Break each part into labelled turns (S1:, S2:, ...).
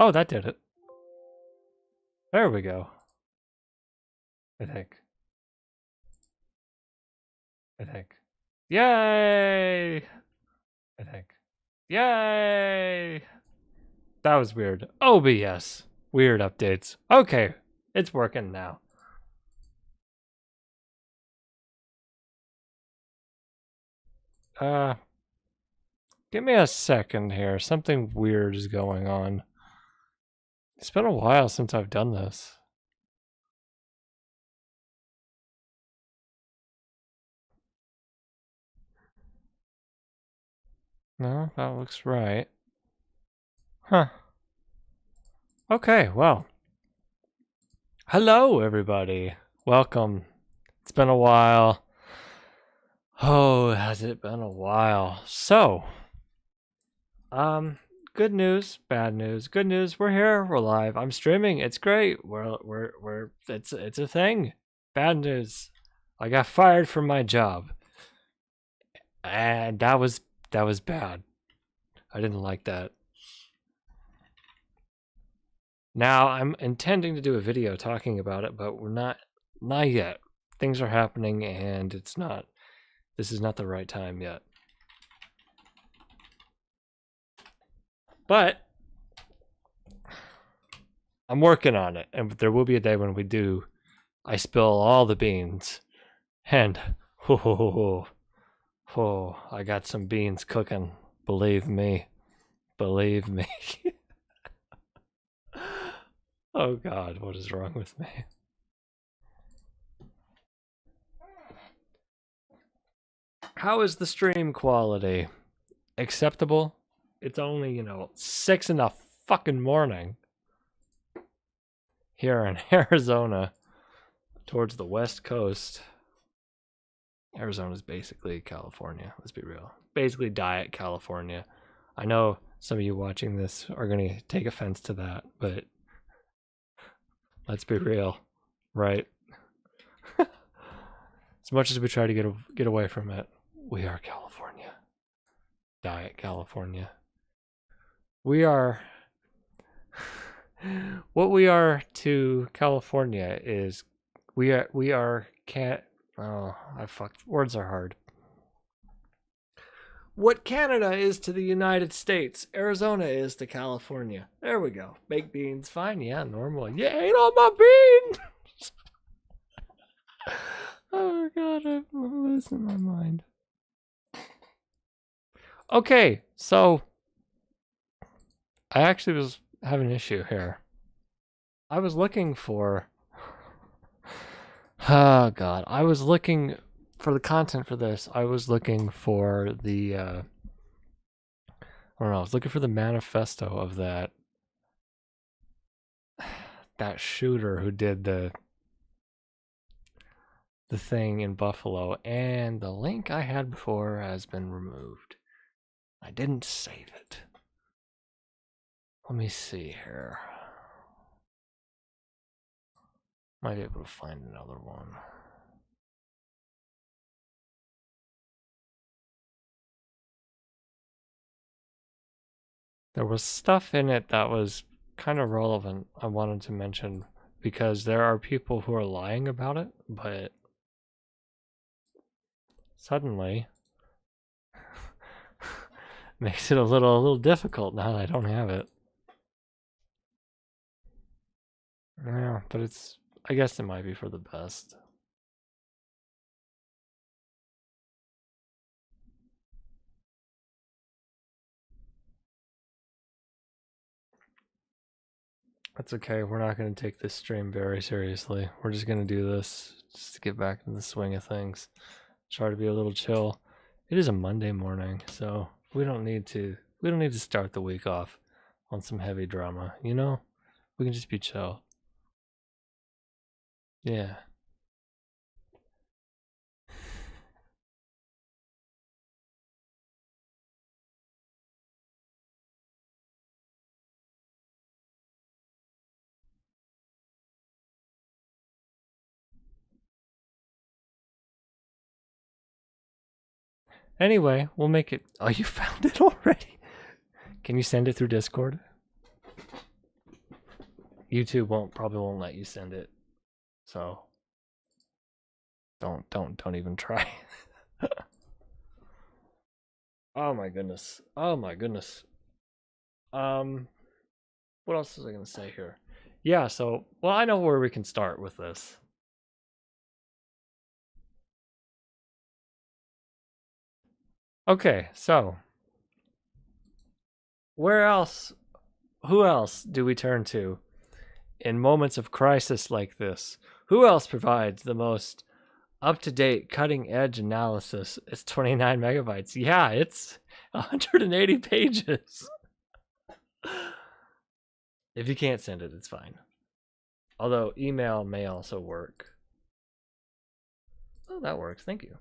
S1: Oh, that did it. There we go. I think. Yay! I think. Yay! That was weird. OBS. Weird updates. Okay, it's working now. Give me a second here. Something weird is going on. It's been a while since I've done this. No, that looks right. Huh. Okay, well. Hello, everybody. Welcome. It's been a while. Oh, has it been a while? So, good news, bad news. Good news, we're here, we're live. I'm streaming. It's great. It's a thing. Bad news, I got fired from my job, and that was bad. I didn't like that. Now I'm intending to do a video talking about it, but we're not yet. Things are happening, and this is not the right time yet. But I'm working on it, and there will be a day when we do. I spill all the beans, and I got some beans cooking. Believe me. Oh God, what is wrong with me? How is the stream quality? Acceptable? It's only, 6 in the fucking morning here in Arizona towards the west coast. Arizona's basically California, let's be real. Basically diet California. I know some of you watching this are going to take offense to that, but let's be real, right? As much as we try to get away from it, we are California. Diet California. We are what we are to California is words are hard. What Canada is to the United States, Arizona is to California. There we go. Baked beans, fine, yeah, normal. You ate all my beans. Oh God, I'm losing my mind. Okay, so I actually was having an issue here. I was looking for oh God, I was looking for the content for this. I was looking for the I don't know, I was looking for the manifesto of that shooter who did the thing in Buffalo, and the link I had before has been removed. I didn't save it. Let me see here. Might be able to find another one. There was stuff in it that was kind of relevant I wanted to mention, because there are people who are lying about it, but suddenly makes it a little difficult now that I don't have it. Yeah, but I guess it might be for the best. That's okay. We're not going to take this stream very seriously. We're just going to do this just to get back into the swing of things. Try to be a little chill. It is a Monday morning, so we don't need to start the week off on some heavy drama, you know? We can just be chill. Yeah. Anyway, we'll make it. Oh, you found it already? Can you send it through Discord? YouTube probably won't let you send it. So don't even try. Oh my goodness. Oh my goodness. What else was I gonna say here? Yeah, so well, I know where we can start with this. Okay, so who else do we turn to in moments of crisis like this? Who else provides the most up-to-date cutting-edge analysis? It's 29 megabytes. Yeah, it's 180 pages. If you can't send it, it's fine. Although email may also work. Oh, that works. Thank you.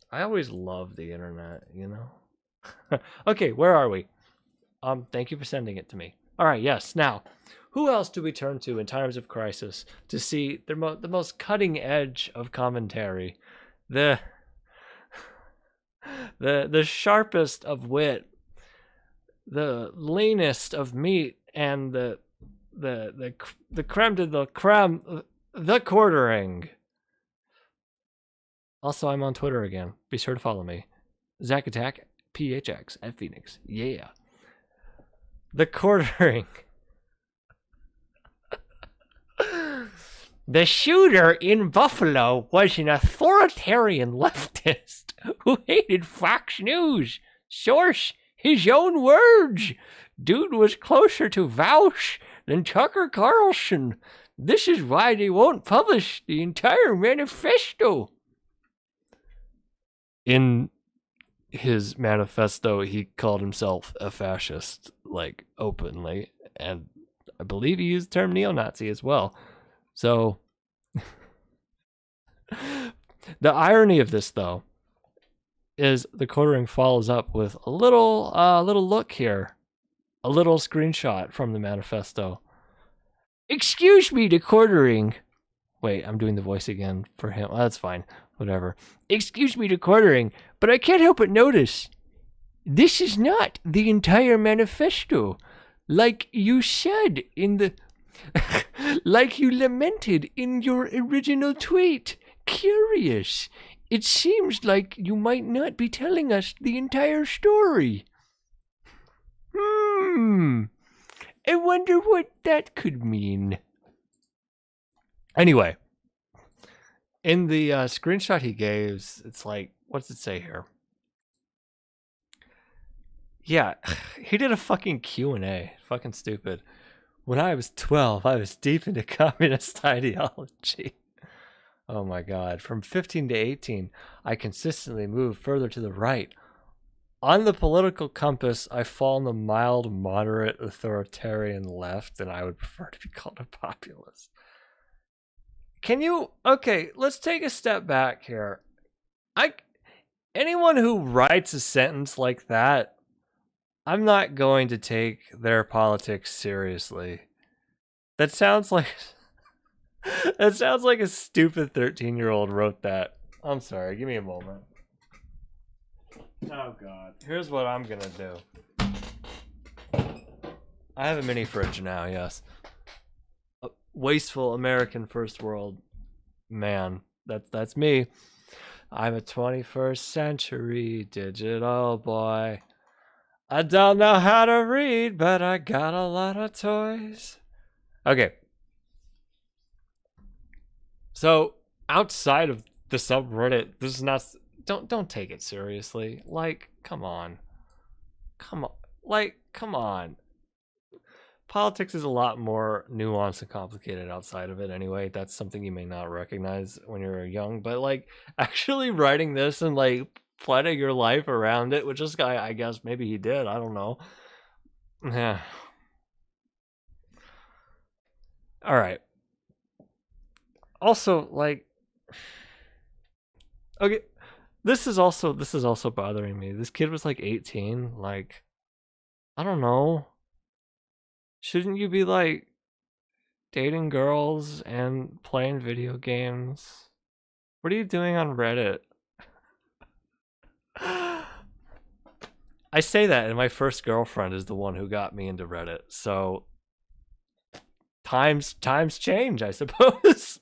S1: I always love the internet, you know? Okay, where are we? Thank you for sending it to me. All right, yes. Now, who else do we turn to in times of crisis to see the most cutting edge of commentary, the sharpest of wit, the leanest of meat, and the creme de la creme, the quartering. Also, I'm on Twitter again. Be sure to follow me. celiacattack, PHX at Phoenix. Yeah. The quartering. The shooter in Buffalo was an authoritarian leftist who hated Fox News. Source, his own words. Dude was closer to Vaush than Tucker Carlson. This is why they won't publish the entire manifesto. In his manifesto, he called himself a fascist, like, openly. And I believe he used the term neo-Nazi as well. So, the irony of this, though, is the quartering follows up with a little look here. A little screenshot from the manifesto. Excuse me, the quartering. Wait, I'm doing the voice again for him. Oh, that's fine. Whatever. Excuse me, the quartering, but I can't help but notice this is not the entire manifesto. Like you said in the... like you lamented in your original tweet. Curious. It seems like you might not be telling us the entire story. I wonder what that could mean. Anyway, in the screenshot he gave, it's like, what's it say here? Yeah, he did a fucking Q&A. Fucking stupid. When I was 12, I was deep into communist ideology. Oh my god. From 15 to 18, I consistently moved further to the right. On the political compass, I fall in the mild, moderate, authoritarian left, and I would prefer to be called a populist. Can you... Okay, let's take a step back here. Anyone who writes a sentence like that, I'm not going to take their politics seriously. That sounds like... that sounds like a stupid 13-year-old wrote that. I'm sorry, give me a moment. Oh god. Here's what I'm gonna do. I have a mini fridge now, yes. A wasteful American first world man. That's me. I'm a 21st century digital boy. I don't know how to read, but I got a lot of toys. Okay. So, outside of the subreddit, this is not... Don't take it seriously. Like, come on. Come on. Politics is a lot more nuanced and complicated outside of it anyway. That's something you may not recognize when you're young. But, like, actually writing this and, like, planning your life around it, which this guy, I guess, maybe he did. I don't know. Yeah. Alright. Also, like... Okay. This is also bothering me. This kid was like 18. Like, I don't know. Shouldn't you be like dating girls and playing video games? What are you doing on Reddit? I say that, and my first girlfriend is the one who got me into Reddit. So times change, I suppose.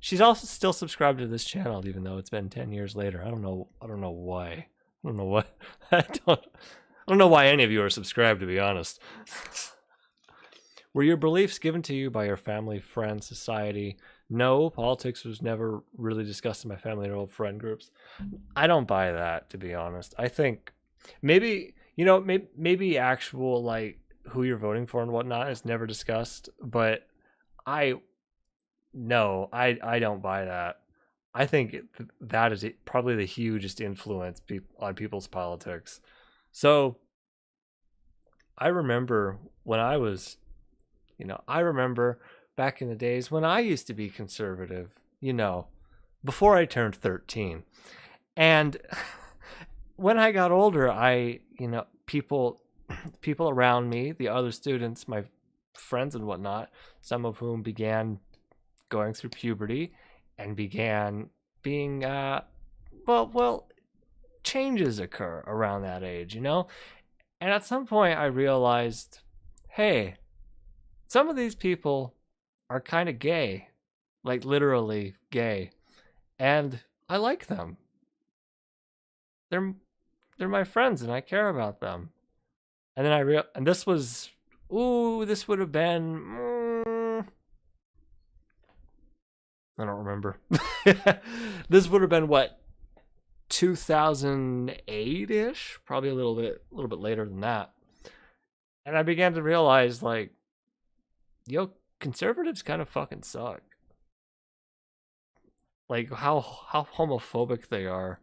S1: She's also still subscribed to this channel, even though it's been 10 years later. I don't know why. I don't know what. I don't know why any of you are subscribed, to be honest. Were your beliefs given to you by your family, friends, society? No, politics was never really discussed in my family or old friend groups. I don't buy that, to be honest. I think maybe, maybe actual, like, who you're voting for and whatnot is never discussed, but I no, I don't buy that. I think that is probably the hugest influence on people's politics. So I remember when I was, I remember back in the days when I used to be conservative, before I turned 13. And when I got older, people around me, the other students, my friends and whatnot, some of whom began going through puberty and began being, changes occur around that age, And at some point I realized, hey, some of these people are kind of gay, like literally gay, and I like them. They're my friends and I care about them. And then and this was, this would have been, I don't remember. This would have been what, 2008-ish, probably a little bit later than that. And I began to realize, like, conservatives kind of fucking suck. Like how homophobic they are.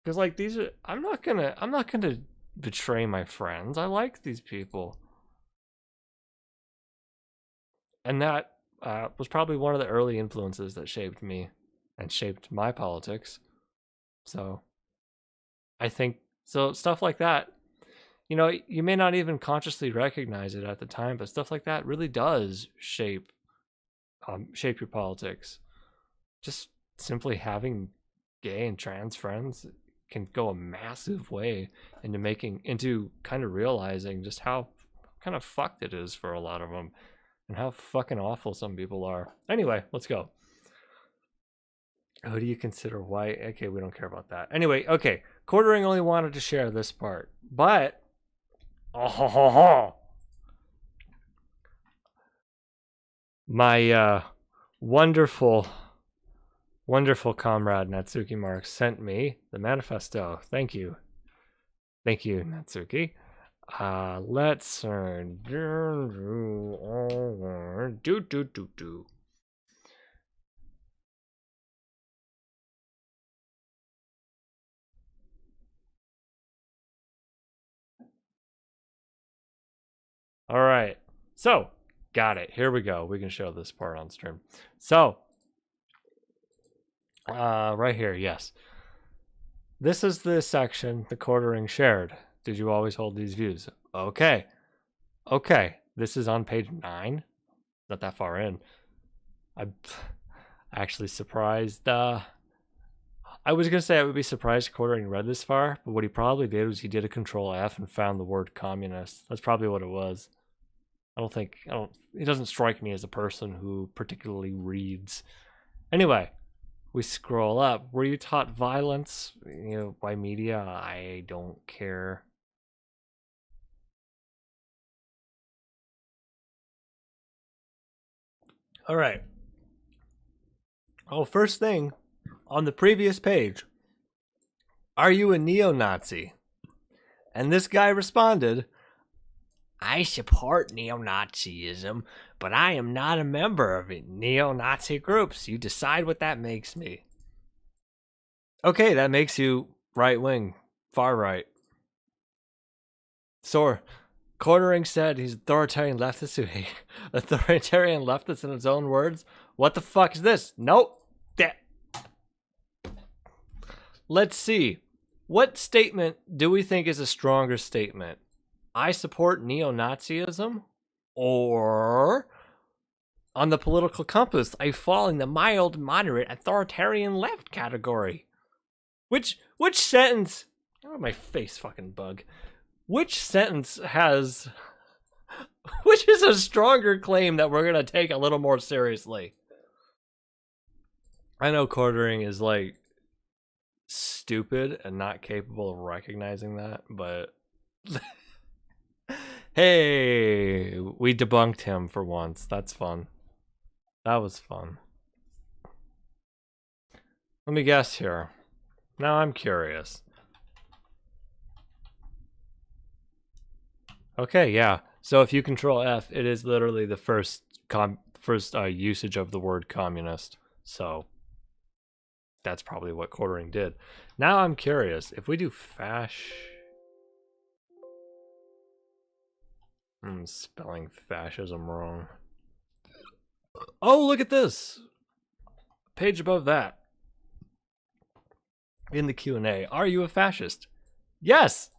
S1: Because like I'm not gonna betray my friends. I like these people. And that was probably one of the early influences that shaped me and shaped my politics. So I think stuff like that, you may not even consciously recognize it at the time, but stuff like that really does shape your politics. Just simply having gay and trans friends can go a massive way into kind of realizing just how kind of fucked it is for a lot of them and how fucking awful some people are. Anyway, let's go. Who do you consider white? Okay, we don't care about that. Anyway, okay. Quartering only wanted to share this part, but my wonderful comrade Natsuki Marks sent me the manifesto. Thank you, Natsuki. Let's do. All right. So, got it. Here we go. We can show this part on stream. So, right here, yes. This is the section, the quartering shared. Did you always hold these views? Okay. This is on page 9. Not that far in. I'm actually surprised. I was going to say I would be surprised quartering read this far, but what he probably did was he did a Control F and found the word communist. That's probably what it was. He doesn't strike me as a person who particularly reads. Anyway, we scroll up. Were you taught violence, by media? I don't care. All right. Oh, first thing on the previous page. Are you a neo-Nazi? And this guy responded, I support neo-Nazism, but I am not a member of neo-Nazi groups. You decide what that makes me. Okay, that makes you right-wing, far right. So, Quartering said he's authoritarian leftist who hate authoritarian leftist in his own words. What the fuck is this? Nope. Let's see. What statement do we think is a stronger statement? I support neo-Nazism, or on the political compass, I fall in the mild, moderate, authoritarian left category. Which sentence? Oh, my face fucking bug. Which sentence has... Which is a stronger claim that we're gonna take a little more seriously? I know quartering is like stupid and not capable of recognizing that, but hey, we debunked him for once. That's fun. That was fun. Let me guess here. Now I'm curious. Okay, yeah. So if you control F, it is literally the first usage of the word communist. So that's probably what quartering did. Now I'm curious. If we do fash... I'm spelling fascism wrong. Oh, look at this! Page above that. In the Q&A. Are you a fascist? Yes!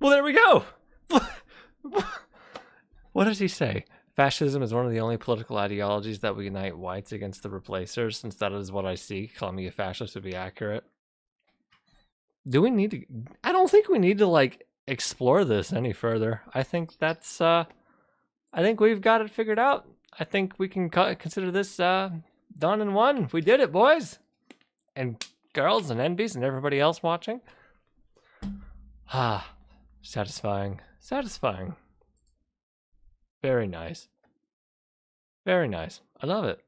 S1: Well, there we go! What does he say? Fascism is one of the only political ideologies that will unite whites against the replacers, since that is what I seek. Calling me a fascist would be accurate. Do we need to... I don't think we need to, like, explore this any further. I think that's, I think we've got it figured out. I think we can consider this, done in one. We did it, boys! And girls and NBs and everybody else watching. Ah, satisfying. Satisfying. Very nice. Very nice. I love it.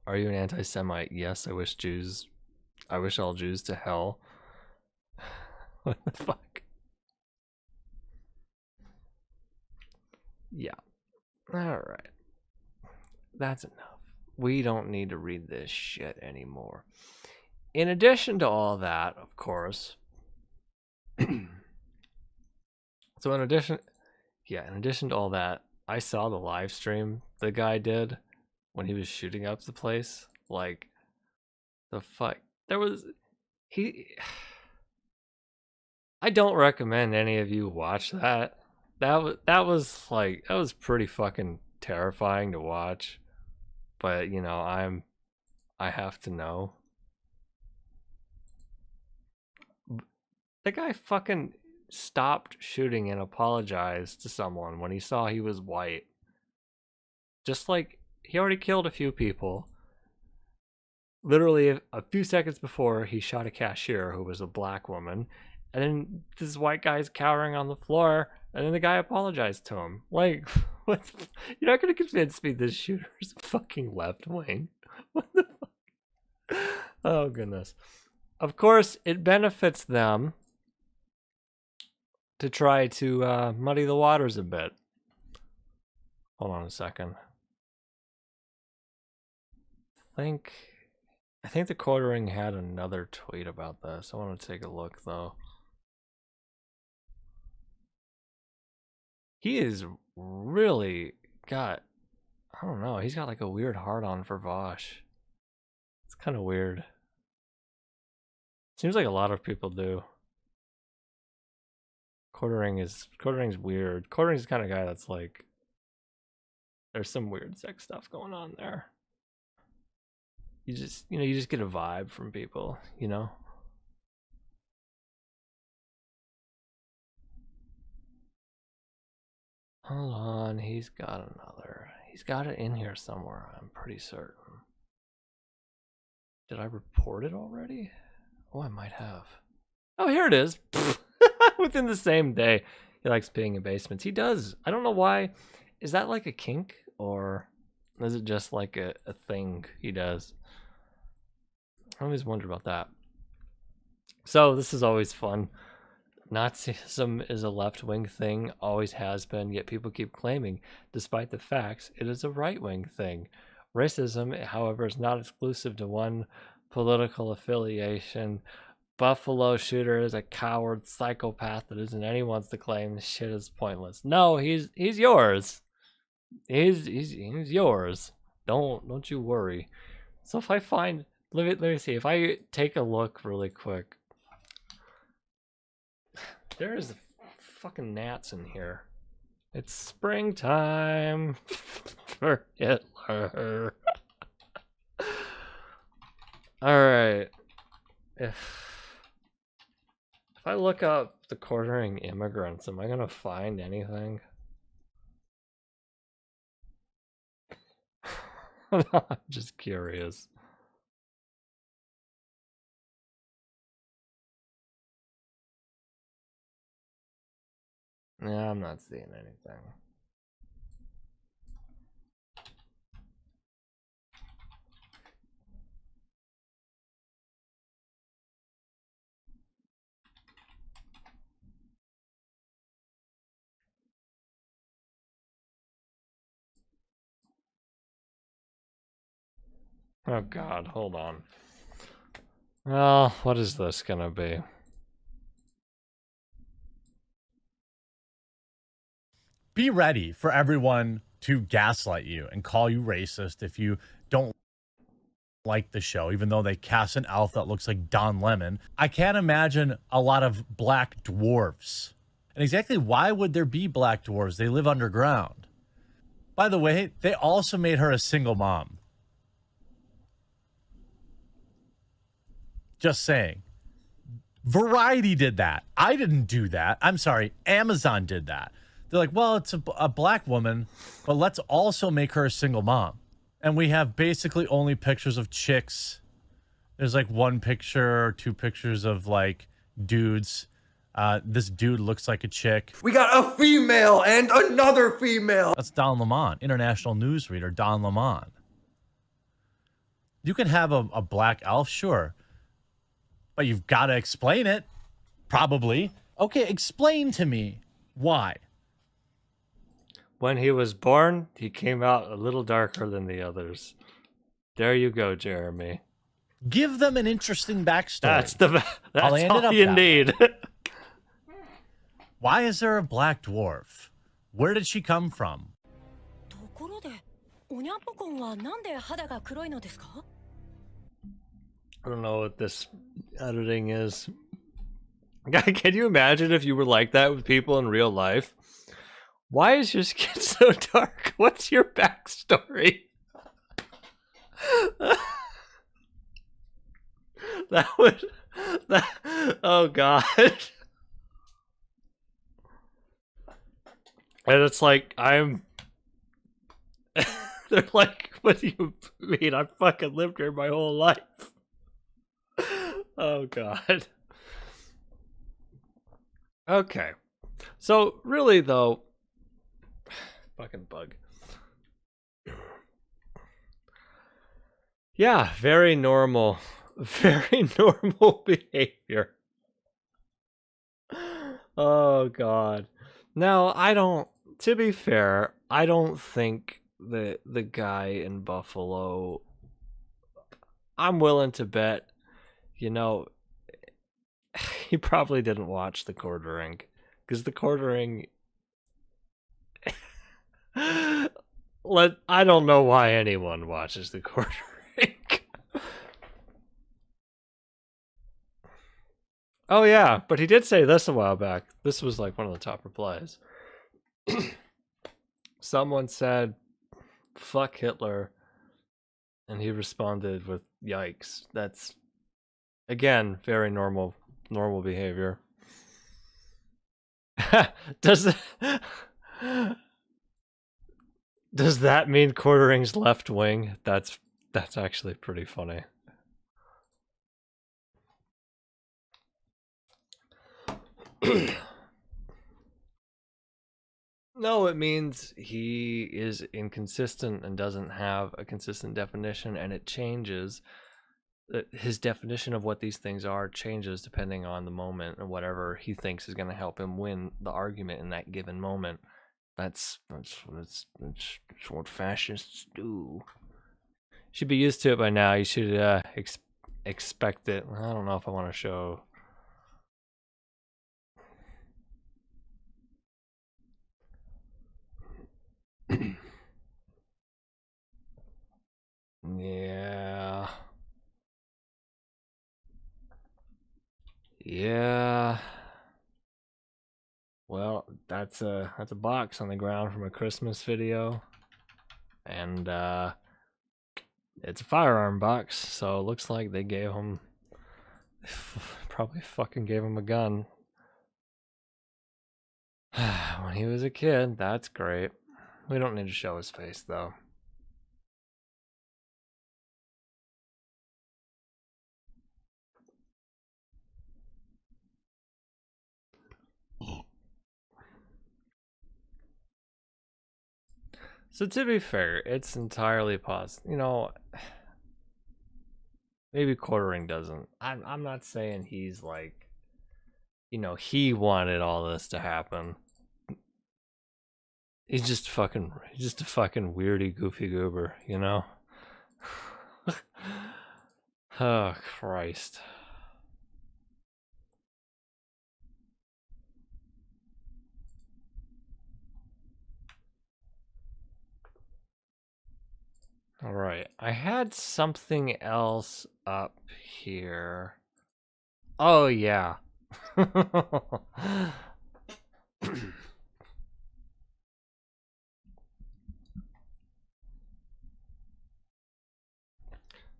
S1: Are you an anti-Semite? Yes, I wish all Jews to hell. What the fuck? Yeah. Alright. That's enough. We don't need to read this shit anymore. In addition to all that, of course... So in addition to all that, I saw the live stream the guy did when he was shooting up the place. Like, the fuck, I don't recommend any of you watch that. That was pretty fucking terrifying to watch. But you know, I have to know. The guy fucking stopped shooting and apologized to someone when he saw he was white. Just like, he already killed a few people. Literally a few seconds before, he shot a cashier who was a black woman. And then this white guy's cowering on the floor, and then the guy apologized to him. Like, what? You're not gonna convince me this shooter's fucking left wing. What the fuck? Oh, goodness. Of course, it benefits them to try to muddy the waters a bit. Hold on a second. I think the quartering had another tweet about this. I want to take a look though. He is really got, I don't know, he's got like a weird hard-on for Vosh. It's kind of weird. Seems like a lot of people do. Quartering's weird. Quartering's the kind of guy that's like, there's some weird sex stuff going on there. You just get a vibe from people, you know? Hold on, he's got it in here somewhere, I'm pretty certain. Did I report it already? Oh, I might have. Oh, here it is. Within the same day. He likes peeing in basements. He does. I don't know why. Is that like a kink? Or is it just like a thing he does? I always wonder about that. So this is always fun. Nazism is a left-wing thing, always has been, yet people keep claiming, despite the facts, it is a right-wing thing. Racism, however, is not exclusive to one political affiliation. Buffalo shooter is a coward psychopath that isn't anyone's to claim. This shit is pointless. No, he's yours. He's yours. Don't you worry. So if I find, let me see, if I take a look really quick, there is fucking gnats in here. It's springtime for Hitler. Alright. If I look up the quartering immigrants, am I gonna find anything? I'm just curious. Yeah, I'm not seeing anything. Oh god, hold on. Well, what is this gonna be?
S2: Be ready for everyone to gaslight you and call you racist if you don't like the show, even though they cast an elf that looks like Don Lemon. I can't imagine a lot of black dwarves. And exactly why would there be black dwarves? They live underground. By the way, they also made her a single mom. Just saying. Variety did that. I didn't do that. I'm sorry. Amazon did that. They're like, well, it's a black woman, but let's also make her a single mom. And we have basically only pictures of chicks. There's like one picture or two pictures of like dudes. This dude looks like a chick.
S3: We got a female and another female.
S2: That's Don Lemon, international newsreader Don Lemon. You can have a black elf, sure. But you've got to explain it. Probably. Okay, explain to me why.
S1: When he was born, he came out a little darker than the others. There you go, Jeremy.
S2: Give them an interesting backstory.
S1: That's all you need.
S2: Why is there a black dwarf? Where did she come from?
S1: I don't know what this editing is. Can you imagine if you were like that with people in real life? Why is your skin so dark? What's your backstory? Oh god. And it's like, they're like, what do you mean? I fucking lived here my whole life. Oh god. Okay. So really though, fucking bug. Yeah, very normal behavior. Oh god. Now, to be fair, I don't think the guy in Buffalo, I'm willing to bet, you know, he probably didn't watch the quartering, because the quartering, I don't know why anyone watches the quartering. Oh yeah, but he did say this a while back. This was like one of the top replies. Someone said, fuck Hitler, and he responded with, yikes. That's, again, very normal behavior. Does that mean quartering's left wing? That's actually pretty funny. No, it means he is inconsistent and doesn't have a consistent definition, and it changes. His definition of what these things are changes depending on the moment and whatever he thinks is going to help him win the argument in that given moment. That's what fascists do. Should be used to it by now. You should expect it. I don't know if I want to show. Yeah. Yeah. Well, that's a box on the ground from a Christmas video, and it's a firearm box. So it looks like they gave him, probably fucking gave him a gun when he was a kid. That's great. We don't need to show his face though. So to be fair, it's entirely possible. You know, maybe quartering doesn't. I'm not saying he's like, you know, he wanted all this to happen. He's just a fucking weirdy, goofy goober, you know? Oh, Christ. All right, I had something else up here. Oh, yeah.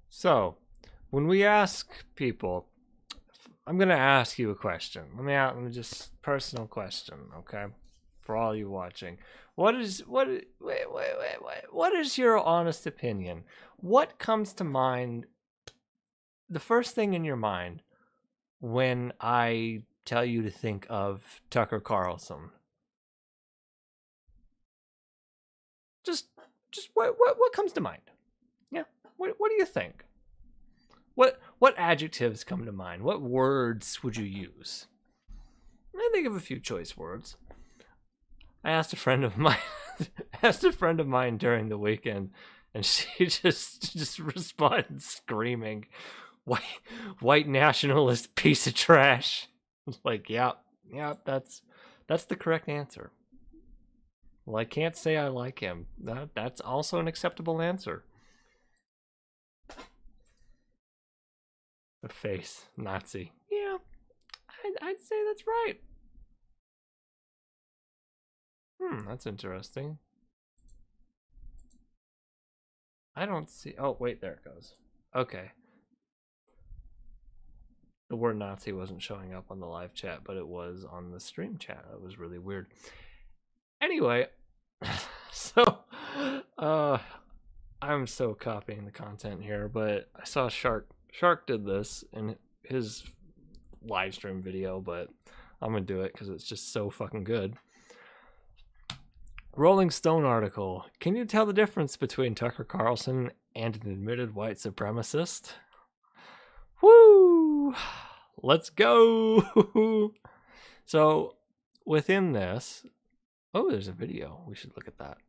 S1: So, when we ask people, I'm gonna ask you a question. Let me just personal question, okay? For all you watching, what is your honest opinion? What comes to mind? The first thing in your mind when I tell you to think of Tucker Carlson? Just what comes to mind? Yeah, what do you think? What adjectives come to mind? What words would you use? I think of a few choice words. I asked a friend of mine during the weekend, and she just responded screaming, white nationalist piece of trash. Like, yeah, that's the correct answer. Well, I can't say I like him. That's also an acceptable answer. The face, Nazi. Yeah, I'd say that's right. That's interesting. I don't see. Oh, wait, there it goes. Okay. The word Nazi wasn't showing up on the live chat, but it was on the stream chat. That was really weird. Anyway, so I'm so copying the content here, but I saw Shark did this in his live stream video, but I'm gonna do it because it's just so fucking good. Rolling Stone article. Can you tell the difference between Tucker Carlson and an admitted white supremacist? Woo! Let's go! So, within this... Oh, there's a video. We should look at that.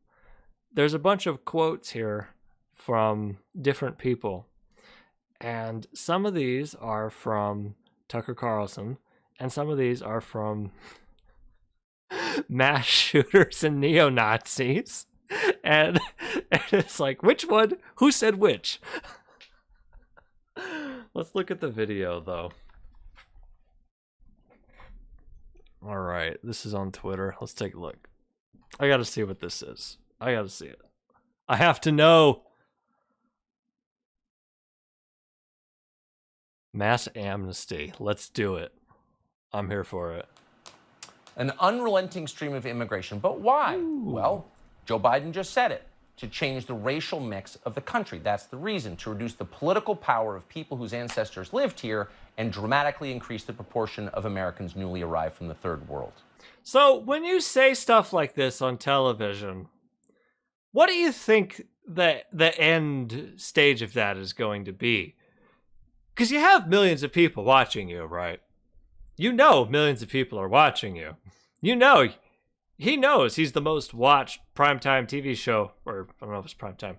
S1: There's a bunch of quotes here from different people. And some of these are from Tucker Carlson, and some of these are from mass shooters and neo-Nazis. And it's like, which one? Who said which? Let's look at the video, though. All right, this is on Twitter. Let's take a look. I gotta see what this is. I gotta see it. I have to know. Mass amnesty. Let's do it. I'm here for it.
S4: An unrelenting stream of immigration. But why?
S1: Ooh.
S4: Well, Joe Biden just said it. To change the racial mix of the country. That's the reason. To reduce the political power of people whose ancestors lived here and dramatically increase the proportion of Americans newly arrived from the third world.
S1: So when you say stuff like this on television, what do you think the end stage of that is going to be? Because you have millions of people watching you, right? You know millions of people are watching you. You know, he knows he's the most watched primetime TV show, or I don't know if it's primetime.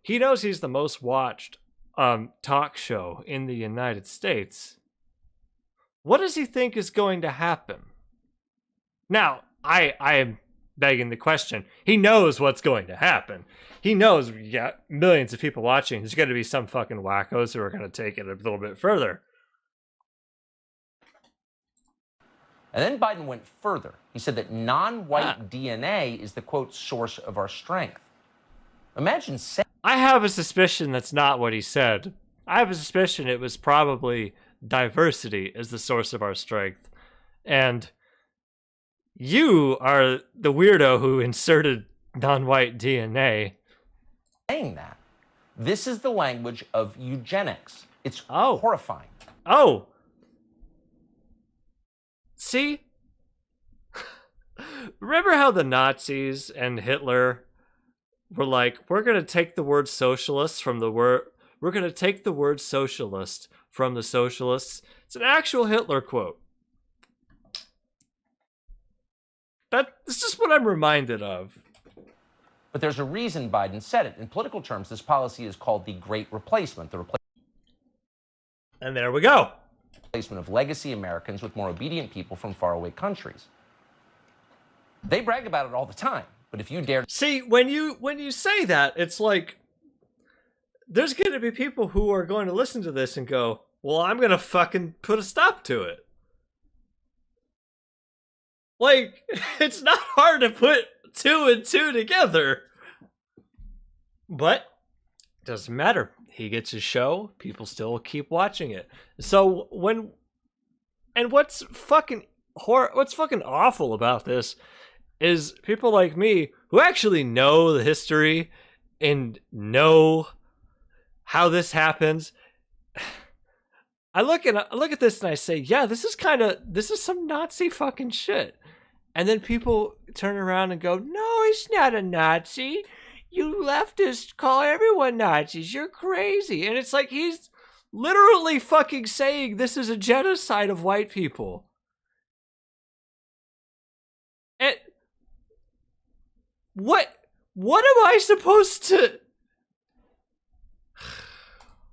S1: He knows he's the most watched talk show in the United States. What does he think is going to happen? Now, I am begging the question. He knows what's going to happen. He knows you got millions of people watching. There's going to be some fucking wackos who are going to take it a little bit further.
S4: And then Biden went further. He said that non-white DNA is the, quote, source of our strength. Imagine saying...
S1: I have a suspicion that's not what he said. I have a suspicion it was probably diversity is the source of our strength. And you are the weirdo who inserted non-white DNA.
S4: Saying that. This is the language of eugenics. It's
S1: Oh.
S4: horrifying.
S1: Oh. See? Remember how the Nazis and Hitler were like, we're going to take the word socialist from the word... We're going to take the word socialist from the socialists. It's an actual Hitler quote. That's just what I'm reminded of.
S4: But there's a reason Biden said it. In political terms, this policy is called the Great Replacement, the
S1: And there we go.
S4: replacement of legacy Americans with more obedient people from faraway countries. They brag about it all the time, but if you dare...
S1: See, when you say that, it's like there's going to be people who are going to listen to this and go, well, I'm going to fucking put a stop to it. Like, it's not hard to put 2 and 2 together. But it doesn't matter. He gets his show, people still keep watching it. So what's fucking awful about this is people like me who actually know the history and know how this happens. I look at this and I say, yeah, this is some Nazi fucking shit. And then people turn around and go, no, he's not a Nazi. You leftists call everyone Nazis. You're crazy. And it's like he's literally fucking saying this is a genocide of white people. And what am I supposed to...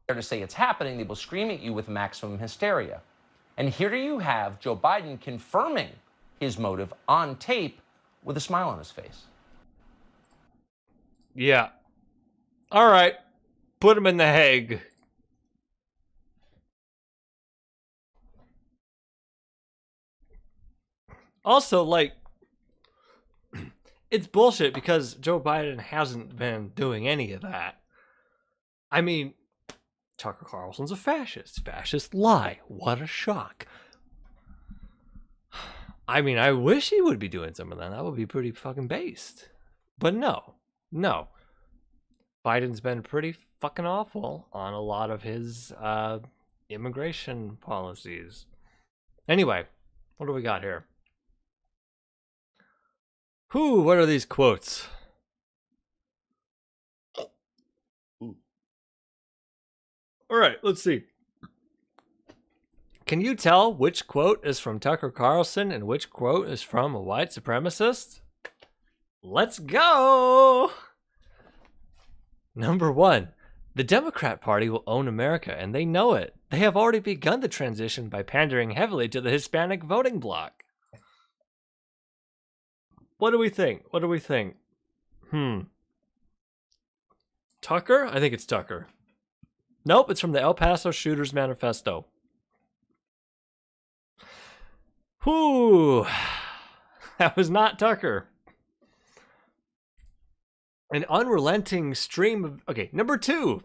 S4: to say it's happening, they will scream at you with maximum hysteria. And here you have Joe Biden confirming his motive on tape with a smile on his face.
S1: Yeah. All right. Put him in the Hague. Also, like, it's bullshit because Joe Biden hasn't been doing any of that. I mean, Tucker Carlson's a fascist. Fascist lie. What a shock. I mean, I wish he would be doing some of that. That would be pretty fucking based. But no. Biden's been pretty fucking awful on a lot of his immigration policies. Anyway, what do we got here? What are these quotes? All right, let's see. Can you tell which quote is from Tucker Carlson and which quote is from a white supremacist? Let's go! Number 1. The Democrat Party will own America, and they know it. They have already begun the transition by pandering heavily to the Hispanic voting bloc. What do we think? Tucker? I think it's Tucker. Nope, it's from the El Paso Shooters Manifesto. That was not Tucker. An unrelenting stream of... Okay, number 2.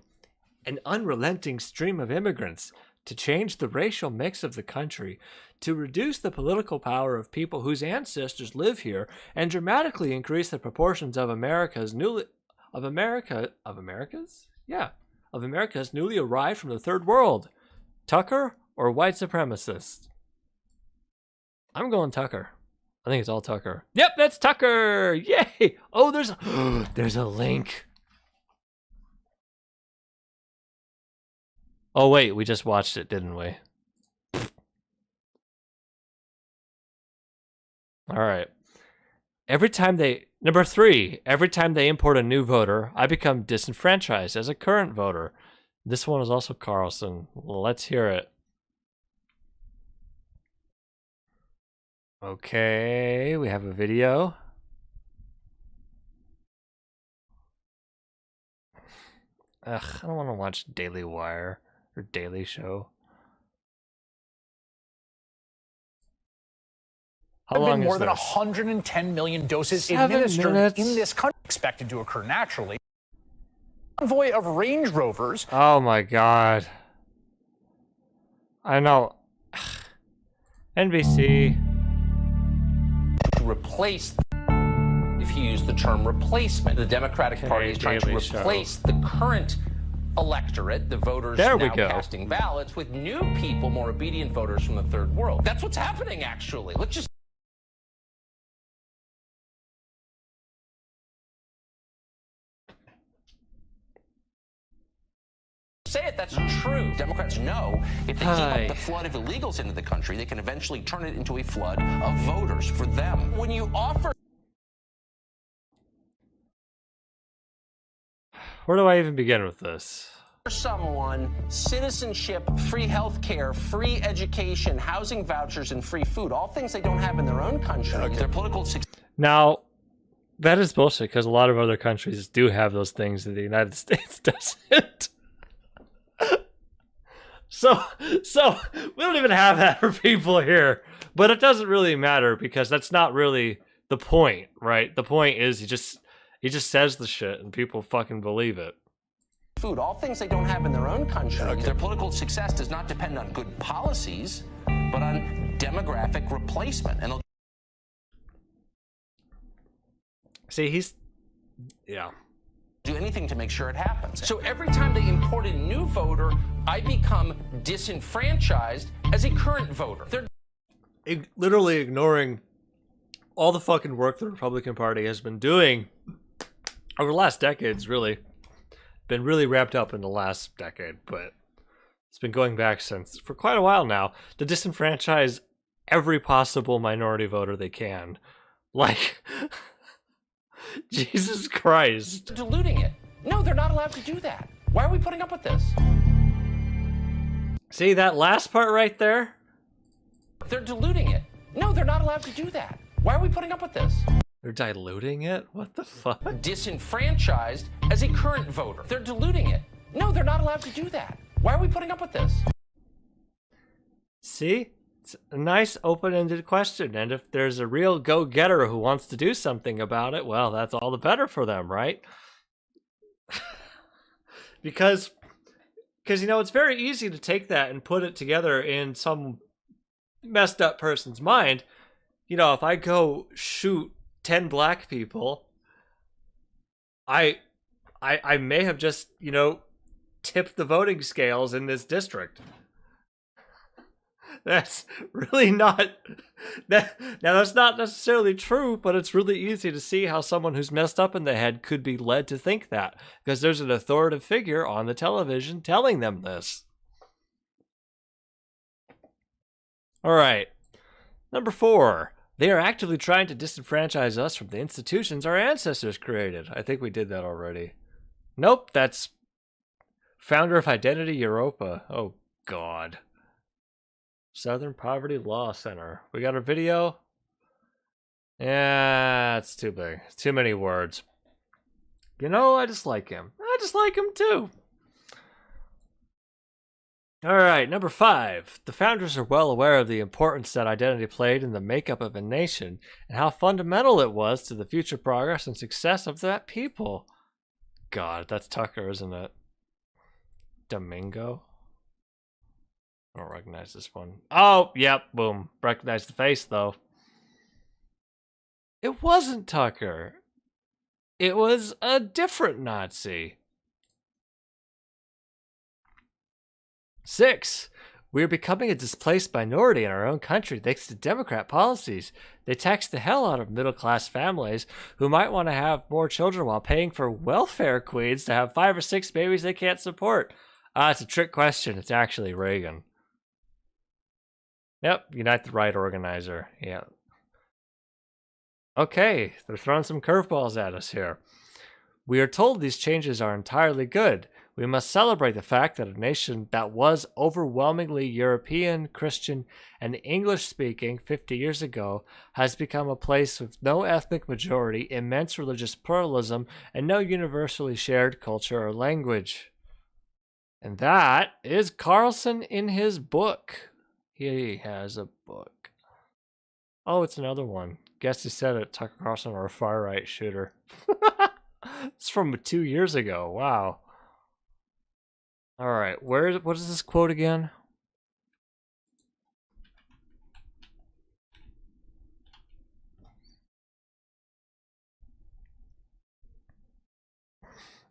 S1: An unrelenting stream of immigrants to change the racial mix of the country, to reduce the political power of people whose ancestors live here, and dramatically increase the proportions of America's newly arrived from the third world. Tucker or white supremacist? I'm going Tucker. I think it's all Tucker. Yep, that's Tucker! Yay! Oh, there's a link. Oh, wait, we just watched it, didn't we? All right. Number 3, every time they import a new voter, I become disenfranchised as a current voter. This one is also Carlson. Well, let's hear it. Okay, we have a video. Ugh, I don't want to watch Daily Wire or Daily Show. How
S5: There have
S1: long
S5: been more
S1: is
S5: than
S1: this?
S5: 110 million doses
S1: 7
S5: administered
S1: minutes.
S5: in this country, expected to occur naturally. Convoy of Range Rovers.
S1: Oh my god. I know. NBC.
S4: Replace, if you use the term replacement. The Democratic Party is trying to
S1: Daily Show.
S4: replace the current electorate, the voters
S1: There we
S4: now
S1: go.
S4: casting ballots, with new people, more obedient voters from the third world. That's what's happening, actually. Let's just say it. That's true. Democrats know if they keep up the flood of illegals into the country, they can eventually turn it into a flood of voters for them. When you offer
S1: Where do I even begin with this?
S4: someone citizenship, free health care, free education, housing vouchers, and free food, all things they don't have in their own country, their political success.
S1: Now, that is bullshit because a lot of other countries do have those things that the United States doesn't. So we don't even have that for people here. But it doesn't really matter because that's not really the point, right? The point is he just says the shit and people fucking believe it.
S4: Food, all things they don't have in their own country. Their political success does not depend on good policies, but on demographic replacement. And
S1: See, yeah.
S4: do anything to make sure it happens. So every time they import a new voter, I become disenfranchised as a current voter. They're
S1: Literally ignoring all the fucking work the Republican Party has been doing over the last decades, really. Been really ramped up in the last decade, but it's been going back for quite a while now to disenfranchise every possible minority voter they can. Like, Jesus Christ.
S4: diluting it. No, they're not allowed to do that. Why are we putting up with this?
S1: See that last part right there?
S4: They're diluting it. No, they're not allowed to do that. Why are we putting up with this?
S1: They're diluting it? What the fuck?
S4: Disenfranchised as a current voter. They're diluting it. No, they're not allowed to do that. Why are we putting up with this?
S1: See? It's a nice open-ended question, and if there's a real go-getter who wants to do something about it, well, that's all the better for them, right? because you know, it's very easy to take that and put it together in some messed up person's mind. You know, if I go shoot 10 black people, I may have just, you know, tipped the voting scales in this district. That's really not that. Now that's not necessarily true, but it's really easy to see how someone who's messed up in the head could be led to think that because there's an authoritative figure on the television telling them this. All right, number 4. They are actively trying to disenfranchise us from the institutions our ancestors created. I think we did that already. Nope, that's founder of Identity Europa. Oh, God. Southern Poverty Law Center. We got a video? Yeah, it's too big. It's too many words. You know, I just like him. I just like him, too. All right, number 5. The founders are well aware of the importance that identity played in the makeup of a nation and how fundamental it was to the future progress and success of that people. God, that's Tucker, isn't it? Domingo? I don't recognize this one. Oh, yep, boom. Recognize the face, though. It wasn't Tucker. It was a different Nazi. 6. We are becoming a displaced minority in our own country thanks to Democrat policies. They tax the hell out of middle-class families who might want to have more children while paying for welfare queens to have 5 or 6 babies they can't support. It's a trick question. It's actually Reagan. Yep, Unite the Right organizer. Yeah. Okay, they're throwing some curveballs at us here. We are told these changes are entirely good. We must celebrate the fact that a nation that was overwhelmingly European, Christian, and English-speaking 50 years ago has become a place with no ethnic majority, immense religious pluralism, and no universally shared culture or language. And that is Carlson in his book. He has a book. Oh, it's another one. Guess who said it? Tucker Carlson or a far right shooter. It's from 2 years ago. Wow. All right, what is this quote again?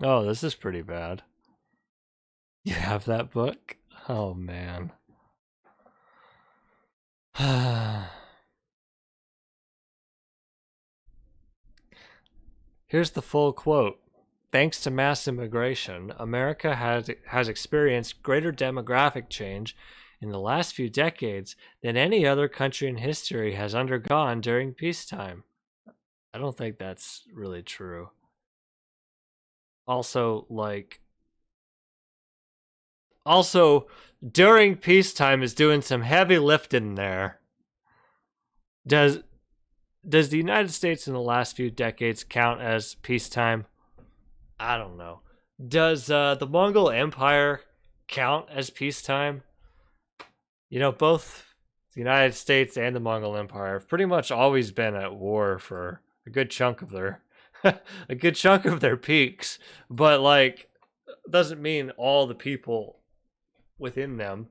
S1: Oh, this is pretty bad. You have that book? Oh man. Here's the full quote. Thanks to mass immigration, America has experienced greater demographic change in the last few decades than any other country in history has undergone during peacetime. I don't think that's really true. Also, during peacetime is doing some heavy lifting there. Does the United States in the last few decades count as peacetime? I don't know. Does the Mongol Empire count as peacetime? You know, both the United States and the Mongol Empire have pretty much always been at war for a good chunk of their a good chunk of their peaks, but like doesn't mean all the people within them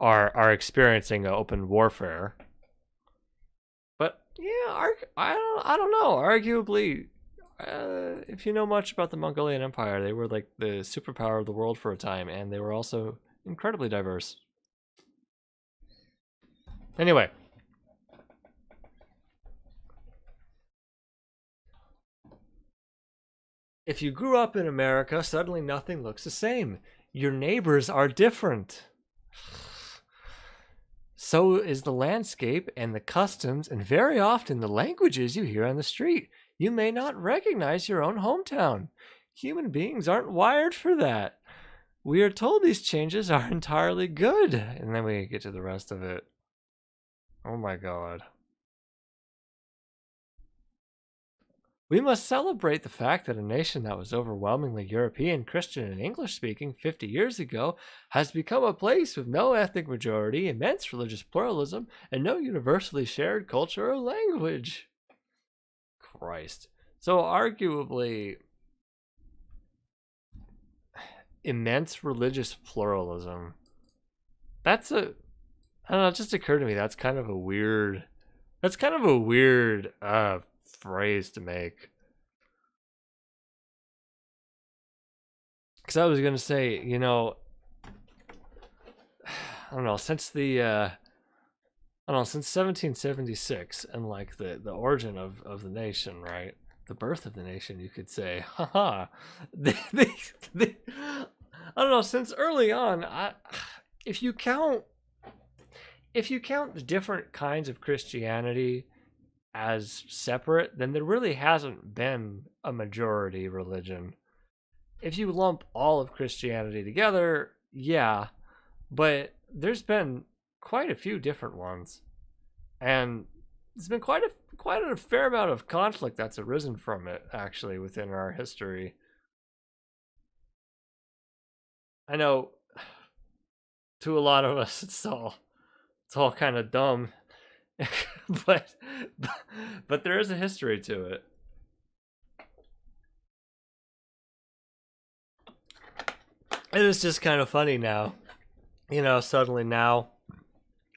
S1: are experiencing open warfare. But yeah, I don't know. Arguably, if you know much about the Mongolian Empire, they were like the superpower of the world for a time, and they were also incredibly diverse. Anyway. If you grew up in America, suddenly nothing looks the same. Your neighbors are different. So is the landscape and the customs, and very often the languages you hear on the street. You may not recognize your own hometown. Human beings aren't wired for that. We are told these changes are entirely good. And then we get to the rest of it. Oh my god. We must celebrate the fact that a nation that was overwhelmingly European, Christian, and English-speaking 50 years ago has become a place with no ethnic majority, immense religious pluralism, and no universally shared culture or language. Christ. So arguably, immense religious pluralism. That's I don't know, it just occurred to me that's kind of a weird phrase to make. Because I was gonna say, you know, I don't know, since 1776 and like the origin of the nation, right? The birth of the nation, you could say. Haha. I don't know, since early on, if you count the different kinds of Christianity as separate, then there really hasn't been a majority religion. If you lump all of Christianity together, yeah, but there's been quite a few different ones, and there's been quite a fair amount of conflict that's arisen from it, actually, within our history. I know to a lot of us it's all kind of dumb. but there is a history to it. It is just kind of funny now. You know, suddenly now,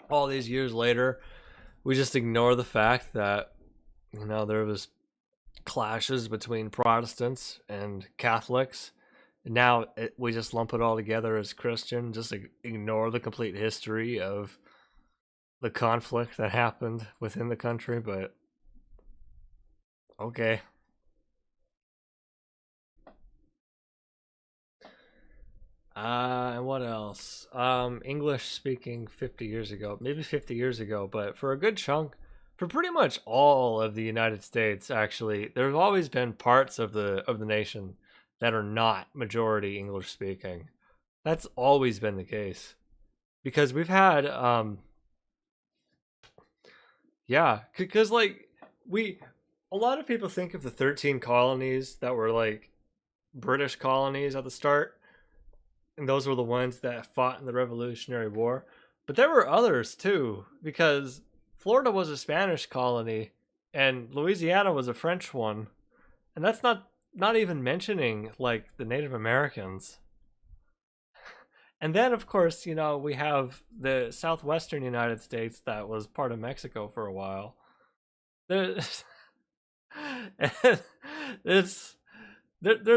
S1: all these years later, we just ignore the fact that, you know, there was clashes between Protestants and Catholics. Now we just lump it all together as Christian, just ignore the complete history of the conflict that happened within the country, but okay. And what else? English speaking 50 years ago, maybe 50 years ago, but for a good chunk, for pretty much all of the United States, actually, there have always been parts of the nation that are not majority English speaking. That's always been the case. Because we've had yeah, because like a lot of people think of the 13 colonies that were like British colonies at the start, and those were the ones that fought in the Revolutionary War. But there were others too, because Florida was a Spanish colony, and Louisiana was a French one, and that's not even mentioning like the Native Americans. And then, of course, you know, we have the southwestern United States that was part of Mexico for a while. There's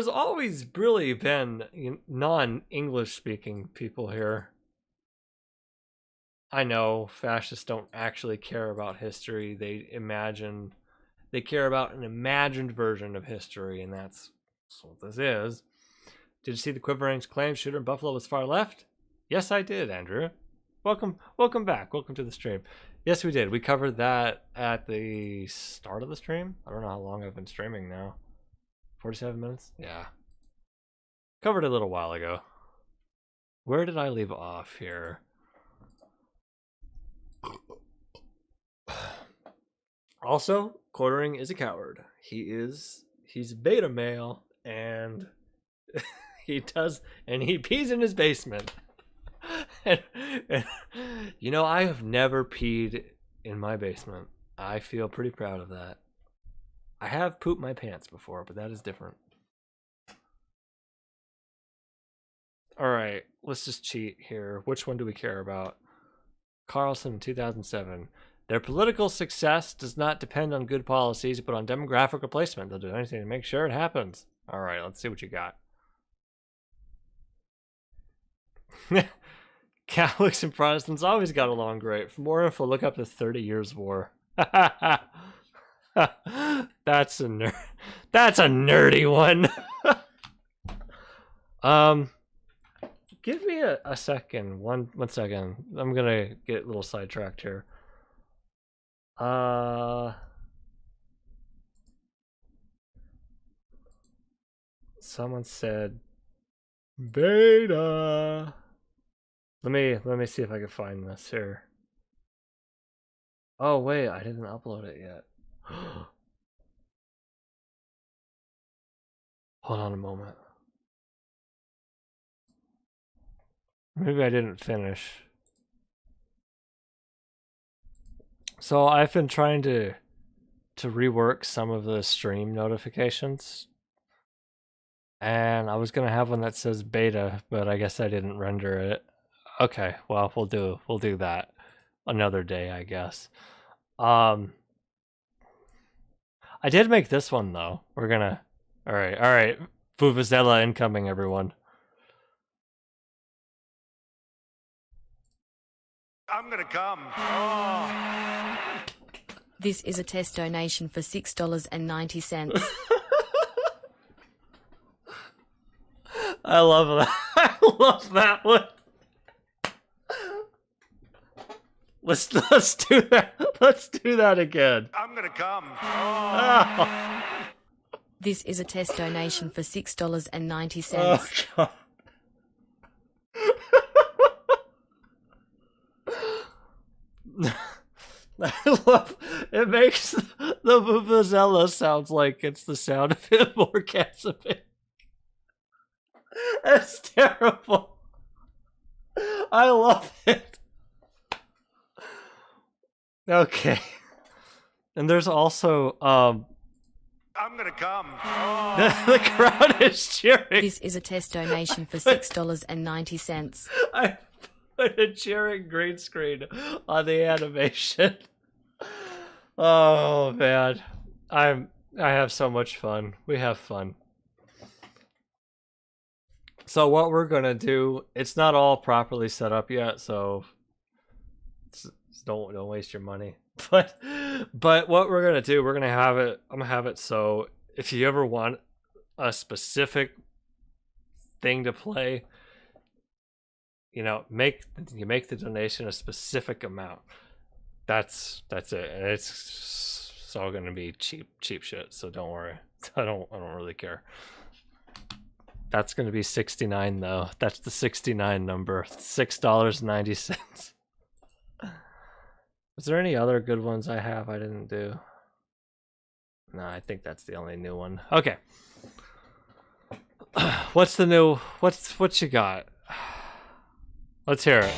S1: always really been non-English speaking people here. I know fascists don't actually care about history. They care about an imagined version of history, and that's what this is. Did you see the Quivering's claim shooter in Buffalo was far left? Yes, I did, Andrew. Welcome back. Welcome to the stream. Yes, we did. We covered that at the start of the stream. I don't know how long I've been streaming now. 47 minutes? Yeah. Covered it a little while ago. Where did I leave off here? Also, Quartering is a coward. He's a beta male, and he pees in his basement. and, you know, I have never peed in my basement. I feel pretty proud of that. I have pooped my pants before, but that is different. Alright, let's just cheat here. Which one do we care about? Carlson, 2007. Their political success does not depend on good policies, but on demographic replacement. They'll do anything to make sure it happens. Alright, let's see what you got. Catholics and Protestants always got along great. For more info, look up the 30 Years' War. That's a nerdy one. Give me a second. One second. I'm gonna get a little sidetracked here. Someone said beta. Let me see if I can find this here. Oh wait, I didn't upload it yet. Hold on a moment. Maybe I didn't finish. So I've been trying to rework some of the stream notifications. And I was gonna have one that says beta, but I guess I didn't render it. Okay, well we'll do that another day, I guess. I did make this one though. We're gonna alright. Vuvuzela incoming, everyone.
S3: I'm gonna come. Oh.
S6: This is a test donation for $6.90.
S1: I love that. I love that one. Let's do that. Let's do that again.
S3: I'm gonna come. Oh.
S6: This is a test donation for $6.90.
S1: Oh, God. I love it. Makes the vuvuzela sounds like it's the sound of him orgasming. That's terrible. I love it. Okay. And there's also
S3: I'm gonna come. Oh.
S1: the crowd is cheering.
S6: This is a test donation for $6.90.
S1: I put a cheering green screen on the animation. Oh man. I have so much fun. We have fun. So what we're gonna do, it's not all properly set up yet, so don't waste your money. But what we're gonna do, I'm gonna have it so if you ever want a specific thing to play, you know, make the donation a specific amount. That's it. And it's all gonna be cheap shit, so don't worry. I don't really care. That's gonna be 69 though. That's the 69 number. $6.90. Is there any other good ones I have I didn't do? No, I think that's the only new one. Okay. What's the new? What you got? Let's hear it.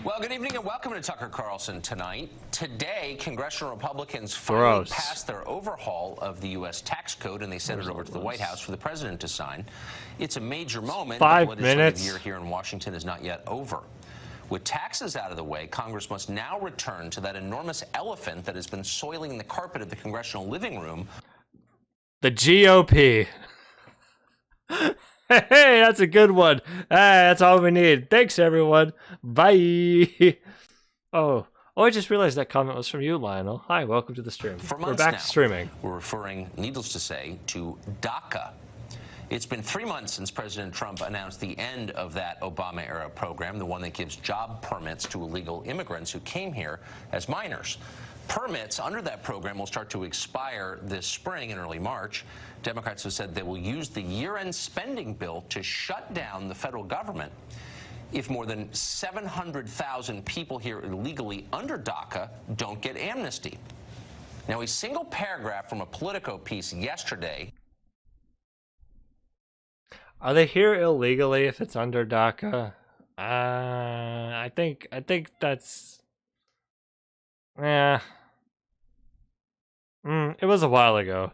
S4: Well, good evening and welcome to Tucker Carlson tonight. Today, congressional Republicans finally passed their overhaul of the U.S. tax code, and they sent it over to the White House for the president to sign. It's a major moment.
S1: 5
S4: but the legislative
S1: minutes.
S4: year here in Washington is not yet over. With taxes out of the way, Congress must now return to that enormous elephant that has been soiling the carpet of the congressional living room.
S1: The GOP. Hey, that's a good one. That's all we need. Thanks, everyone. Bye. Oh, I just realized that comment was from you, Lionel. Hi, welcome to the stream. We're back
S4: now,
S1: to streaming.
S4: We're referring, needless to say, to DACA. It's been 3 months since President Trump announced the end of that Obama-era program, the one that gives job permits to illegal immigrants who came here as minors. Permits under that program will start to expire this spring in early March. Democrats have said they will use the year-end spending bill to shut down the federal government if more than 700,000 people here illegally under DACA don't get amnesty. Now, a single paragraph from a Politico piece yesterday.
S1: Are they here illegally if it's under DACA? I think that's... Yeah. It was a while ago.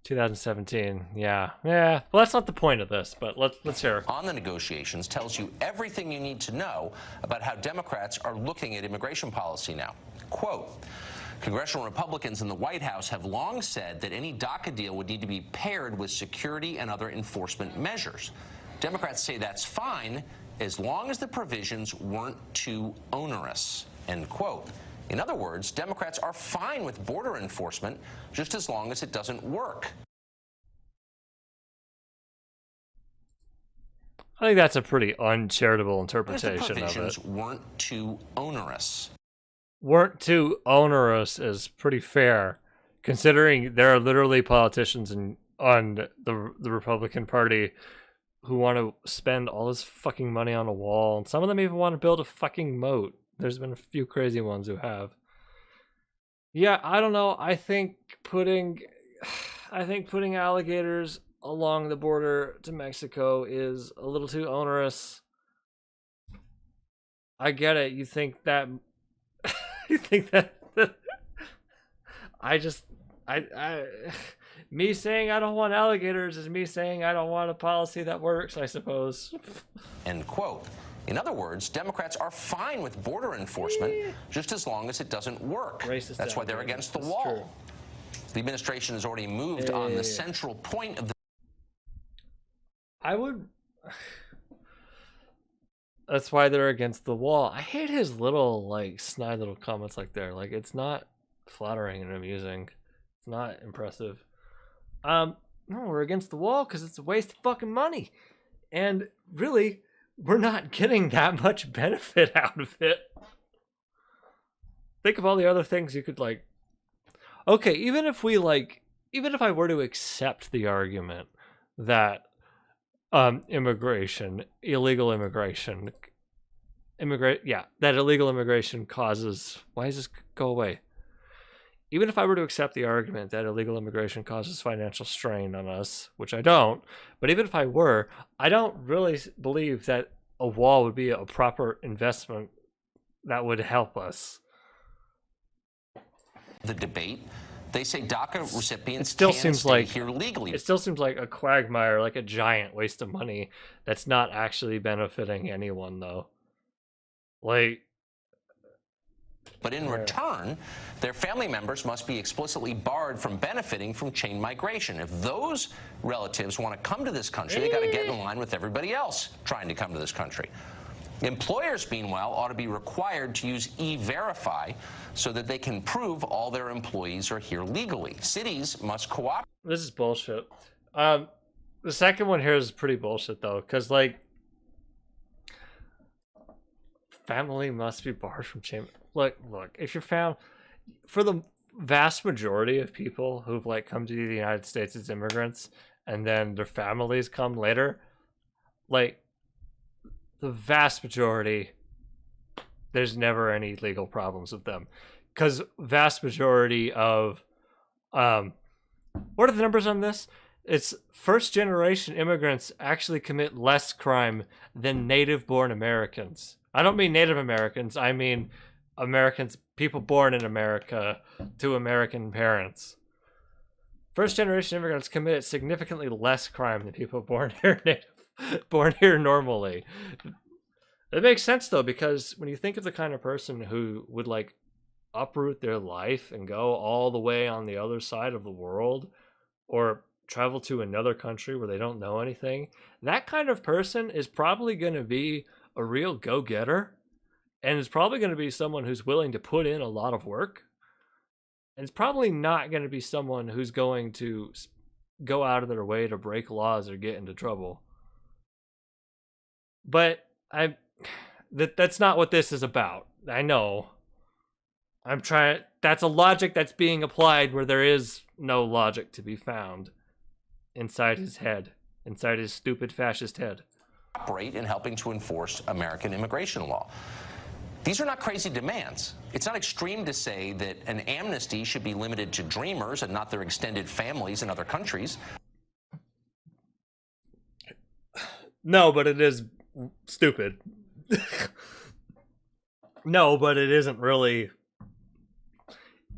S1: 2017. Yeah. Well, that's not the point of this, but let's hear.
S4: On the negotiations tells you everything you need to know about how Democrats are looking at immigration policy now. Quote, congressional Republicans in the White House have long said that any DACA deal would need to be paired with security and other enforcement measures. Democrats say that's fine as long as the provisions weren't too onerous, end quote. In other words, Democrats are fine with border enforcement just as long as it doesn't work.
S1: I think that's a pretty uncharitable interpretation
S4: the provisions
S1: of it.
S4: Weren't too onerous.
S1: Weren't too onerous is pretty fair, considering there are literally politicians on the Republican Party who want to spend all this fucking money on a wall, and some of them even want to build a fucking moat. There's been a few crazy ones who have. Yeah, I don't know. I think putting alligators along the border to Mexico is a little too onerous. I get it. You think that me saying I don't want alligators is me saying I don't want a policy that works, I suppose.
S4: End quote. In other words, Democrats are fine with border enforcement just as long as it doesn't work.
S1: Racist.
S4: That's why they're against the wall.
S1: True.
S4: The administration has already moved on the central point of the...
S1: I would... That's why they're against the wall. I hate his little, like, snide little comments like there. Like, it's not flattering and amusing. It's not impressive. No, we're against the wall because it's a waste of fucking money. And really, we're not getting that much benefit out of it. Think of all the other things you could, like... Okay, even if I were to accept the argument that that illegal immigration causes... Why does this go away? Even if I were to accept the argument that illegal immigration causes financial strain on us, which I don't, but even if I were, I don't really believe that a wall would be a proper investment that would help us.
S4: The debate, they say DACA recipients
S1: still
S4: can
S1: seems
S4: stay
S1: like
S4: here legally.
S1: It still seems like a quagmire, like a giant waste of money that's not actually benefiting anyone, though. Like...
S4: But in return, their family members must be explicitly barred from benefiting from chain migration. If those relatives want to come to this country, they got to get in line with everybody else trying to come to this country. Employers, meanwhile, ought to be required to use E-Verify so that they can prove all their employees are here legally. Cities must cooperate.
S1: This is bullshit. The second one here is pretty bullshit, though, because, like, family must be barred from chain... Look, if you're found... For the vast majority of people who've, like, come to the United States as immigrants, and then their families come later, like, the vast majority, there's never any legal problems with them. Because vast majority of... what are the numbers on this? It's first-generation immigrants actually commit less crime than native-born Americans. I don't mean Native Americans. I mean Americans, people born in America to American parents. First generation immigrants commit significantly less crime than people born here born here normally. It makes sense though, because when you think of the kind of person who would like uproot their life and go all the way on the other side of the world, or travel to another country where they don't know anything, that kind of person is probably going to be a real go-getter, and is probably going to be someone who's willing to put in a lot of work. And it's probably not going to be someone who's going to go out of their way to break laws or get into trouble. But that's not what this is about. I know. I'm trying. That's a logic that's being applied where there is no logic to be found inside his head, inside his stupid fascist head.
S4: Operate in helping to enforce American immigration law. These are not crazy demands. It's not extreme to say that an amnesty should be limited to dreamers and not their extended families in other countries.
S1: No, but it is stupid. No, but it isn't really.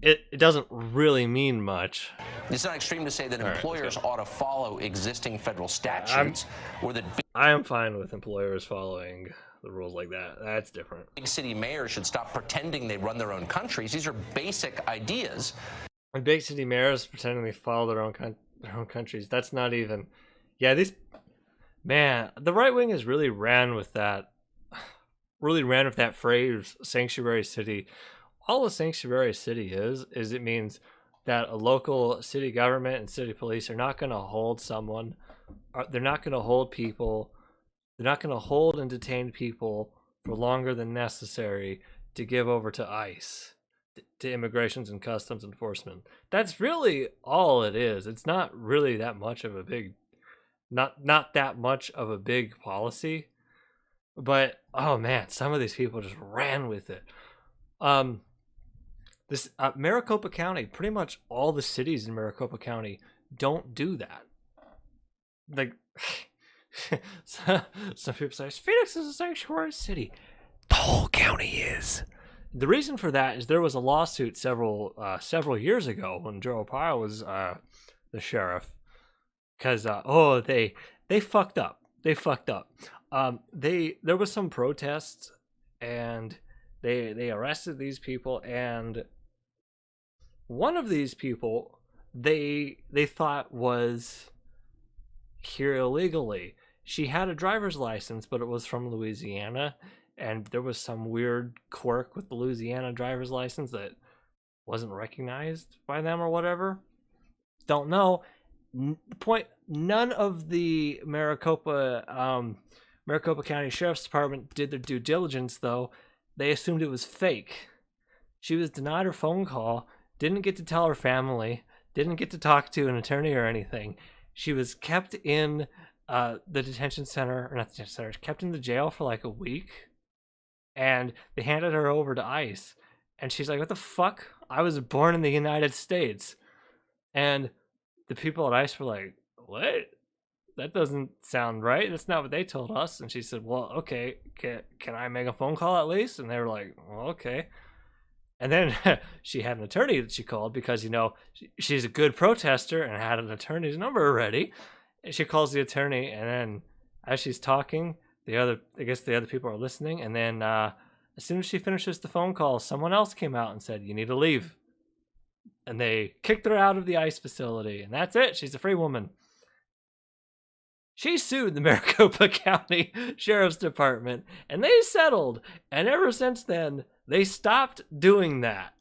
S1: It doesn't really mean much.
S4: It's not extreme to say that employers ought to follow existing federal statutes, or that
S1: I am fine with employers following the rules like that. That's different.
S4: big city mayors should stop pretending they run their own countries. These are basic ideas.
S1: And big city mayors pretending they follow their own countries. That's not even. Yeah, these. Man, the right wing has really ran with that. Really ran with that phrase, sanctuary city. All a sanctuary city is it means that a local city government and city police are not going to hold someone. They're not going to hold people. They're not going to hold and detain people for longer than necessary to give over to ICE, to Immigrations and Customs Enforcement. That's really all it is. It's not really that much of a big, not that much of a big policy. But oh man, some of these people just ran with it. This Maricopa County, pretty much all the cities in Maricopa County don't do that. Like, some people say Phoenix is a sanctuary city. The whole county is. The reason for that is there was a lawsuit several years ago when Joe Arpaio was the sheriff, because they fucked up. They fucked up. There was some protests, and they arrested these people, and one of these people they thought was here illegally. She had a driver's license, but it was from Louisiana, and there was some weird quirk with the Louisiana driver's license that wasn't recognized by them or whatever. Don't know. Point, none of the Maricopa County Sheriff's Department did their due diligence, though. They assumed it was fake. She was denied her phone call, didn't get to tell her family, didn't get to talk to an attorney or anything. She was kept in the detention center, or not the detention center, kept in the jail for like a week, and they handed her over to ICE. And she's like, what the fuck? I was born in the United States. And the people at ICE were like, what? That doesn't sound right. That's not what they told us. And she said, well, okay, can I make a phone call at least? And they were like, well, okay. And then she had an attorney that she called because, you know, she's a good protester and had an attorney's number already. And she calls the attorney, and then as she's talking, the other people are listening. And then as soon as she finishes the phone call, someone else came out and said, you need to leave. And they kicked her out of the ICE facility. And that's it. She's a free woman. She sued the Maricopa County Sheriff's Department, and they settled. And ever since then, they stopped doing that.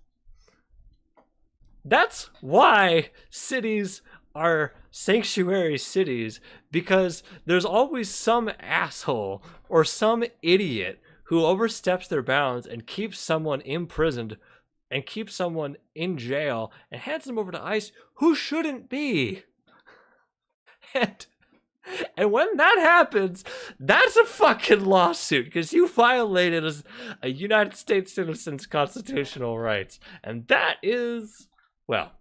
S1: That's why cities are sanctuary cities, because there's always some asshole or some idiot who oversteps their bounds and keeps someone imprisoned and keeps someone in jail and hands them over to ICE who shouldn't be. And when that happens, that's a fucking lawsuit, because you violated a United States citizen's constitutional rights. And that is, well,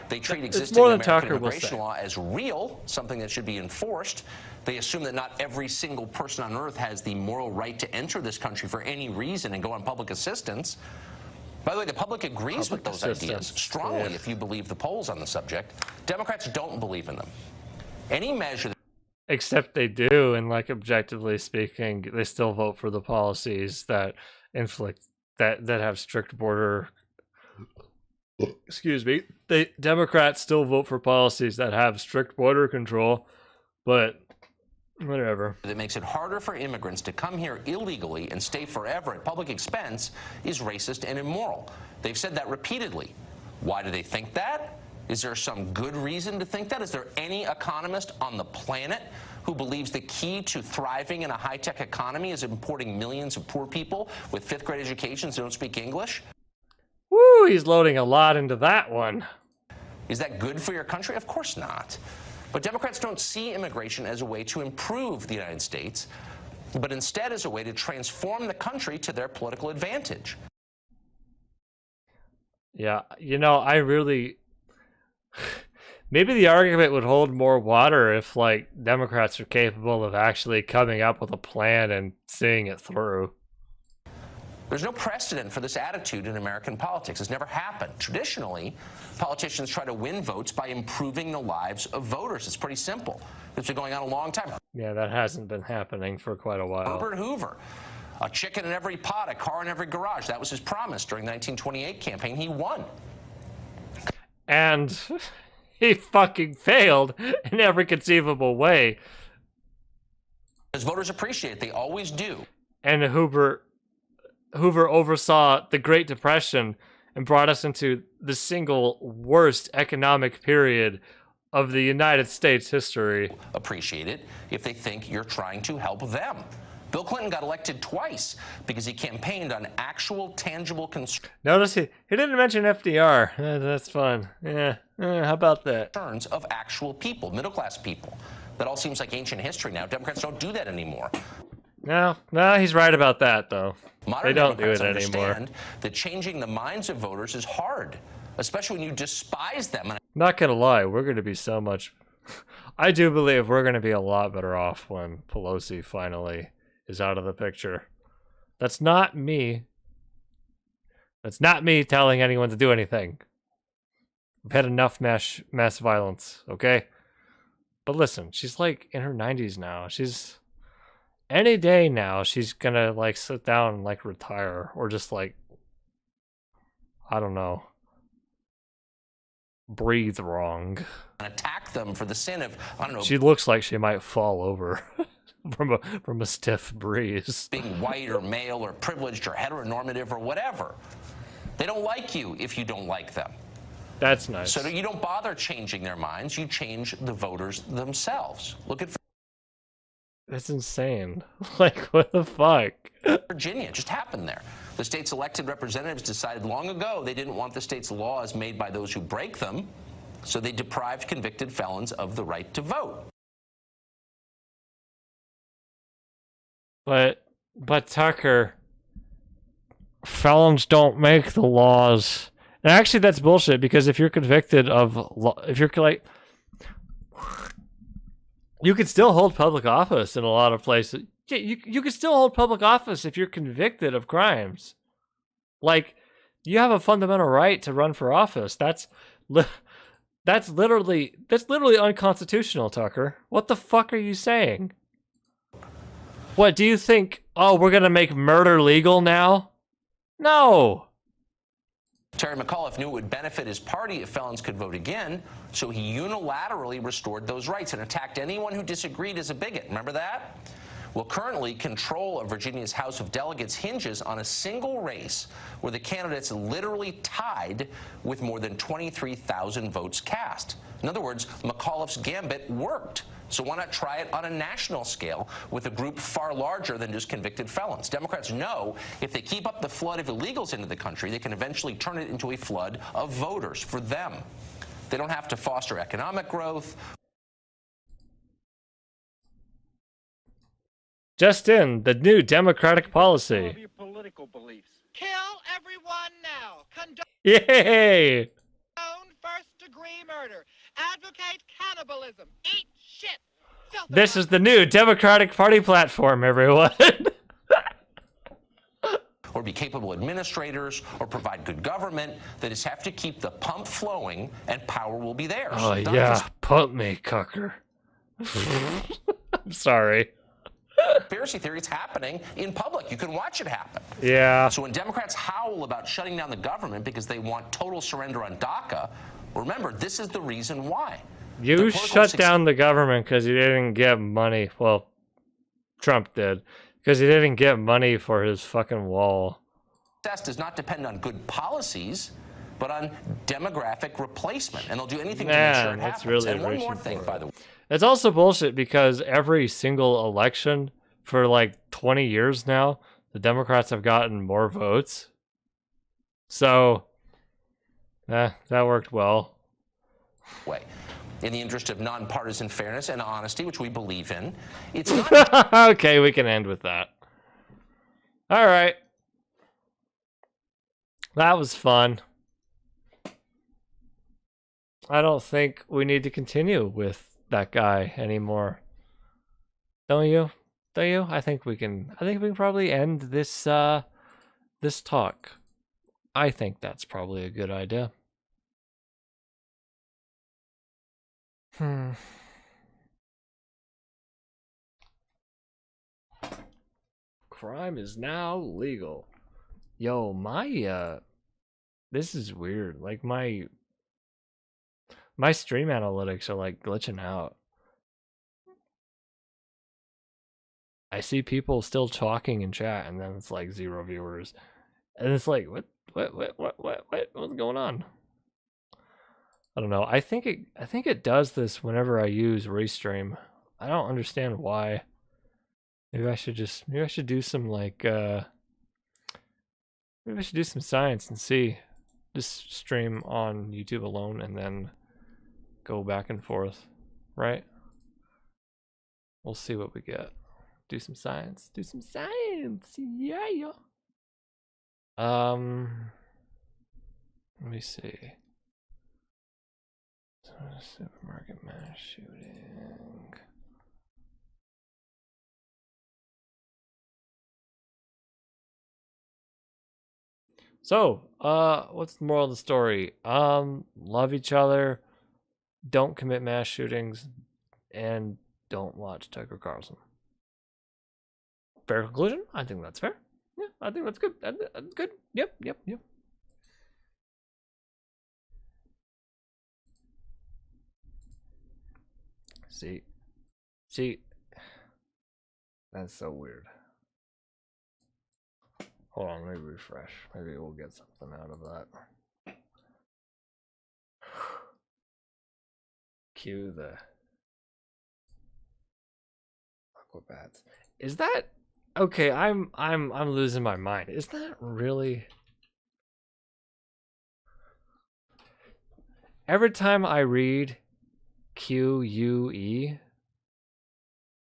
S4: They treat
S1: It's
S4: existing
S1: more than
S4: American
S1: Tucker will
S4: immigration
S1: say.
S4: law as real, something that should be enforced. They assume that not every single person on earth has the moral right to enter this country for any reason and go on public assistance. By the way, the public agrees with those ideas strongly if you believe the polls on the subject. Democrats don't believe in them. Any measure...
S1: Except they do, and like objectively speaking, they still vote for the policies that inflict that have strict border. Excuse me. Democrats still vote for policies that have strict border control, but whatever.
S4: That makes it harder for immigrants to come here illegally and stay forever at public expense is racist and immoral. They've said that repeatedly. Why do they think that? Is there some good reason to think that? Is there any economist on the planet who believes the key to thriving in a high-tech economy is importing millions of poor people with fifth-grade educations who don't speak English?
S1: Woo, he's loading a lot into that one.
S4: Is that good for your country? Of course not. But Democrats don't see immigration as a way to improve the United States, but instead as a way to transform the country to their political advantage.
S1: Yeah, you know, I really... Maybe the argument would hold more water if, like, Democrats are capable of actually coming up with a plan and seeing it through.
S4: There's no precedent for this attitude in American politics. It's never happened. Traditionally, politicians try to win votes by improving the lives of voters. It's pretty simple. It's been going on a long time.
S1: Yeah, that hasn't been happening for quite a while.
S4: Herbert Hoover, a chicken in every pot, a car in every garage. That was his promise during the 1928 campaign. He won.
S1: And he fucking failed in every conceivable way.
S4: As voters appreciate it, they always do.
S1: And Hoover oversaw the Great Depression and brought us into the single worst economic period of the United States history.
S4: Appreciate it if they think you're trying to help them. Bill Clinton got elected twice because he campaigned on actual, tangible
S1: Notice he didn't mention FDR. That's fun. Yeah, how about that?
S4: concerns of actual people, middle-class people. That all seems like ancient history now. Democrats don't do that anymore.
S1: No, he's right about that, though.
S4: Modern
S1: They don't do
S4: Democrats
S1: it anymore.
S4: understand that changing the minds of voters is hard, especially when you despise them. And
S1: Not gonna lie, we're gonna be so much... I do believe we're gonna be a lot better off when Pelosi finally is out of the picture. That's not me. That's not me telling anyone to do anything. We've had enough mass violence, okay? But listen, she's like in her 90s now. She's... Any day now, she's gonna like sit down and like retire or just like, I don't know, breathe wrong.
S4: attack them for the sin of, I don't know,
S1: She looks like she might fall over from a stiff breeze.
S4: being white or male or privileged or heteronormative or whatever. They don't like you if you don't like them.
S1: That's nice.
S4: So you don't bother changing their minds. You change the voters themselves. Look at
S1: That's insane. Like, what the fuck?
S4: Virginia. It just happened there. The state's elected representatives decided long ago they didn't want the state's laws made by those who break them, so they deprived convicted felons of the right to vote.
S1: But Tucker, felons don't make the laws. And actually, that's bullshit, because if you're convicted of, if you're like, you could still hold public office in a lot of places. Yeah, you could still hold public office if you're convicted of crimes. Like, you have a fundamental right to run for office. That's literally unconstitutional, Tucker. What the fuck are you saying? What, do you think, oh, we're going to make murder legal now? No.
S4: Terry McAuliffe knew it would benefit his party if felons could vote again, so he unilaterally restored those rights and attacked anyone who disagreed as a bigot. Remember that? Well, currently, control of Virginia's House of Delegates hinges on a single race where the candidates literally tied with more than 23,000 votes cast. In other words, McAuliffe's gambit worked. So why not try it on a national scale with a group far larger than just convicted felons? Democrats know if they keep up the flood of illegals into the country, they can eventually turn it into a flood of voters for them. They don't have to foster economic growth.
S1: Just in, the new Democratic policy.
S7: Of your political beliefs. Kill everyone now. Condone
S1: Yay!
S7: first degree murder, advocate cannibalism, eat shit.
S1: This is the new Democratic Party platform, everyone.
S4: or be capable administrators or provide good government. They just have to keep the pump flowing and power will be theirs.
S1: Oh, yeah. Pump me, cucker. I'm sorry.
S4: Conspiracy theory, it's happening in public. You can watch it happen.
S1: Yeah.
S4: So when Democrats howl about shutting down the government because they want total surrender on DACA, remember, this is the reason why.
S1: You shut down the government because you didn't get money. Well, Trump did. Because he didn't get money for his fucking wall.
S4: Success does not depend on good policies, but on demographic replacement. And they'll do anything to make sure it happens.
S1: Really
S4: and one more thing, by the way.
S1: It's also bullshit because every single election for like 20 years now, the Democrats have gotten more votes. So, that worked well.
S4: In the interest of nonpartisan fairness and honesty, which we believe in, it's not...
S1: Okay, we can end with that. All right. That was fun. I don't think we need to continue with that guy anymore. Don't you? Don't you? I think we can probably end this this talk. I think that's probably a good idea. Crime is now legal. Yo, my this is weird. Like my stream analytics are like glitching out. I see people still talking in chat and then it's like 0 viewers. And it's like what's going on? I don't know. I think it does this whenever I use Restream. I don't understand why. Maybe I should do some like maybe I should do some science and see. Just stream on YouTube alone and then go back and forth, right? We'll see what we get. Do some science. Do some science. Yeah. Let me see. Supermarket mass shooting. So, what's the moral of the story? Love each other, don't commit mass shootings, and don't watch Tucker Carlson. Fair conclusion? I think that's fair. Yeah, I think that's good. That's good. Yep. See, that's so weird. Hold on, let me refresh. Maybe we'll get something out of that. Cue the Aquabats. Is that okay? I'm losing my mind. Is that really? Every time I read QUE,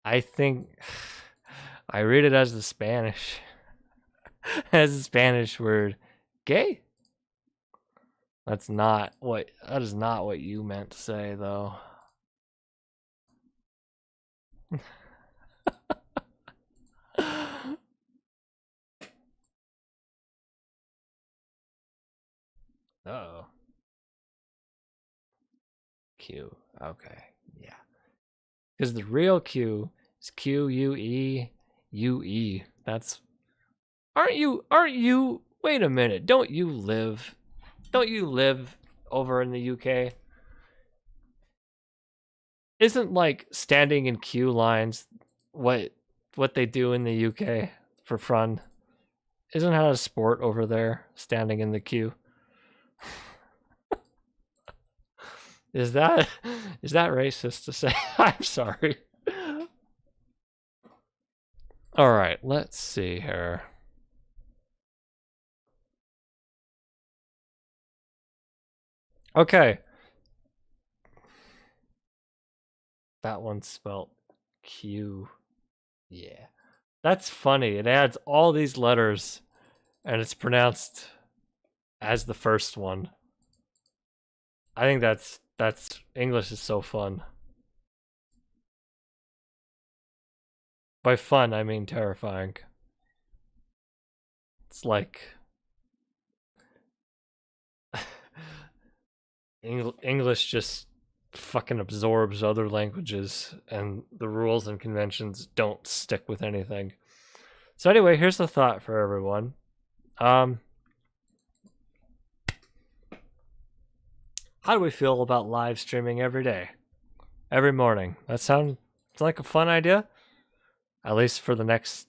S1: I think I read it as the Spanish. As a Spanish word, gay. That is not what you meant to say, though. Uh-oh. Q. Okay. Yeah. Because the real Q is QUEUE. That's Aren't you wait a minute, don't you live over in the UK? Isn't like standing in queue lines what they do in the UK for fun? Isn't that a sport over there, standing in the queue? Is that racist to say? I'm sorry. All right, let's see here. Okay. That one's spelled Q. Yeah. That's funny. It adds all these letters and it's pronounced as the first one. I think that's That's English is so fun. By fun, I mean terrifying. It's like English just fucking absorbs other languages, and the rules and conventions don't stick with anything. So anyway, here's the thought for everyone. How do we feel about live streaming every day? Every morning. That sounds like a fun idea? At least for the next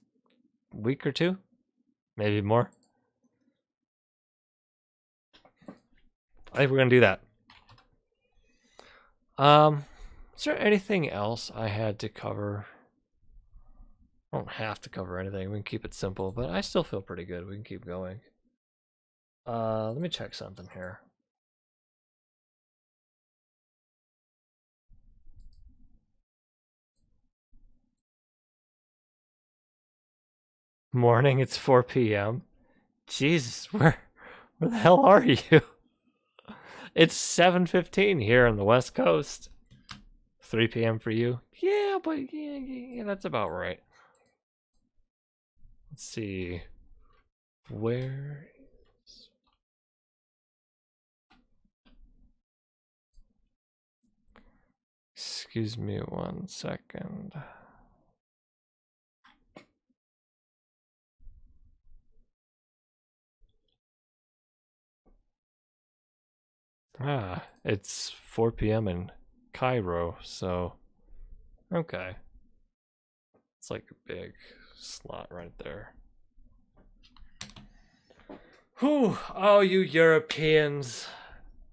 S1: week or two? Maybe more? I think we're gonna do that. Is there anything else I had to cover? I don't have to cover anything. We can keep it simple, but I still feel pretty good. We can keep going. Let me check something here. Morning, it's 4 p.m. Jesus, where the hell are you? It's 7:15 here on the West Coast. 3 p.m. for you? Yeah, but yeah, that's about right. Let's see. Where is... Excuse me 1 second. Ah, it's 4 p.m. in Cairo, so okay. It's like a big slot right there. Whew, oh, you Europeans.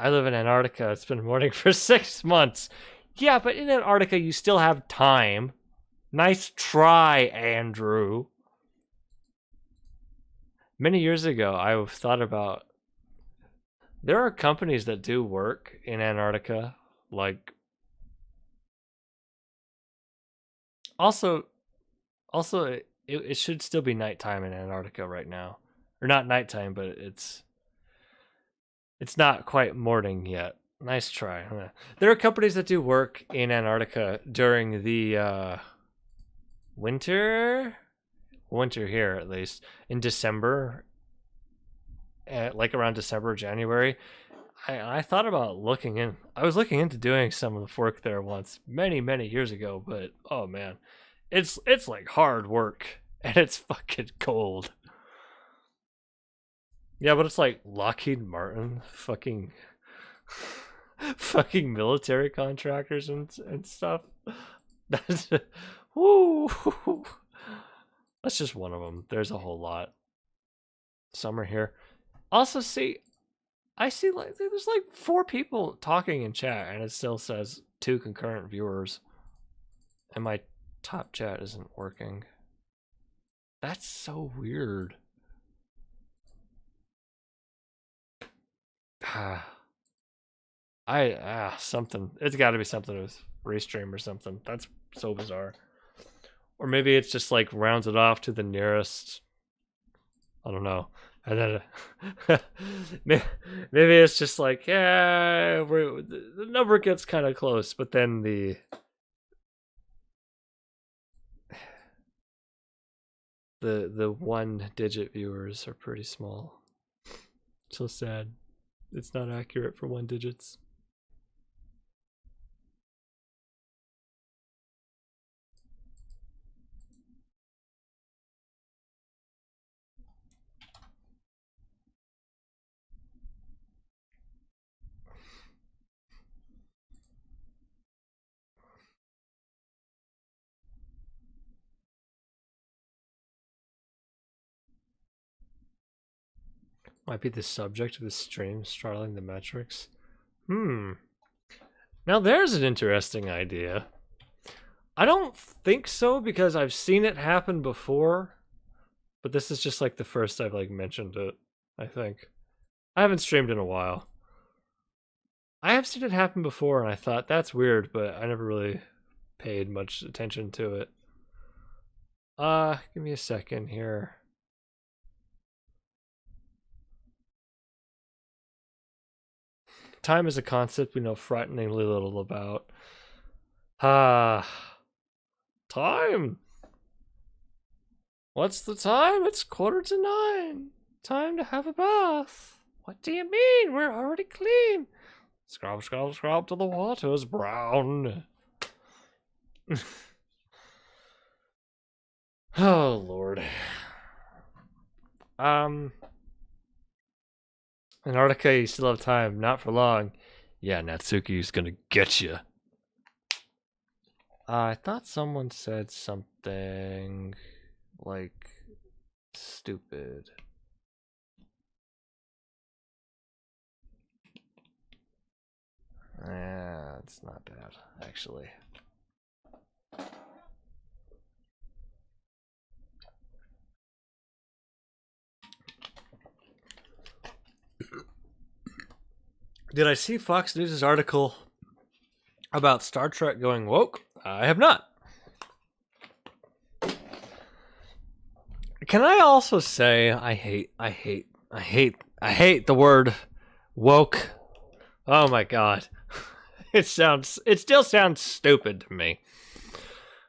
S1: I live in Antarctica. It's been morning for 6 months. Yeah, but in Antarctica, you still have time. Nice try, Andrew. Many years ago, I thought about... There are companies that do work in Antarctica, like... Also, it should still be nighttime in Antarctica right now. Or not nighttime, but it's not quite morning yet. Nice try. There are companies that do work in Antarctica during the winter here at least, in December, like around December, January. I thought about looking in. I was looking into doing some of the work there once, many years ago, but oh man, it's like hard work and it's fucking cold. Yeah, but it's like Lockheed Martin, fucking military contractors and stuff. That's woo. That's just one of them. There's a whole lot. Some are here. Also, I see like there's like 4 people talking in chat, and it still says 2 concurrent viewers, and my top chat isn't working. That's so weird. Something. It's got to be something with Restream or something. That's so bizarre. Or maybe it's just like rounds it off to the nearest. I don't know. And then maybe it's just like, yeah, the number gets kind of close, but then the 1-digit viewers are pretty small. So sad. It's not accurate for 1 digits. Might be the subject of the stream straddling the metrics. Now there's an interesting idea. I don't think so because I've seen it happen before, but this is just like the first I've like mentioned it, I think. I haven't streamed in a while. I have seen it happen before and I thought that's weird, but I never really paid much attention to it. Give me a second here. Time is a concept we know frighteningly little about. Time. What's the time? It's 9:15. Time to have a bath. What do you mean? We're already clean. Scrub, scrub, scrub till the water's brown. Oh, Lord. Antarctica, you still have time. Not for long. Yeah, Natsuki's gonna get you. I thought someone said something like stupid. Yeah, it's not bad, actually. Did I see Fox News' article about Star Trek going woke? I have not. Can I also say I hate the word woke. Oh my god. It still sounds stupid to me.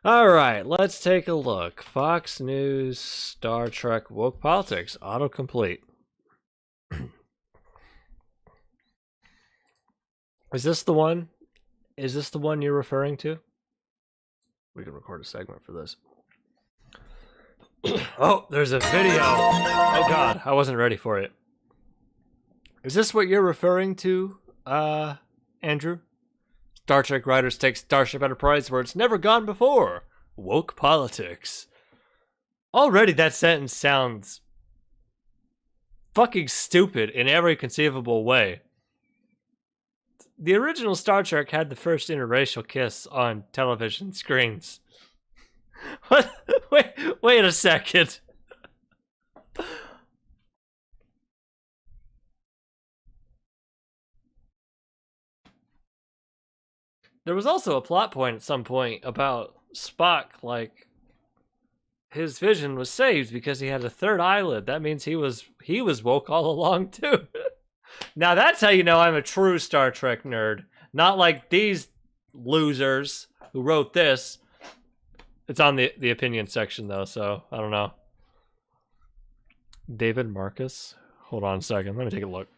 S1: All right, let's take a look. Fox News, Star Trek, woke politics, autocomplete. Is this the one? Is this the one you're referring to? We can record a segment for this. Oh, there's a video. Oh god, I wasn't ready for it. Is this what you're referring to, Andrew? Star Trek writers take Starship Enterprise where it's never gone before. Woke politics. Already that sentence sounds fucking stupid in every conceivable way. The original Star Trek had the first interracial kiss on television screens. What? Wait a second. There was also a plot point at some point about Spock, like, his vision was saved because he had a third eyelid. That means he was woke all along too. Now that's how you know I'm a true Star Trek nerd. Not like these losers who wrote this. It's on the opinion section though, so I don't know. David Marcus? Hold on a second, let me take a look.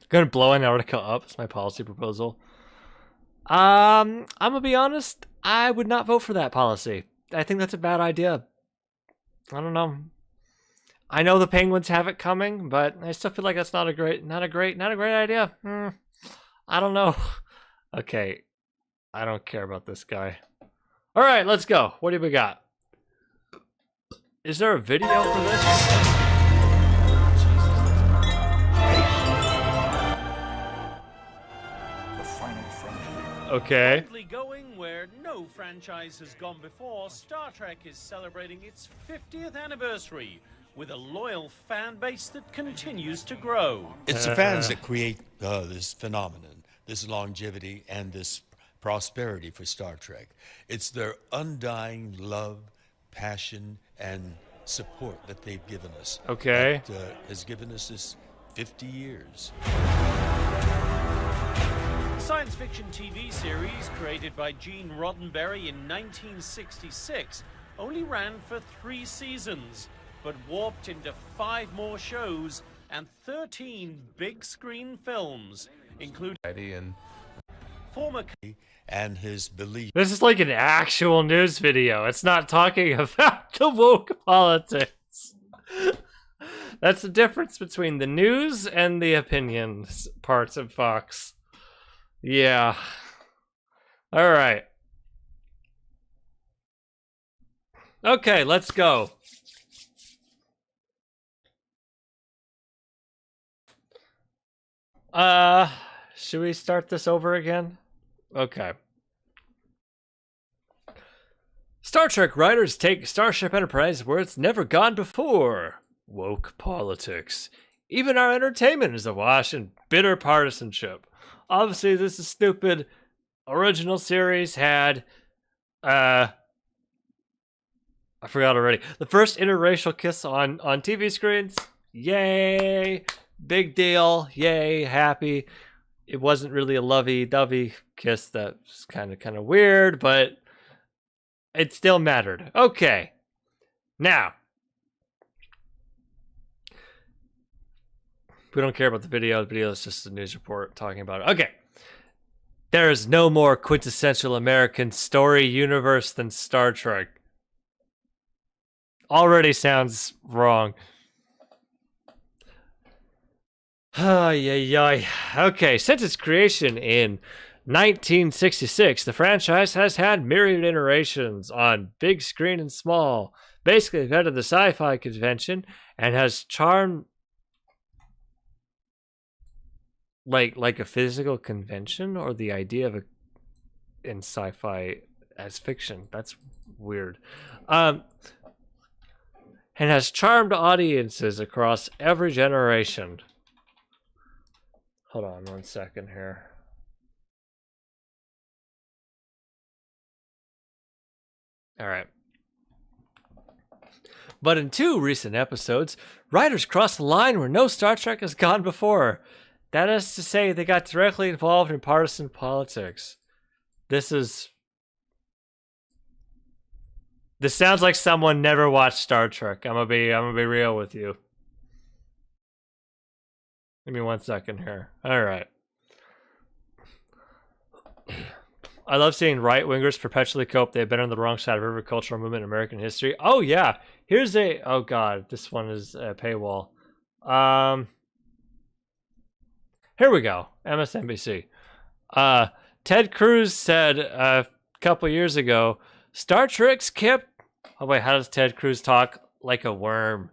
S1: Gonna blow Antarctica up, it's my policy proposal. I'm gonna be honest, I would not vote for that policy. I think that's a bad idea. I don't know. I know the Penguins have it coming, but I still feel like that's not a great idea. I don't know. Okay, I don't care about this guy. All right, let's go. What do we got? Is there a video for this?
S3: The final frontier.
S1: Okay.
S8: Currently going where no franchise has gone before, Star Trek is celebrating its 50th anniversary with a loyal fan base that continues to grow.
S9: It's the fans that create this phenomenon, this longevity, and this prosperity for Star Trek. It's their undying love, passion, and support that they've given us.
S1: Okay.
S9: That has given us this 50 years.
S8: The science fiction TV series created by Gene Roddenberry in 1966 only ran for 3 seasons, but warped into 5 more shows and 13 big screen films, including former
S9: And his belief.
S1: This is like an actual news video. It's not talking about the woke politics. That's the difference between the news and the opinions parts of Fox. Yeah. All right. Okay, let's go. Should we start this over again? Okay. Star Trek writers take Starship Enterprise where it's never gone before. Woke politics. Even our entertainment is awash in bitter partisanship. Obviously, this is stupid. Original series had, I forgot already. The first interracial kiss on TV screens. Yay! big deal. Yay, happy. It wasn't really a lovey-dovey kiss. That's kind of weird, but it still mattered. Okay. Now, we don't care about the video. The video is just a news report talking about it. Okay. There is no more quintessential American story universe than Star Trek. Already sounds wrong. Okay, since its creation in 1966, the franchise has had myriad iterations on big screen and small. Basically invented the sci-fi convention and has charmed like a physical convention, or the idea of in sci-fi as fiction. That's weird. And has charmed audiences across every generation. Hold on 1 second here. All right. But in 2 recent episodes, writers crossed the line where no Star Trek has gone before. That is to say, they got directly involved in partisan politics. This sounds like someone never watched Star Trek. I'm gonna be real with you. Give me 1 second here. All right. I love seeing right-wingers perpetually cope they've been on the wrong side of every cultural movement in American history. Oh, yeah. Here's a... Oh, God. This one is a paywall. Here we go. MSNBC. Ted Cruz said a couple years ago, Star Trek's kept... Oh, wait. How does Ted Cruz talk? Like a worm.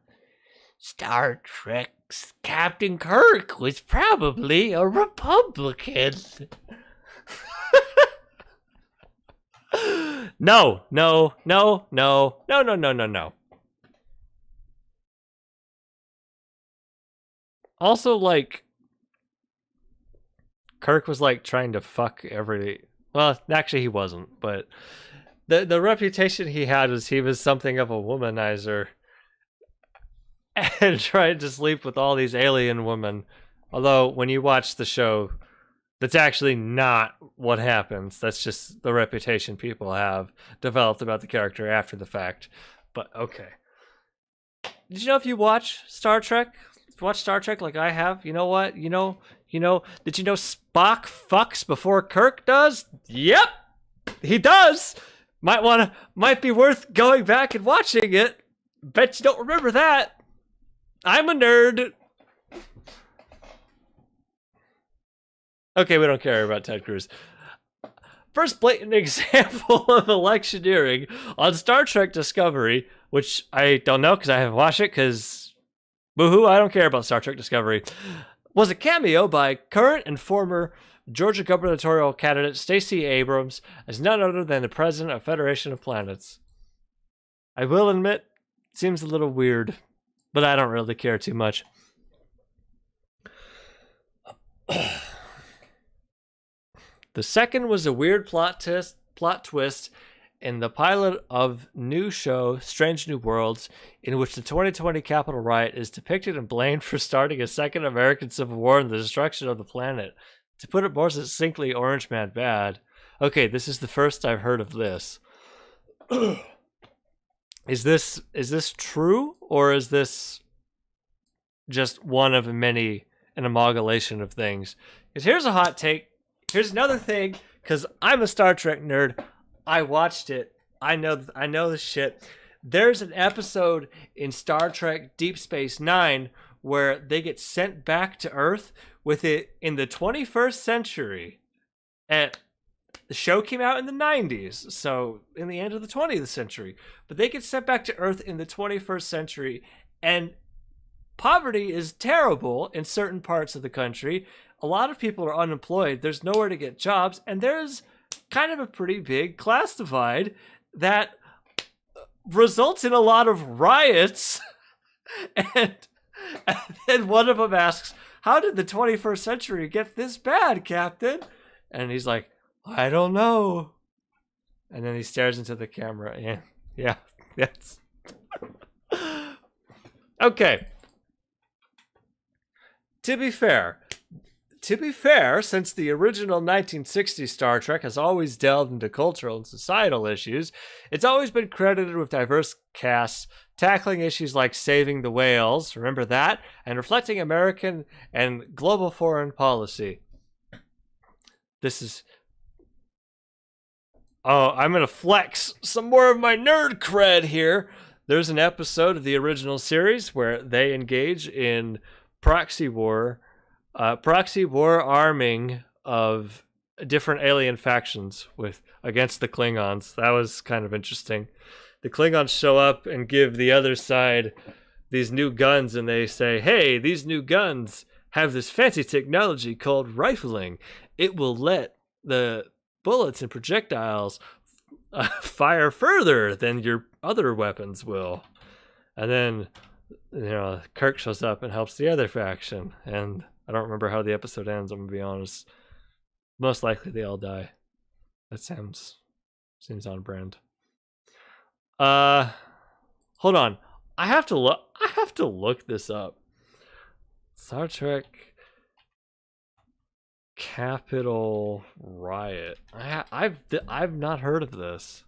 S1: Star Trek's Captain Kirk was probably a Republican. No. Also, like, Kirk was like trying to fuck every... Well, actually he wasn't, but the reputation he had was he was something of a womanizer and tried to sleep with all these alien women. Although, when you watch the show, that's actually not what happens. That's just the reputation people have developed about the character after the fact. But, okay. Did you know if you watch Star Trek, like I have, you know what? You know, did you know Spock fucks before Kirk does? Yep, he does. Might be worth going back and watching it. Bet you don't remember that. I'm a nerd. Okay, we don't care about Ted Cruz. First blatant example of electioneering on Star Trek Discovery, which I don't know because I haven't watched it, because boo-hoo, I don't care about Star Trek Discovery, was a cameo by current and former Georgia gubernatorial candidate Stacey Abrams as none other than the president of Federation of Planets. I will admit, it seems a little weird, but I don't really care too much. The second was a weird plot twist in the pilot of new show Strange New Worlds, in which the 2020 Capitol riot is depicted and blamed for starting a second American Civil War and the destruction of the planet. To put it more succinctly, Orange Man bad. Okay, this is the first I've heard of this. Is this true, or is this just one of many, an amalgamation of things? Because here's a hot take. Here's another thing, because I'm a Star Trek nerd. I watched it. I know this shit. There's an episode in Star Trek Deep Space Nine where they get sent back to Earth with it in the 21st century. And the show came out in the 90s, so in the end of the 20th century. But they get sent back to Earth in the 21st century, and poverty is terrible in certain parts of the country. A lot of people are unemployed. There's nowhere to get jobs, and there's kind of a pretty big class divide that results in a lot of riots. and then one of them asks, how did the 21st century get this bad, Captain? And he's like, I don't know. And then he stares into the camera. Yeah, that's... Okay. to be fair, since the original 1960s Star Trek has always delved into cultural and societal issues, it's always been credited with diverse casts tackling issues like saving the whales, remember that, and reflecting American and global foreign policy. I'm going to flex some more of my nerd cred here. There's an episode of the original series where they engage in proxy war arming of different alien factions against the Klingons. That was kind of interesting. The Klingons show up and give the other side these new guns, and they say, hey, these new guns have this fancy technology called rifling. It will let the bullets and projectiles fire further than your other weapons will. And then, Kirk shows up and helps the other faction, and I don't remember how the episode ends, I'm gonna be honest. Most likely they all die. That seems on brand. Hold on. I have to look this up. Star Trek Capitol Riot. I've not heard of this.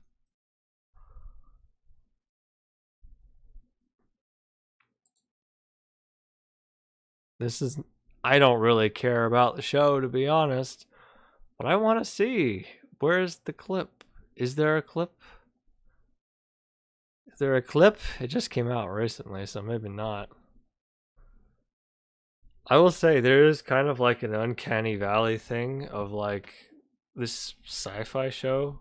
S1: I don't really care about the show, to be honest, but I want to see. Where's the clip? Is there a clip? Is there a clip? It just came out recently, so maybe not. I will say there is kind of like an uncanny valley thing of like this sci-fi show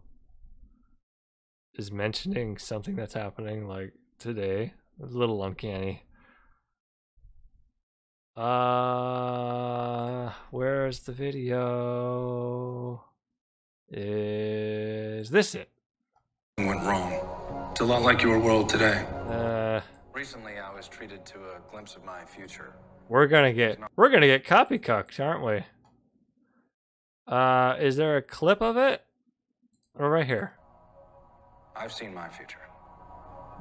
S1: is mentioning something that's happening like today. It's a little uncanny. Where's the video? Is this it?
S10: Went wrong. It's a lot like your world today.
S11: Recently, I was treated to a glimpse of my future.
S1: We're gonna get copycucked, aren't we? Is there a clip of it? Or right here?
S11: I've seen my future.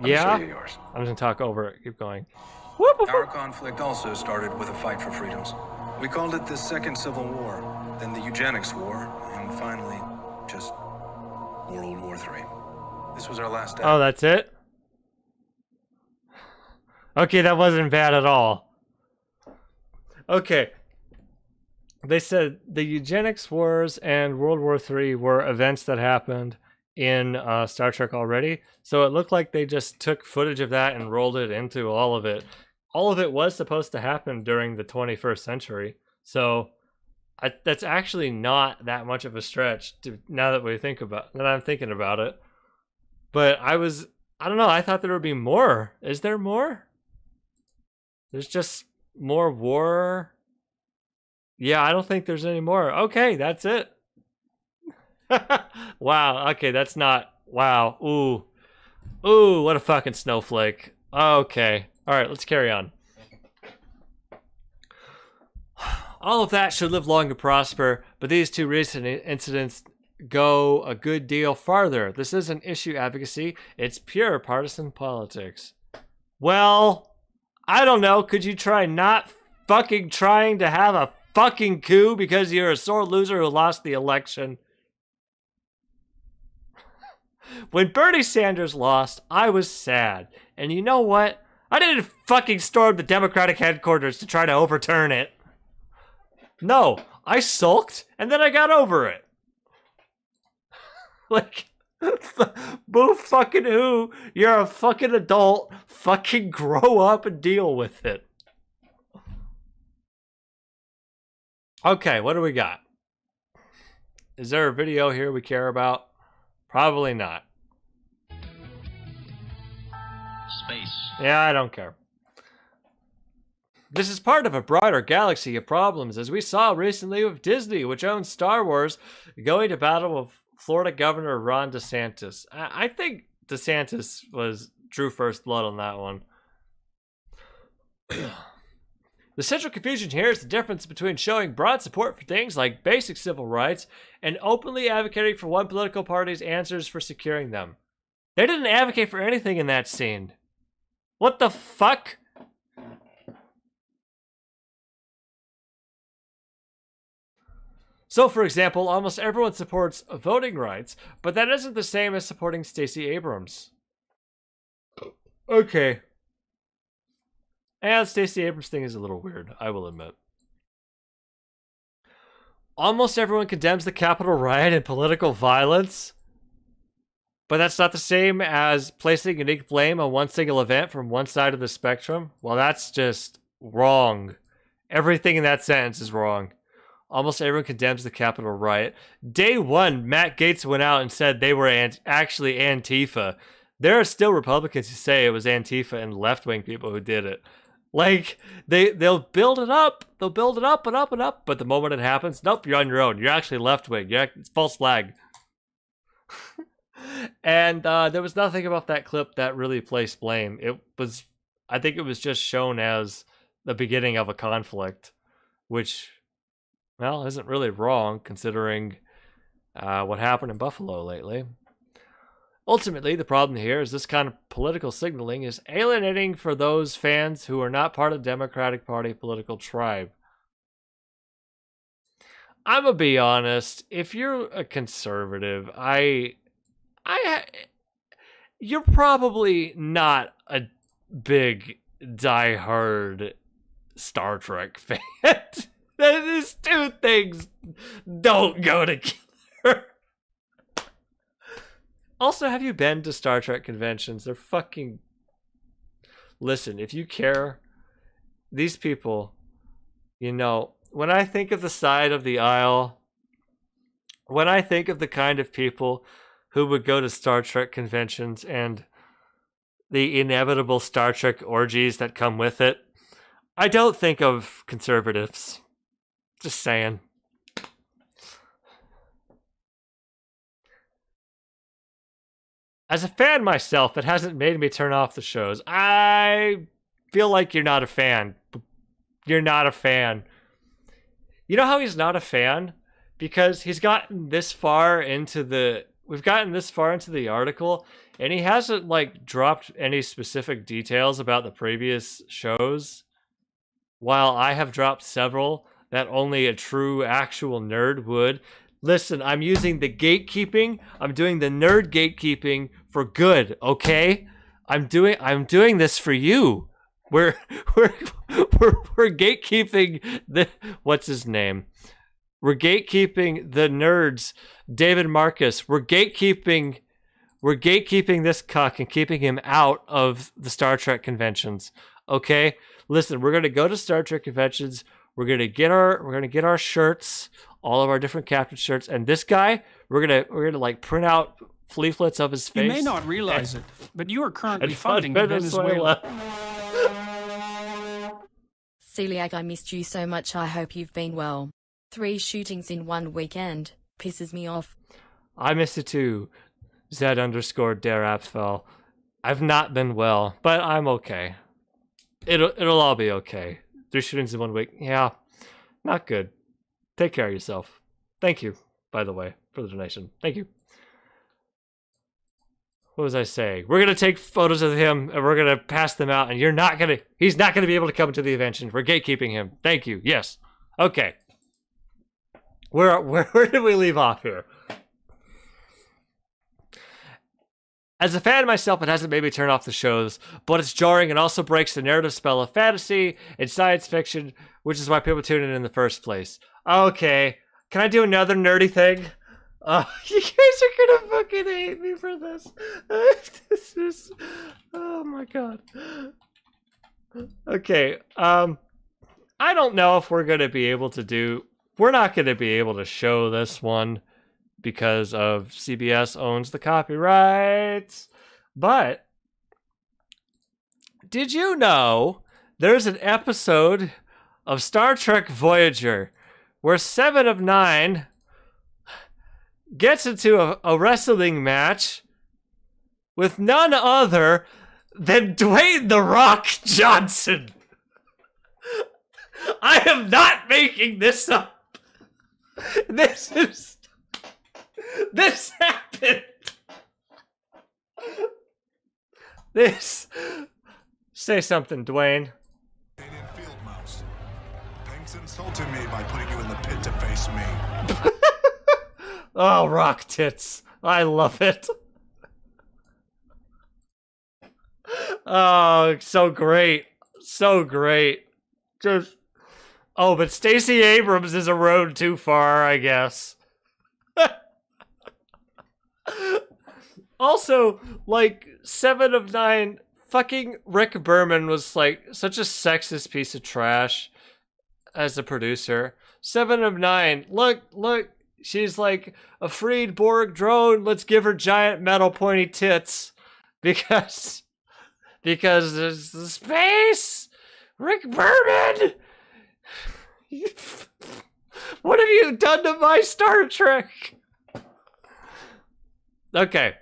S1: Yeah.
S11: Let me show you yours.
S1: I'm just gonna talk over it. Keep going.
S11: Our conflict also started with a fight for freedoms. We called it the Second Civil War, then the Eugenics War, and finally, just World War III. This was our last day.
S1: Oh, that's it? Okay, that wasn't bad at all. Okay. They said the Eugenics Wars and World War III were events that happened in Star Trek already. So it looked like they just took footage of that and rolled it into all of it. All of it was supposed to happen during the 21st century. So that's actually not that much of a stretch now that I'm thinking about it. But I don't know, I thought there would be more. Is there more? There's just more war. Yeah, I don't think there's any more. Okay, that's it. Wow, okay, that's not... Wow, ooh. Ooh, what a fucking snowflake. Okay, alright, let's carry on. All of that should live long and prosper, but these two recent incidents go a good deal farther. This isn't issue advocacy, it's pure partisan politics. Well, I don't know, could you try not fucking trying to have a fucking coup because you're a sore loser who lost the election? When Bernie Sanders lost, I was sad. And you know what? I didn't fucking storm the Democratic headquarters to try to overturn it. No, I sulked and then I got over it. Like, boo fucking who? You're a fucking adult. Fucking grow up and deal with it. Okay, what do we got? Is there a video here we care about? Probably not.
S12: Space.
S1: Yeah, I don't care. This is part of a broader galaxy of problems, as we saw recently with Disney, which owns Star Wars, going to battle with Florida Governor Ron DeSantis. I think DeSantis drew first blood on that one. The central confusion here is the difference between showing broad support for things like basic civil rights and openly advocating for one political party's answers for securing them. They didn't advocate for anything in that scene. What the fuck? So, for example, almost everyone supports voting rights, but that isn't the same as supporting Stacey Abrams. Okay. And Stacey Abrams thing is a little weird, I will admit. Almost everyone condemns the Capitol riot and political violence, but that's not the same as placing unique blame on one single event from one side of the spectrum. Well, that's just wrong. Everything in that sentence is wrong. Almost everyone condemns the Capitol riot. Day one, Matt Gaetz went out and said they were actually Antifa. There are still Republicans who say it was Antifa and left-wing people who did it. Like, they'll build it up. They'll build it up and up and up. But the moment it happens, nope, you're on your own. You're actually left-wing. It's false flag. And there was nothing about that clip that really placed blame. I think it was just shown as the beginning of a conflict, which, well, isn't really wrong considering what happened in Buffalo lately. Ultimately, the problem here is this kind of political signaling is alienating for those fans who are not part of the Democratic Party political tribe. I'm gonna be honest, if you're a conservative, you're probably not a big diehard Star Trek fan. These two things don't go together. Also, have you been to Star Trek conventions? They're fucking... Listen, if you care, these people, you know, when I think of the side of the aisle, when I think of the kind of people who would go to Star Trek conventions and the inevitable Star Trek orgies that come with it, I don't think of conservatives. Just saying. As a fan myself, it hasn't made me turn off the shows. I feel like you're not a fan. You're not a fan. You know how he's not a fan? Because he's gotten this far into the... We've gotten this far into the article, and he hasn't, like, dropped any specific details about the previous shows, while I have dropped several that only a true, actual nerd would. Listen, I'm using the gatekeeping. I'm doing the nerd gatekeeping for good, okay? I'm doing this for you. We're gatekeeping the... What's his name? We're gatekeeping the nerds. David Marcus. We're gatekeeping this cuck and keeping him out of the Star Trek conventions. Okay? Listen, we're gonna go to Star Trek conventions. We're gonna get our shirts, all of our different captain shirts, and this guy, we're gonna like print out leaflets of his face.
S13: You may not realize it, but you are currently funding Venezuela.
S6: Celiac, I missed you so much. I hope you've been well. 3 shootings in one weekend pisses me off.
S1: I miss it too. Z_Darapfel. I've not been well, but I'm okay. It'll all be okay. 3 shootings in 1 week. Yeah, not good. Take care of yourself. Thank you, by the way, for the donation. Thank you. What was I saying? We're gonna take photos of him and we're gonna pass them out, and he's not gonna be able to come to the convention. We're gatekeeping him. Thank you. Yes. Okay. Where did we leave off here? As a fan myself, it hasn't made me turn off the shows, but it's jarring and also breaks the narrative spell of fantasy and science fiction, which is why people tune in the first place. Okay, can I do another nerdy thing? You guys are gonna fucking hate me for this. This is... Oh my god. Okay, I don't know if we're gonna be able to do... We're not gonna be able to show this one because of CBS owns the copyrights. But did you know there's an episode of Star Trek Voyager where 7 of 9 gets into a wrestling match with none other than Dwayne "The Rock" Johnson? I am not making this up. This happened. Say something, Dwayne.
S3: Canadian field mouse. Pink's insulting me by putting you in the pit to face me.
S1: Oh, rock tits. I love it. Oh, so great. So great. Just oh, but Stacey Abrams is a road too far, I guess. Also, like 7 of 9, fucking Rick Berman was like such a sexist piece of trash as a producer. 7 of 9, look, she's like a freed Borg drone. Let's give her giant metal pointy tits because there's the space. Rick Berman, what have you done to my Star Trek? Okay.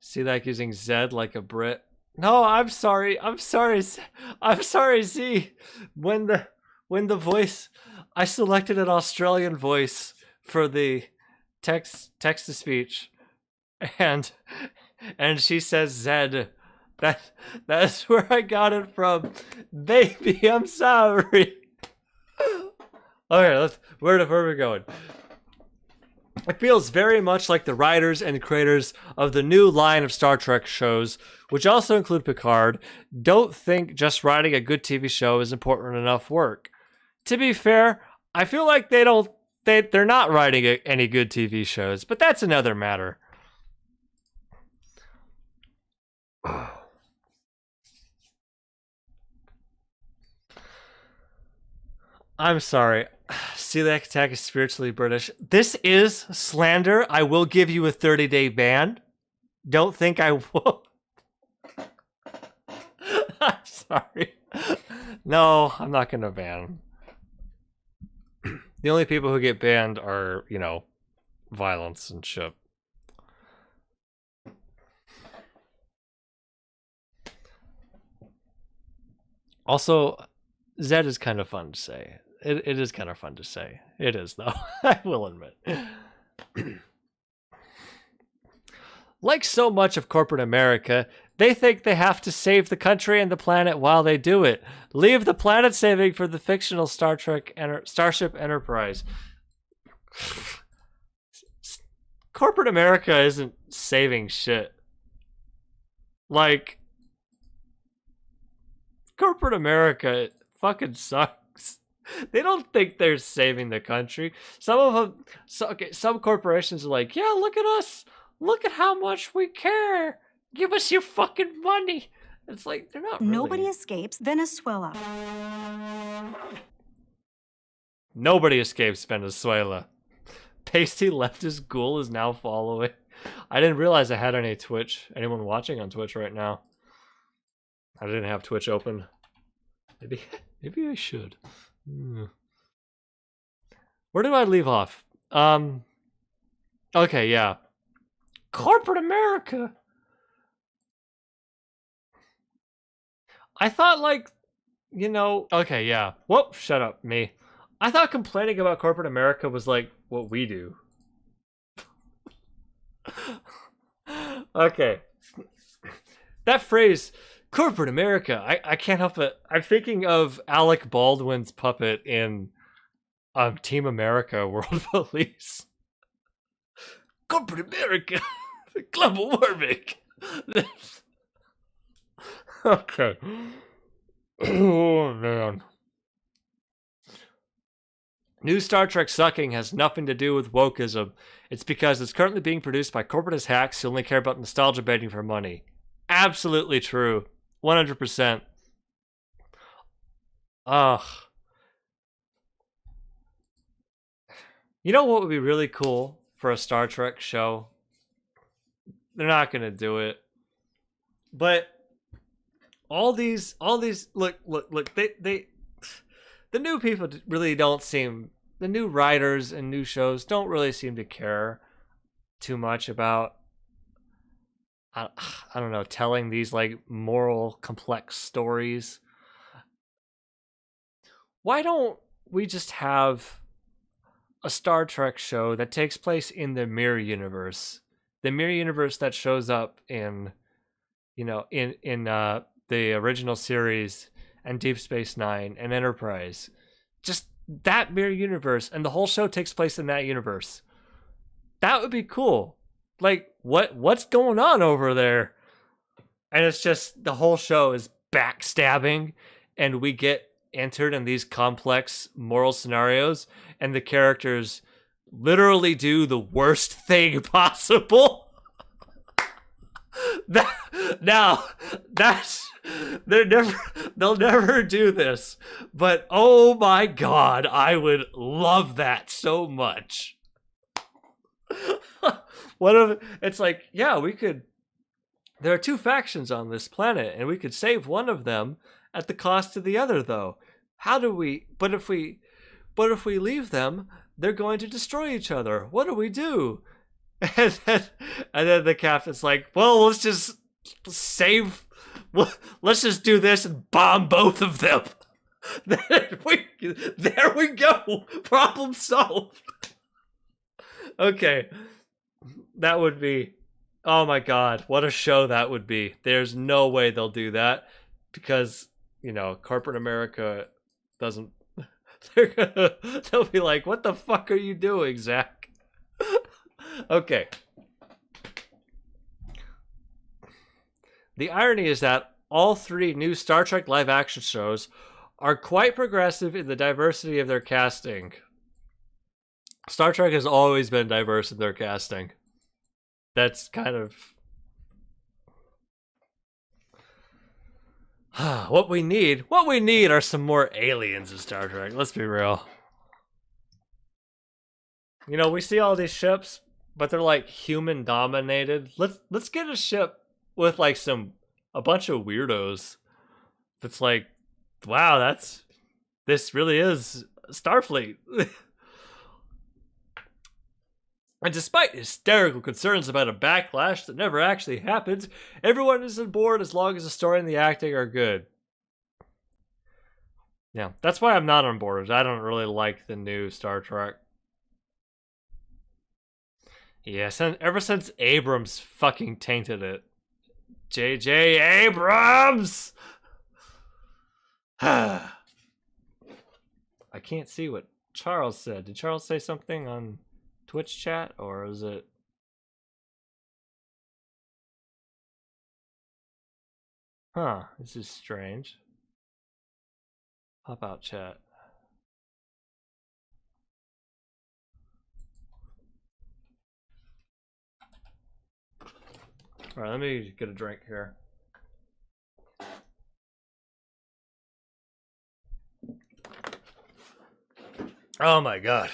S1: See, like using Zed like a Brit. No, I'm sorry. I'm sorry, Z. When the voice, I selected an Australian voice for the text to speech, and she says Zed. That's where I got it from. Baby, I'm sorry. Okay, where are we going? It feels very much like the writers and creators of the new line of Star Trek shows, which also include Picard, don't think just writing a good TV show is important enough work. To be fair, I feel like they're not writing any good TV shows, but that's another matter. I'm sorry. Celiacattack is spiritually British. This is slander. I will give you a 30-day ban. Don't think I will. I'm sorry. No, I'm not going to ban. The only people who get banned are, violence and shit. Also, Zed is kind of fun to say. It is kind of fun to say. It is, though. I will admit. Like so much of corporate America, they think they have to save the country and the planet while they do it. Leave the planet saving for the fictional Star Trek Starship Enterprise. Corporate America isn't saving shit. Like, corporate America fucking sucks. They don't think they're saving the country. Some of them, some corporations are like, yeah, look at us. Look at how much we care. Give us your fucking money. It's like, they're not really.
S14: Nobody escapes Venezuela.
S1: Nobody escapes Venezuela. Pasty leftist ghoul is now following. I didn't realize I had anyone watching on Twitch right now. I didn't have Twitch open. Maybe I should. Where did I leave off? Okay, yeah. Corporate America. I thought okay, yeah. Whoop, shut up, me. I thought complaining about corporate America was like what we do. Okay. That phrase, corporate America, I can't help it. I'm thinking of Alec Baldwin's puppet in Team America World Police. Corporate America, global warming. Okay. Oh, man. New Star Trek sucking has nothing to do with wokeism. It's because it's currently being produced by corporatist hacks who only care about nostalgia baiting for money. Absolutely true. 100%. Ugh. You know what would be really cool for a Star Trek show? They're not going to do it. But all these look, they the new people really don't seem, the new writers and new shows don't really seem to care too much about, I don't know, telling these like moral complex stories. Why don't we just have a Star Trek show that takes place in the mirror universe? The mirror universe that shows up in, in the original series and Deep Space Nine and Enterprise. Just that mirror universe, and the whole show takes place in that universe. That would be cool. Like, what's going on over there? And it's just the whole show is backstabbing, and we get entered in these complex moral scenarios, and the characters literally do the worst thing possible. They'll never do this, but oh my god, I would love that so much. It's like, yeah, there are two factions on this planet, and we could save one of them at the cost of the other, though. But if we leave them, they're going to destroy each other. What do we do? And then the captain's like, well, let's just do this and bomb both of them. There we go. Problem solved. Okay. That would be, oh my god, what a show that would be. There's no way they'll do that because, corporate America doesn't, they'll be like, what the fuck are you doing, Zach? Okay. The irony is that all three new Star Trek live action shows are quite progressive in the diversity of their casting. Star Trek has always been diverse in their casting. That's kind of what we need. What we need are some more aliens in Star Trek. Let's be real. We see all these ships, but they're like human dominated. Let's get a ship with like a bunch of weirdos. That's like, wow, this really is Starfleet. And despite hysterical concerns about a backlash that never actually happened, everyone is on board as long as the story and the acting are good. Yeah, that's why I'm not on board. I don't really like the new Star Trek. Yeah, ever since Abrams fucking tainted it. J.J. Abrams! I can't see what Charles said. Did Charles say something on Twitch chat, or is it? Huh, this is strange. Pop out chat. Alright, let me get a drink here. Oh my god.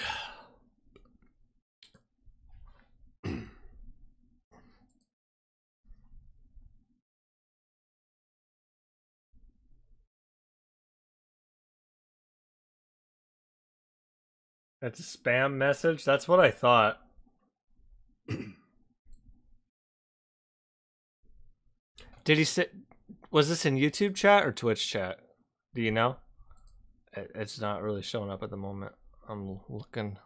S1: That's a spam message? That's what I thought. Did he say... Was this in YouTube chat or Twitch chat? Do you know? It's not really showing up at the moment. I'm looking.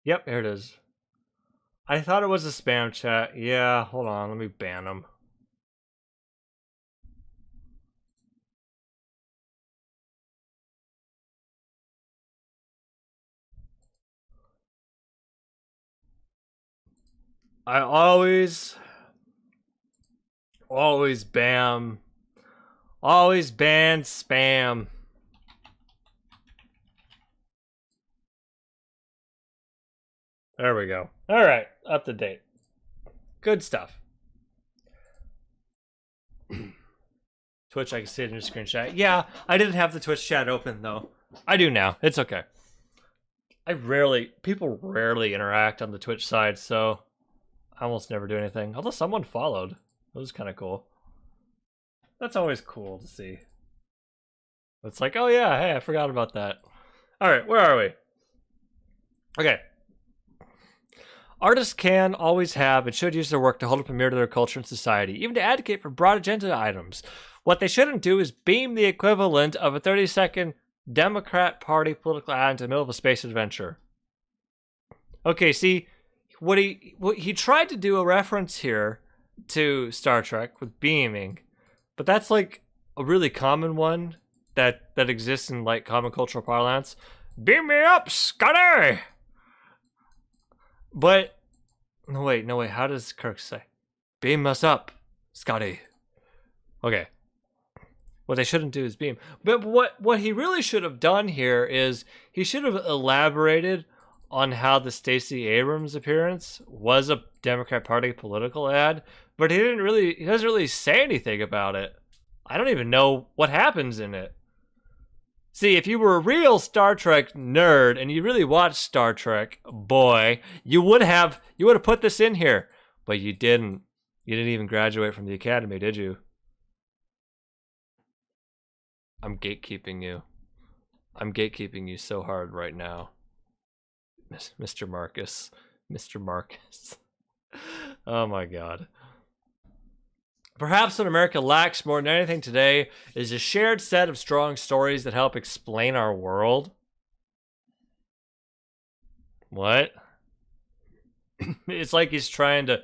S1: Yep, here it is. I thought it was a spam chat. Yeah, hold on. Let me ban him. I always ban spam. There we go. All right, up to date. Good stuff. Twitch, I can see it in your screenshot. Yeah, I didn't have the Twitch chat open though. I do now. It's okay. People rarely interact on the Twitch side, so I almost never do anything. Although someone followed. It was kind of cool. That's always cool to see. It's like, oh yeah, hey, I forgot about that. Alright, where are we? Okay. Artists can, always have, and should use their work to hold up a mirror to their culture and society, even to advocate for broad agenda items. What they shouldn't do is beam the equivalent of a 30-second Democrat Party political ad into the middle of a space adventure. Okay, see, what he tried to do a reference here to Star Trek with beaming, but that's like a really common one that exists in like common cultural parlance. Beam me up, Scotty. But no wait, how does Kirk say? Beam us up, Scotty. Okay. What they shouldn't do is beam. But what he really should have done here is he should have elaborated on how the Stacey Abrams appearance was a Democrat Party political ad, but he doesn't really say anything about it. I don't even know what happens in it. See, if you were a real Star Trek nerd and you really watched Star Trek, boy, you would have put this in here, but you didn't. You didn't even graduate from the academy, did you? I'm gatekeeping you. I'm gatekeeping you so hard right now. Mr. Marcus. Mr. Marcus. Oh my god. Perhaps what America lacks more than anything today is a shared set of strong stories that help explain our world. What? It's like he's trying to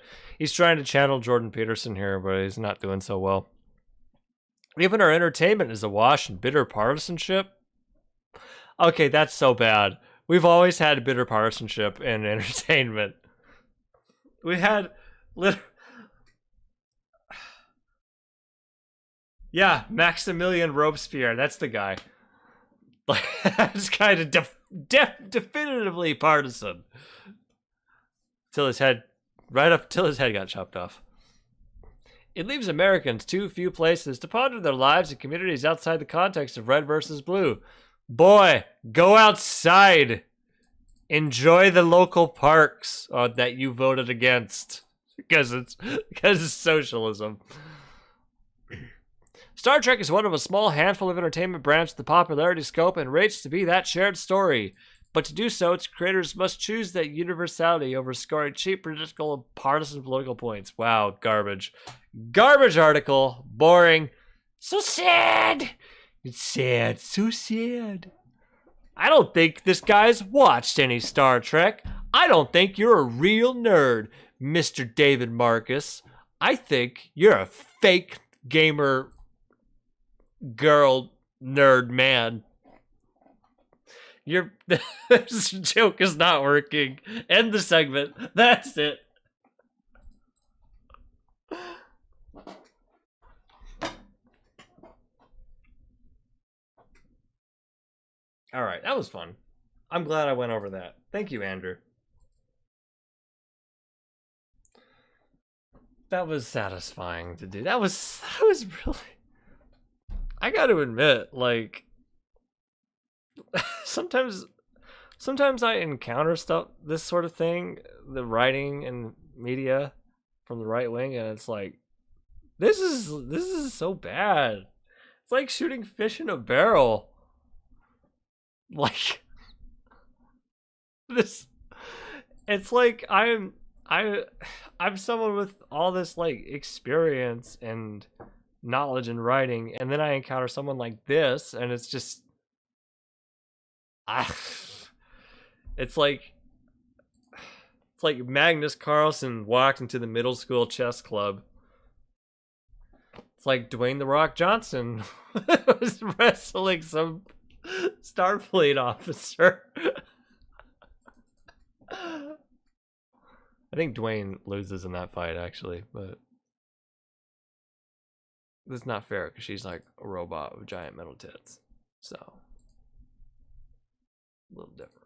S1: channel Jordan Peterson here, but he's not doing so well. Even our entertainment is awash in bitter partisanship. Okay, that's so bad. We've always had bitter partisanship in entertainment. We had yeah, Maximilian Robespierre. That's the guy. Like, it's kind of definitively partisan. Till his head got chopped off. It leaves Americans too few places to ponder their lives and communities outside the context of red versus blue. Boy, go outside. Enjoy the local parks that you voted against because it's socialism. Star Trek is one of a small handful of entertainment branches of the popularity scope and rates to be that shared story. But to do so, its creators must choose that universality over scoring cheap, predictable, and partisan political points. Wow, garbage. Garbage article. Boring. So sad. It's sad. So sad. I don't think this guy's watched any Star Trek. I don't think you're a real nerd, Mr. David Marcus. I think you're a fake gamer girl nerd man. This joke is not working. End the segment. That's it. All right, that was fun. I'm glad I went over that. Thank you, Andrew. That was satisfying to do. That was really... I got to admit, like, sometimes I encounter this sort of thing, the writing and media from the right wing, and it's like, this is so bad. It's like shooting fish in a barrel. Like this, it's like I'm someone with all this like experience and knowledge in writing, and then I encounter someone like this, and it's just it's like Magnus Carlsen walked into the middle school chess club. It's like Dwayne "The Rock" Johnson was wrestling some Starfleet officer. I think Dwayne loses in that fight, actually, but that's not fair because she's like a robot with giant metal tits, so a little different.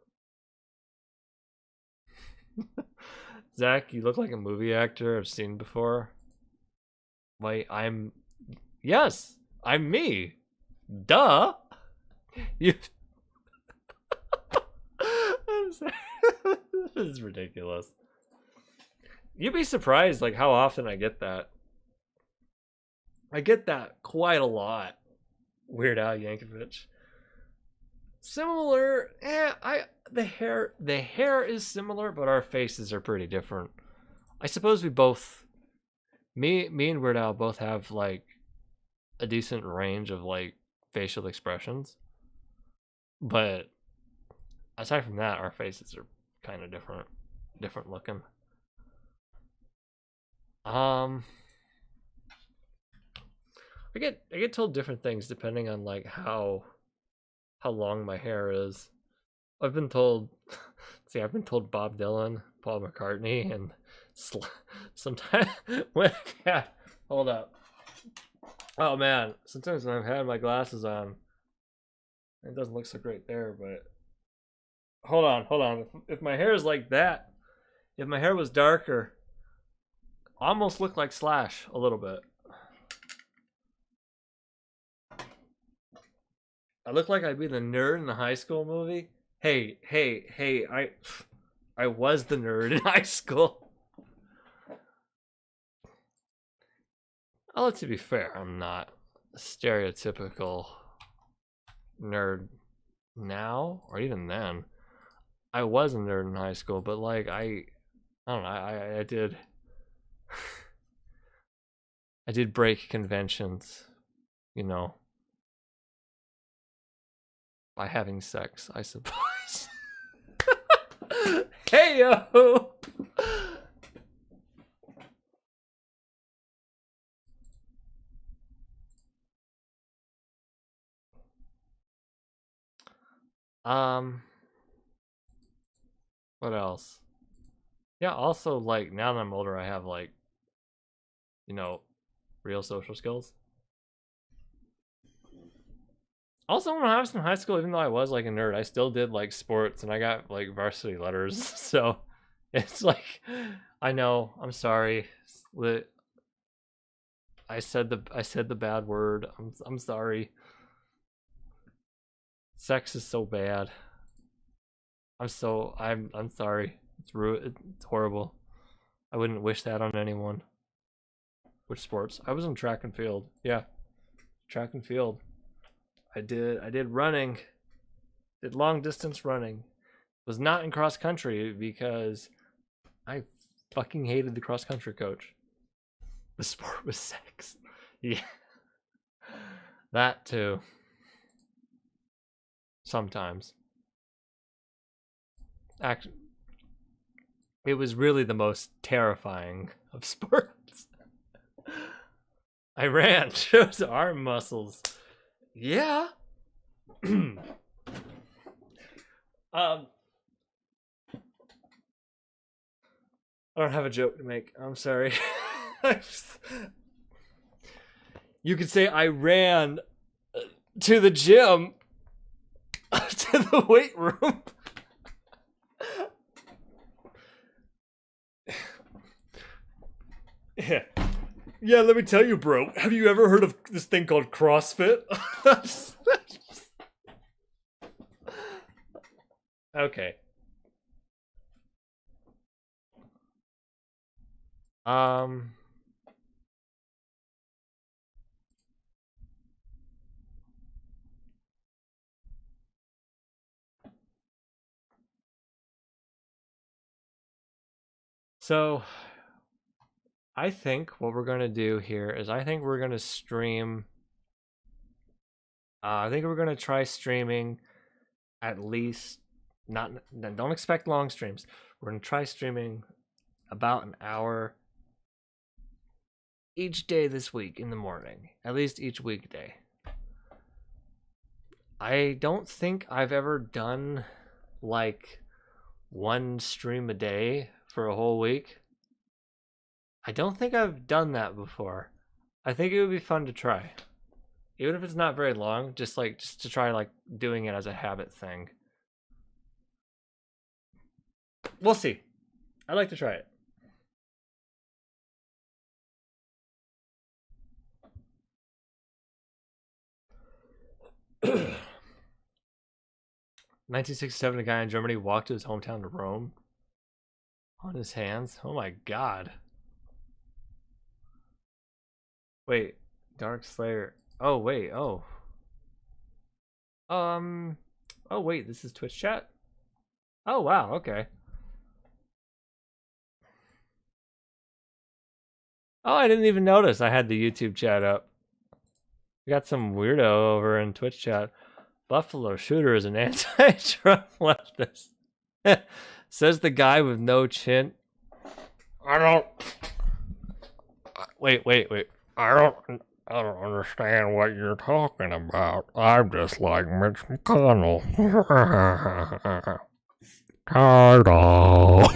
S1: Zach, you look like a movie actor I've seen before. Wait, yes, I'm me. Duh. You. I'm sorry. This is ridiculous. You'd be surprised like how often I get that. I get that quite a lot. Weird Al Yankovic. Similar, the hair is similar, but our faces are pretty different. I suppose we both, me and Weird Al both have like a decent range of like facial expressions. But aside from that, our faces are kind of different looking. I get told different things depending on like how long my hair is. I've been told, see, I've been told Bob Dylan, Paul McCartney, and sometimes when yeah, hold up. Oh man, sometimes when I've had my glasses on, it doesn't look so great there, but hold on. If my hair is like that, if my hair was darker, almost look like Slash a little bit. I look like I'd be the nerd in the high school movie. Hey, I was the nerd in high school. Oh, to be fair, I'm not a stereotypical nerd now, or even then. I was a nerd in high school, but like I don't know, I did I did break conventions, you know, by having sex, I suppose. Hey yo. What else? Yeah, also like now that I'm older, I have like, you know, real social skills. Also, when I was in high school, even though I was like a nerd, I still did like sports and I got like varsity letters. So it's like, I know, I'm sorry. I said the bad word. I'm sorry. Sex is so bad. I'm sorry. It's horrible. I wouldn't wish that on anyone. Which sports? I was in track and field. Yeah. Track and field. I did running. Did long distance running. Was not in cross country because I fucking hated the cross country coach. The sport was sex. Yeah. That too. Sometimes. Actually, it was really the most terrifying of sports. I ran, shows arm muscles. Yeah. I don't have a joke to make. I'm sorry. You could say I ran to the gym, to the weight room. Yeah, let me tell you, bro. Have you ever heard of this thing called CrossFit? Okay. So I think what we're gonna do here is I think we're gonna stream. I think we're gonna try streaming at least don't expect long streams. We're gonna try streaming about an hour each day this week in the morning, at least each weekday. I don't think I've ever done like one stream a day for a whole week. I don't think I've done that before. I think it would be fun to try. Even if it's not very long, just to try like doing it as a habit thing. We'll see. I'd like to try it. In 1967, a guy in Germany walked to his hometown to Rome on his hands. Oh my god. Wait, Dark Slayer. Oh wait, oh. Oh wait, this is Twitch chat? Oh wow, okay. Oh, I didn't even notice I had the YouTube chat up. We got some weirdo over in Twitch chat. Buffalo Shooter is an anti-Trump leftist. Says the guy with no chin. I don't. Wait. I don't. I don't understand what you're talking about. I'm just like Mitch McConnell. Title.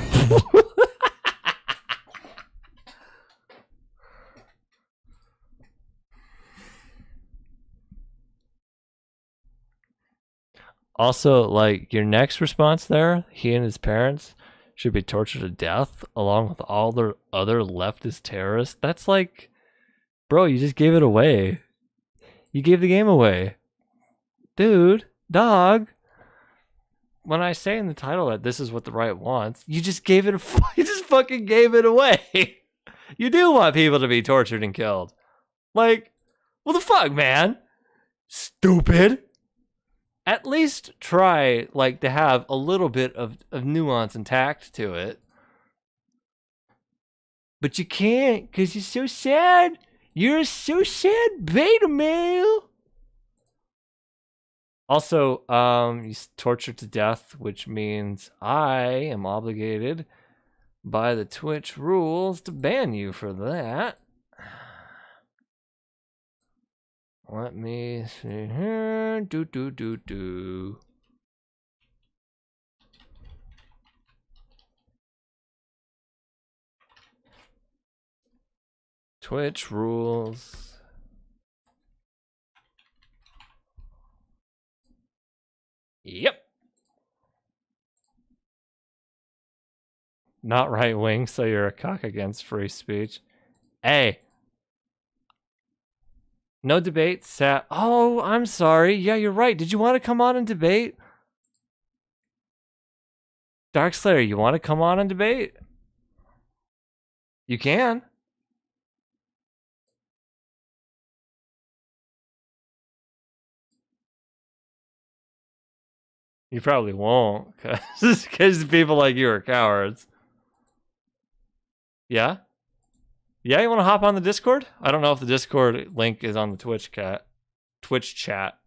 S1: Also, like, your next response there, he and his parents should be tortured to death along with all the other leftist terrorists. That's like, bro, you just gave it away. You gave the game away. Dude, dog. When I say in the title that this is what the right wants, you just gave it you just fucking gave it away. You do want people to be tortured and killed. Like, what the fuck, man? Stupid. At least try, like, to have a little bit of nuance and tact to it. But you can't, because you're so sad. You're so sad, beta male. Also, he's tortured to death, which means I am obligated by the Twitch rules to ban you for that. Let me see here. Do. Twitch rules. Yep. Not right wing, so you're a cock against free speech. Hey. No debate, Sat. Oh, I'm sorry. Yeah, you're right. Did you want to come on and debate? Darkslayer, you want to come on and debate? You can. You probably won't, because people like you are cowards. Yeah? Yeah, you want to hop on the Discord? I don't know if the Discord link is on the Twitch chat.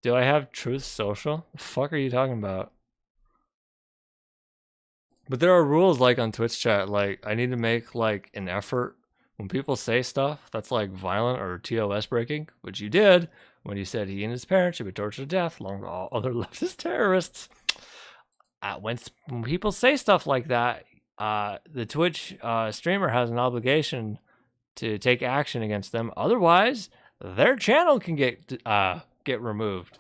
S1: Do I have Truth Social? The fuck are you talking about? But there are rules like on Twitch chat, like I need to make like an effort when people say stuff that's like violent or TOS breaking, which you did when you said he and his parents should be tortured to death along with all other leftist terrorists. When people say stuff like that, the Twitch streamer has an obligation to take action against them. Otherwise, their channel can get removed.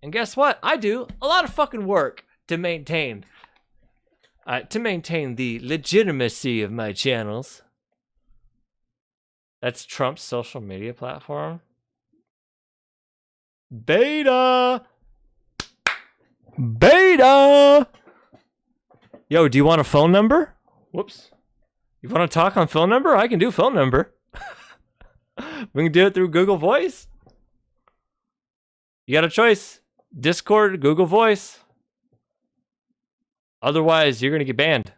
S1: And guess what? I do a lot of fucking work to maintain the legitimacy of my channels. That's Trump's social media platform. Beta. Yo, do you want a phone number? Whoops. You want to talk on phone number? I can do phone number. We can do it through Google Voice. You got a choice. Discord, Google Voice. Otherwise, you're going to get banned.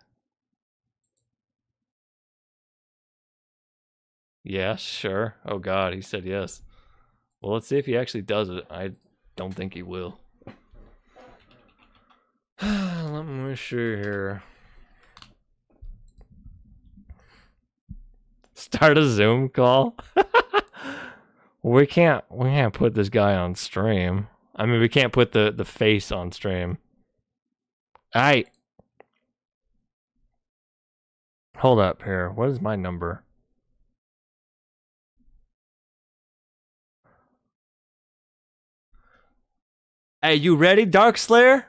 S1: Yeah, sure. Oh, God, he said yes. Well, let's see if he actually does it. I don't think he will. Let me see here. Start a Zoom call? we can't put this guy on stream. I mean, we can't put the face on stream. Hold up here. What is my number? Hey, you ready, Darkslayer?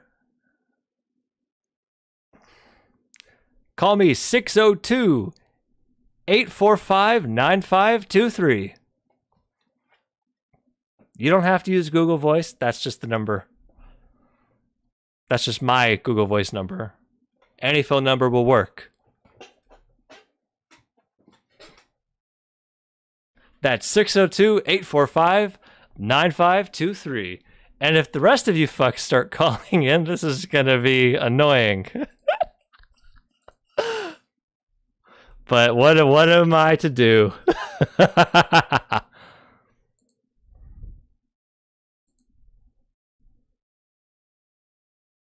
S1: Call me 602-845-9523. You don't have to use Google Voice. That's just the number. That's just my Google Voice number. Any phone number will work. That's 602-845-9523. And if the rest of you fucks start calling in, this is going to be annoying. But what am I to do?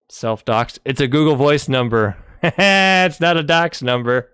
S1: Self-doxed. It's a Google Voice number. It's not a dox number.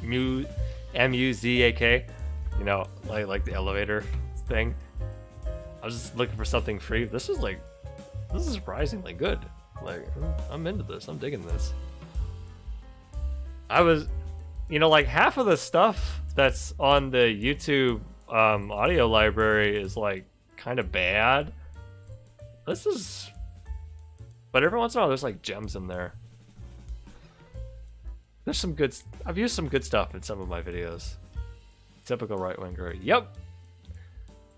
S1: M-U-Z-A-K. You know, like the elevator thing. I was just looking for something free. This is surprisingly good. Like, I'm into this. I'm digging this. I was, you know, like half of the stuff that's on the YouTube audio library is like kind of bad. This is, but every once in a while there's like gems in there. There's some good, I've used some good stuff in some of my videos. Typical right-winger. Yep.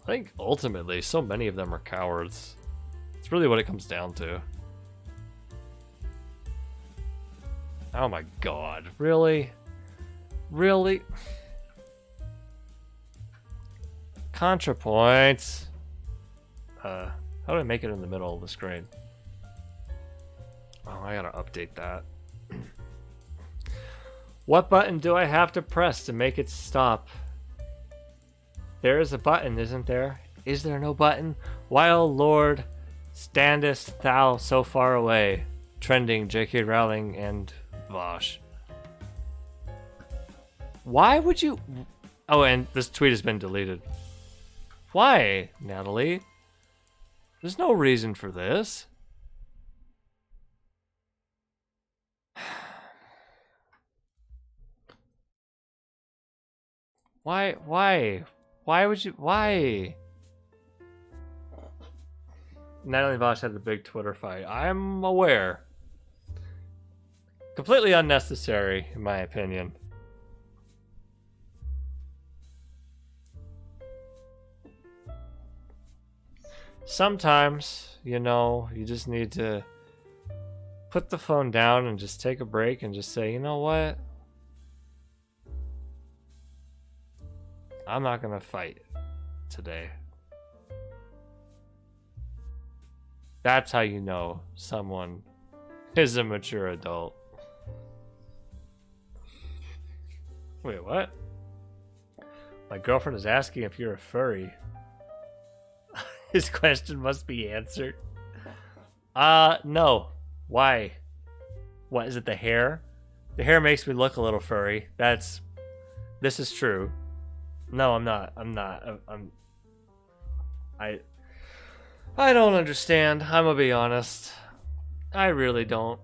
S1: I think ultimately so many of them are cowards. It's really what it comes down to. Oh my god, really? Really? ContraPoints. How do I make it in the middle of the screen? Oh, I gotta update that. What button do I have to press to make it stop? There is a button, isn't there? Is there no button? While Lord standest thou so far away? Trending J.K. Rowling and Vosh. Why would you... Oh, and this tweet has been deleted. Why, Natalie? There's no reason for this. Why would you... Why? Natalie and Vosh had a big Twitter fight. I'm aware. Completely unnecessary, in my opinion. Sometimes, you know, you just need to put the phone down and just take a break and just say, you know what? I'm not gonna fight today. That's how you know someone is a mature adult. Wait, what? My girlfriend is asking if you're a furry. His question must be answered. No. Why? What, is it the hair? The hair makes me look a little furry. This is true. No, I'm not. I don't understand. I'm gonna be honest. I really don't.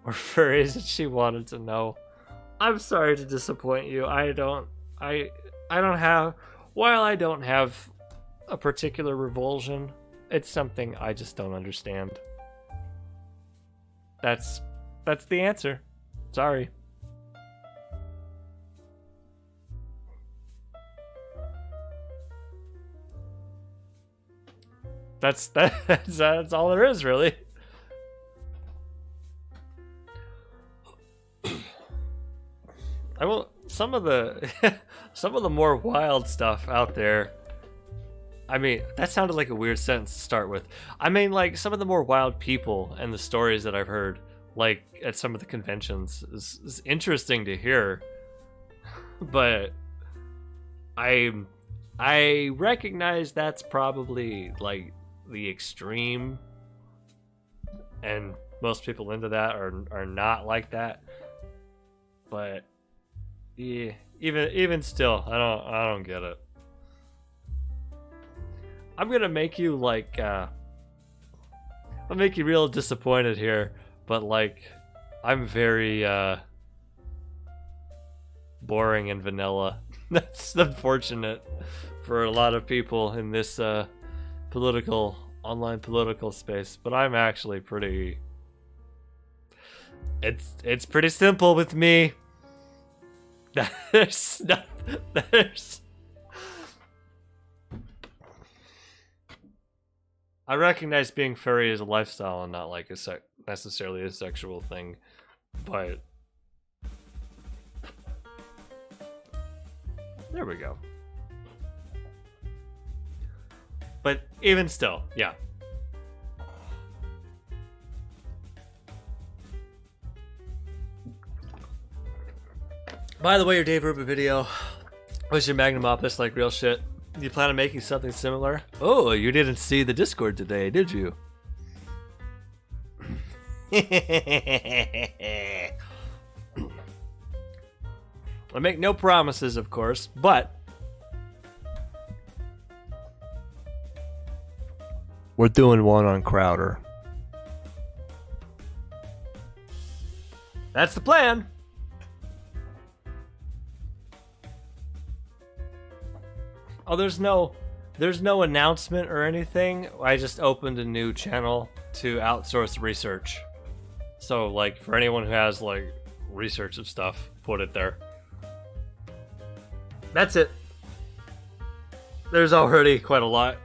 S1: Or furries that she wanted to know. I'm sorry to disappoint you. I don't have, while I don't have a particular revulsion, it's something I just don't understand. That's the answer. Sorry. That's all there is, really. I will, some of the more wild stuff out there. I mean, that sounded like a weird sentence to start with. I mean, like, some of the more wild people and the stories that I've heard, like at some of the conventions, is interesting to hear. But I recognize that's probably like the extreme, and most people into that are not like that. But yeah, even still, I don't get it. I'm gonna make you like I'll make you real disappointed here, but like I'm very boring and vanilla. That's unfortunate for a lot of people in this online political space, but I'm actually pretty, it's pretty simple with me. There's I recognize being furry is a lifestyle and not like necessarily a sexual thing, but there we go. But even still, yeah. By the way, your Dave Rubin video was your magnum opus, like real shit. You plan on making something similar? Oh, you didn't see the Discord today, did you? I make no promises, of course, but we're doing one on Crowder. That's the plan. Oh, there's no announcement or anything. I just opened a new channel to outsource research. So, like, for anyone who has, like, research of stuff, put it there. That's it. There's already quite a lot.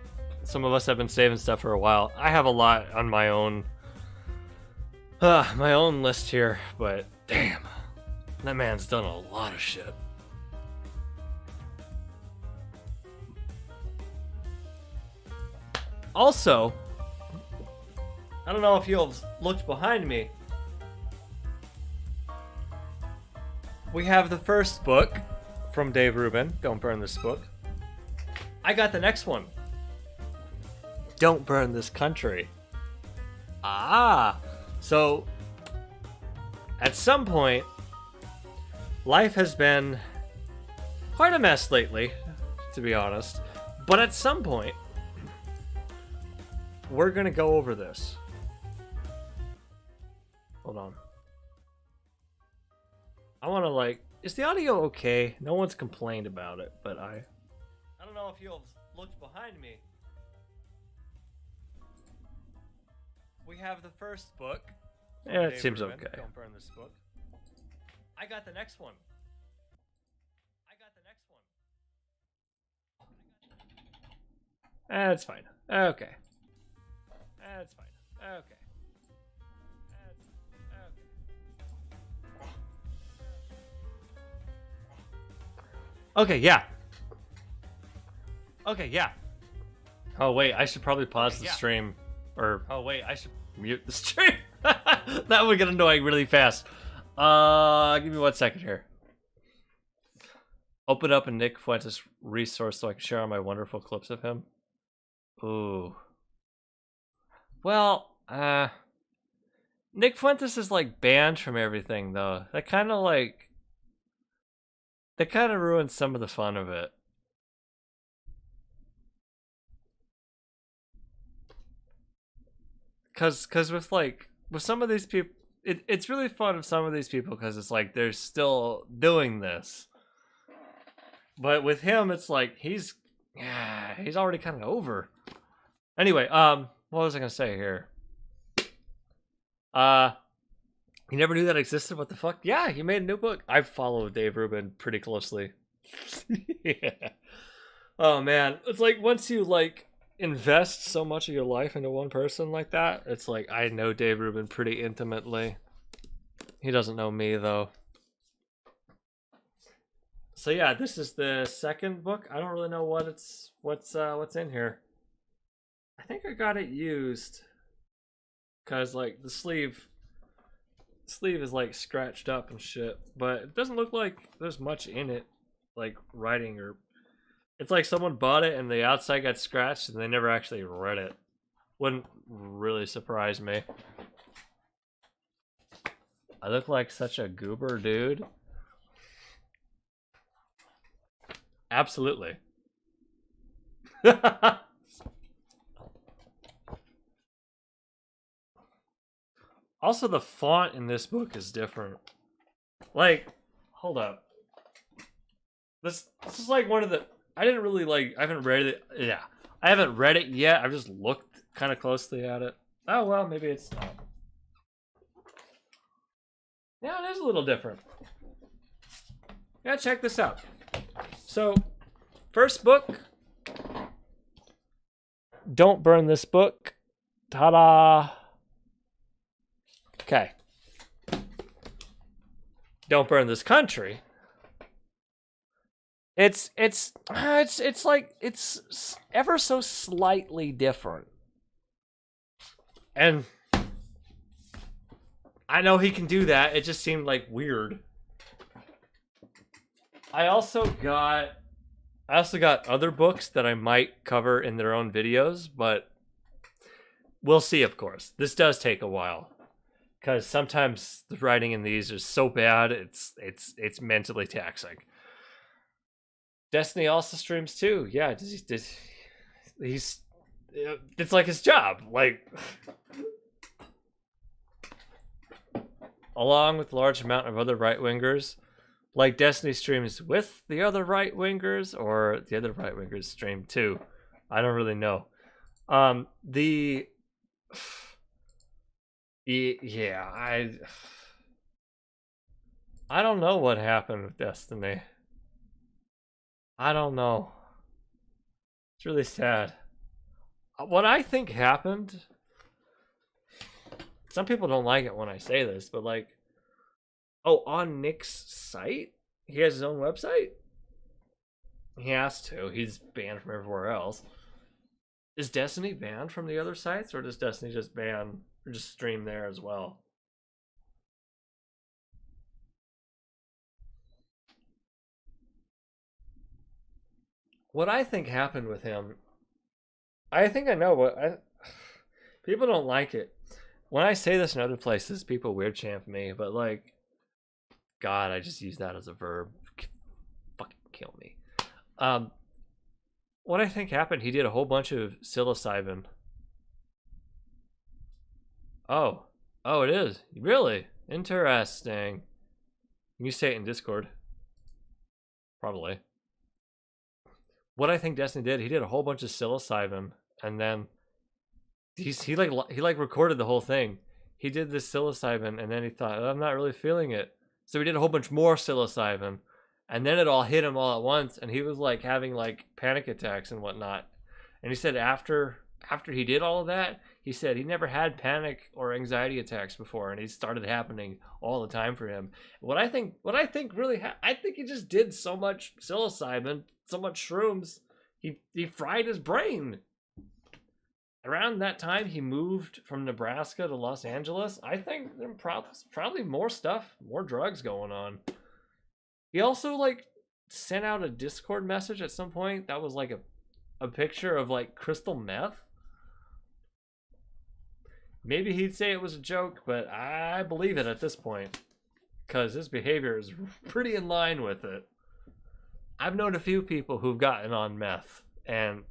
S1: Some of us have been saving stuff for a while. I have a lot on my own list here, but damn. That man's done a lot of shit. Also, I don't know if you've looked behind me. We have the first book from Dave Rubin. Don't burn this book. I got the next one. Don't burn this country. Ah, so at some point, life has been quite a mess lately, to be honest. But at some point, we're gonna go over this. Hold on. I wanna is the audio okay? No one's complained about it, but I don't know if you've looked behind me. We have the first book. Yeah, it seems okay. Don't burn this book. I got the next one. That's fine. Okay. That's fine. Okay. Okay, yeah. Okay, yeah. Oh, wait, I should probably pause the stream. Or, oh, wait, I should mute the stream. That would get annoying really fast. Give me 1 second here. Open up a Nick Fuentes resource so I can share all my wonderful clips of him. Ooh. Well, Nick Fuentes is banned from everything though. That kind of ruins some of the fun of it. Cause with some of these people, it's really fun with some of these people because it's they're still doing this. But with him, it's he's already kind of over. Anyway, what was I gonna say here? You never knew that existed? What the fuck? Yeah, he made a new book. I've followed Dave Rubin pretty closely. Yeah. Oh man, it's once you invest so much of your life into one person like that, it's I know Dave Rubin pretty intimately. He doesn't know me though. So yeah, this is the second book. I don't really know what's in here. I think I got it used because the sleeve is scratched up and shit, but it doesn't look like there's much in it, writing or. It's someone bought it and the outside got scratched and they never actually read it. Wouldn't really surprise me. I look like such a goober dude. Absolutely. Also, the font in this book is different. Hold up. This is one of the... I didn't really I haven't read it. Yeah. I haven't read it yet. I've just looked kind of closely at it. Oh, well, maybe it's not. Yeah, it is a little different. Yeah, check this out. So, first book. Don't burn this book. Ta-da! Okay. Don't burn this country. It's ever so slightly different. And I know he can do that. It just seemed weird. I also got other books that I might cover in their own videos, but we'll see, of course. This does take a while. because sometimes the writing in these is so bad it's mentally taxing. Destiny also streams too. Yeah, he's it's like his job, like along with a large amount of other right wingers. Like Destiny streams with the other right wingers, or the other right wingers stream too. I don't really know. Yeah, I don't know what happened with Destiny. I don't know. It's really sad. What I think happened, some people don't like it when I say this, but like, oh, on Nick's site, he has his own website? He has to. He's banned from everywhere else. Is Destiny banned from the other sites, or does Destiny just ban or just stream there as well? What I think happened with him, I think I know what people don't like it. When I say this in other places, people weird champ me, but like, God, I just use that as a verb. Fucking kill me. What I think happened, he did a whole bunch of psilocybin. Oh, it is really interesting. Can you say it in Discord? Probably. What I think Destiny did, he did a whole bunch of psilocybin, and then he recorded the whole thing. He did this psilocybin, and then he thought, I'm not really feeling it, so he did a whole bunch more psilocybin, and then it all hit him all at once, and he was like having like panic attacks and whatnot. And he said after he did all of that, he said he never had panic or anxiety attacks before, and it started happening all the time for him. I think he just did so much psilocybin, so much shrooms, he fried his brain. Around that time, he moved from Nebraska to Los Angeles. I think there's probably more stuff, more drugs going on. He also like sent out a Discord message at some point that was like a picture of like crystal meth. Maybe he'd say it was a joke, but I believe it at this point because his behavior is pretty in line with it. I've known a few people who've gotten on meth, and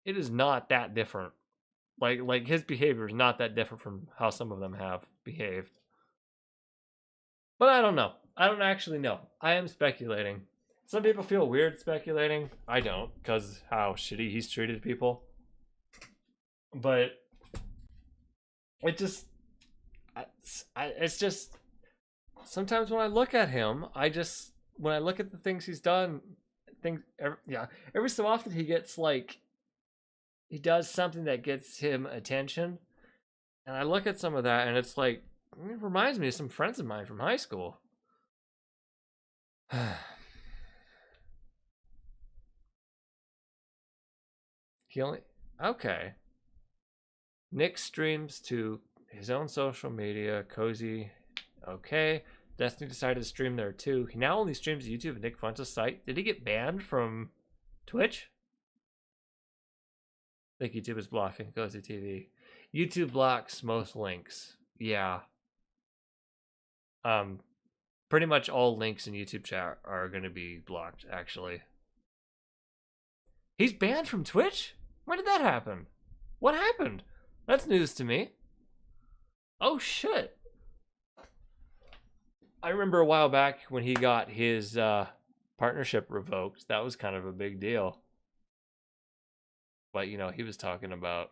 S1: it is not that different. Like his behavior is not that different from how some of them have behaved. But I don't know. I don't actually know. I am speculating. Some people feel weird speculating. I don't, because how shitty he's treated people. But it's just sometimes when I look at him, when I look at the things he's done, every so often he gets like, he does something that gets him attention, and I look at some of that, and it's like, it reminds me of some friends of mine from high school. Okay. Nick streams to his own social media, Cozy. Okay. Destiny decided to stream there too. He now only streams YouTube and Nick Funch's site. Did he get banned from Twitch? I think YouTube is blocking Cozy TV. YouTube blocks most links. Yeah. Pretty much all links in YouTube chat are going to be blocked, actually. He's banned from Twitch? When did that happen? What happened? That's news to me. Oh, shit. I remember a while back when he got his partnership revoked. That was kind of a big deal. But, you know, he was talking about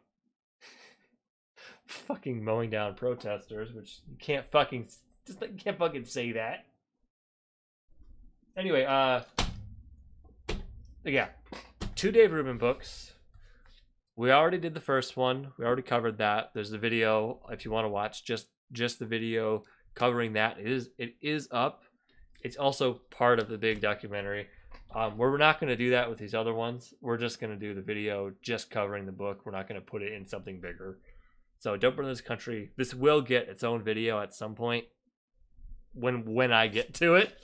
S1: fucking mowing down protesters, which you can't fucking say that. Anyway, yeah. 2 Dave Rubin books. We already did the first one. We already covered that. There's the video if you want to watch just the video covering that. It is up. It's also part of the big documentary. We're not going to do that with these other ones. We're just going to do the video just covering the book. We're not going to put it in something bigger. So Don't Burn This Country. This will get its own video at some point when I get to it.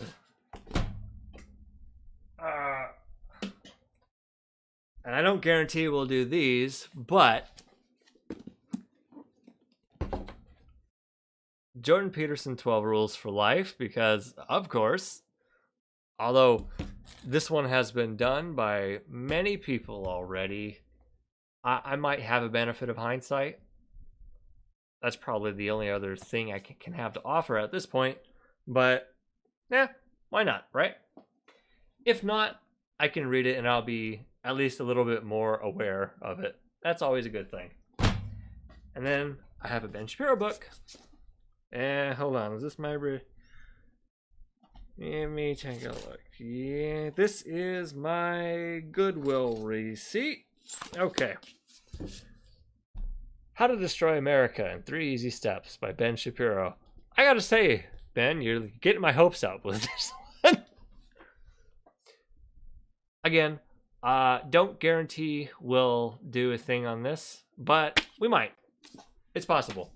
S1: And I don't guarantee we'll do these, but Jordan Peterson 12 rules for life because, of course, although this one has been done by many people already, I might have a benefit of hindsight. That's probably the only other thing I can have to offer at this point. But, why not, right? If not, I can read it and I'll be at least a little bit more aware of it. That's always a good thing. And then I have a Ben Shapiro book. And hold on, is this my... Let me take a look. Yeah, this is my Goodwill receipt. Okay. How to Destroy America in 3 Easy Steps by Ben Shapiro. I gotta say, Ben, you're getting my hopes up with this one. Again, don't guarantee we'll do a thing on this, but we might. It's possible.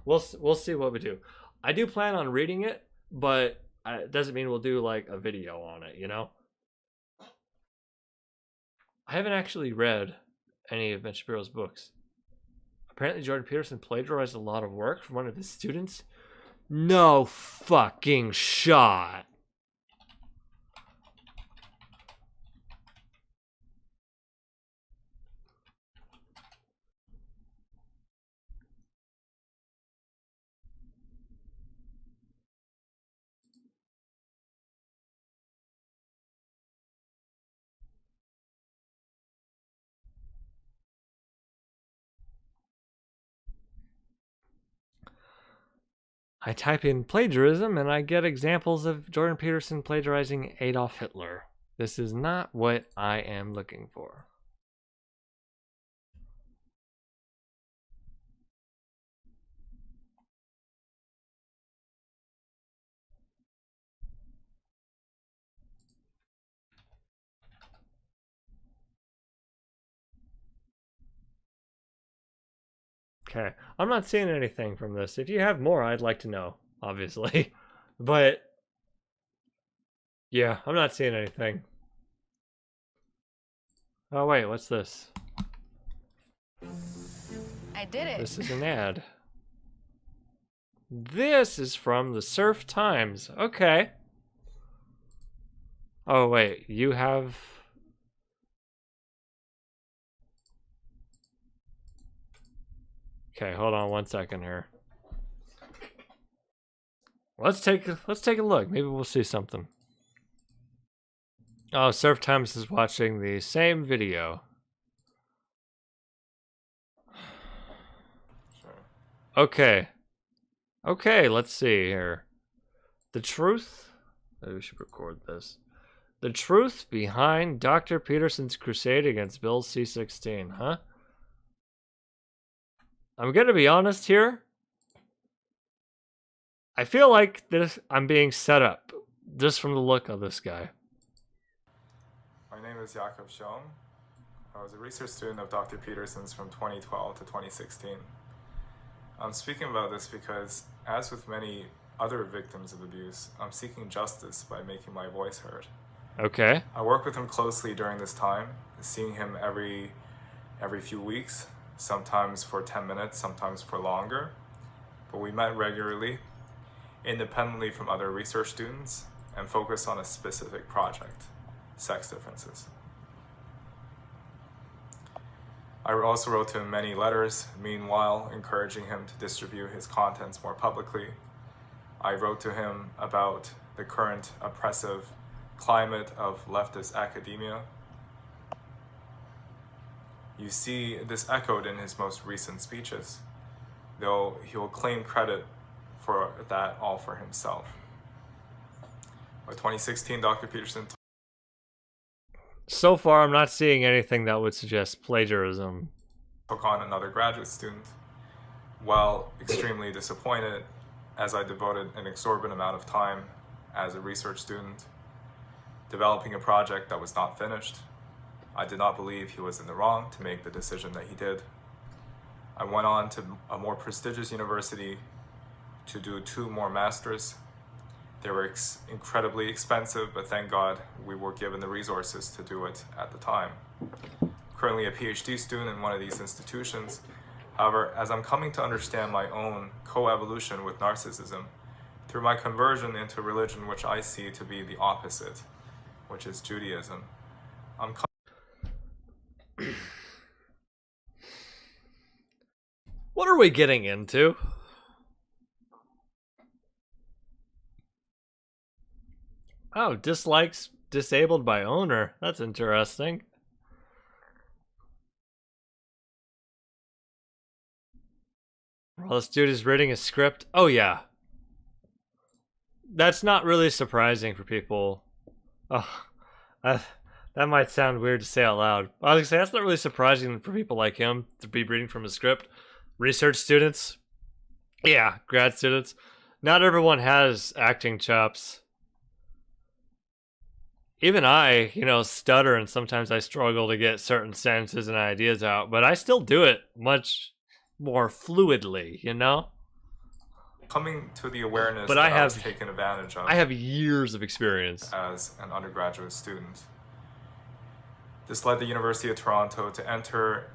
S1: We'll see what we do. I do plan on reading it, but it doesn't mean we'll do like a video on it, you know? I haven't actually read any of Ben Shapiro's books. Apparently Jordan Peterson plagiarized a lot of work from one of his students. No fucking shot. I type in plagiarism and I get examples of Jordan Peterson plagiarizing Adolf Hitler. This is not what I am looking for. Okay, I'm not seeing anything from this. If you have more, I'd like to know, obviously. But, yeah, I'm not seeing anything. Oh, wait, what's this?
S15: I did it.
S1: This is an ad. This is from the Surf Times. Okay. Oh, wait, you have... Okay, hold on 1 second here. Let's take a look. Maybe we'll see something. Oh, Surf Times is watching the same video. Okay. Okay, let's see here. The truth. Maybe we should record this. The truth behind Dr. Peterson's crusade against Bill C-16, huh? I'm gonna be honest here. I feel like I'm being set up just from the look of this guy.
S16: My name is Jakob Schoen. I was a research student of Dr. Peterson's from 2012 to 2016. I'm speaking about this because, as with many other victims of abuse, I'm seeking justice by making my voice heard.
S1: Okay.
S16: I worked with him closely during this time, seeing him every few weeks, sometimes for 10 minutes, sometimes for longer. But we met regularly, independently from other research students, and focused on a specific project, sex differences. I also wrote to him many letters, meanwhile encouraging him to distribute his contents more publicly. I wrote to him about the current oppressive climate of leftist academia. You see this echoed in his most recent speeches, though he will claim credit for that all for himself. By 2016, Dr. Peterson...
S1: So far, I'm not seeing anything that would suggest plagiarism.
S16: ...took on another graduate student. While extremely disappointed, as I devoted an exorbitant amount of time as a research student, developing a project that was not finished, I did not believe he was in the wrong to make the decision that he did. I went on to a more prestigious university to do 2 more masters. They were incredibly expensive, but thank God we were given the resources to do it at the time. Currently a PhD student in one of these institutions, However, as I'm coming to understand my own co-evolution with narcissism, through my conversion into religion, which I see to be the opposite, which is Judaism,
S1: What are we getting into? Oh, dislikes disabled by owner. That's interesting. While this dude is reading a script. Oh, yeah. That's not really surprising for people. Oh, that might sound weird to say out loud. I was gonna say, that's not really surprising for people like him to be reading from a script. Research students. Yeah, grad students. Not everyone has acting chops. Even I, stutter, and sometimes I struggle to get certain sentences and ideas out, but I still do it much more fluidly,
S16: Coming to the awareness
S1: but
S16: that I was taken advantage of.
S1: I have years of experience
S16: as an undergraduate student. This led the University of Toronto to enter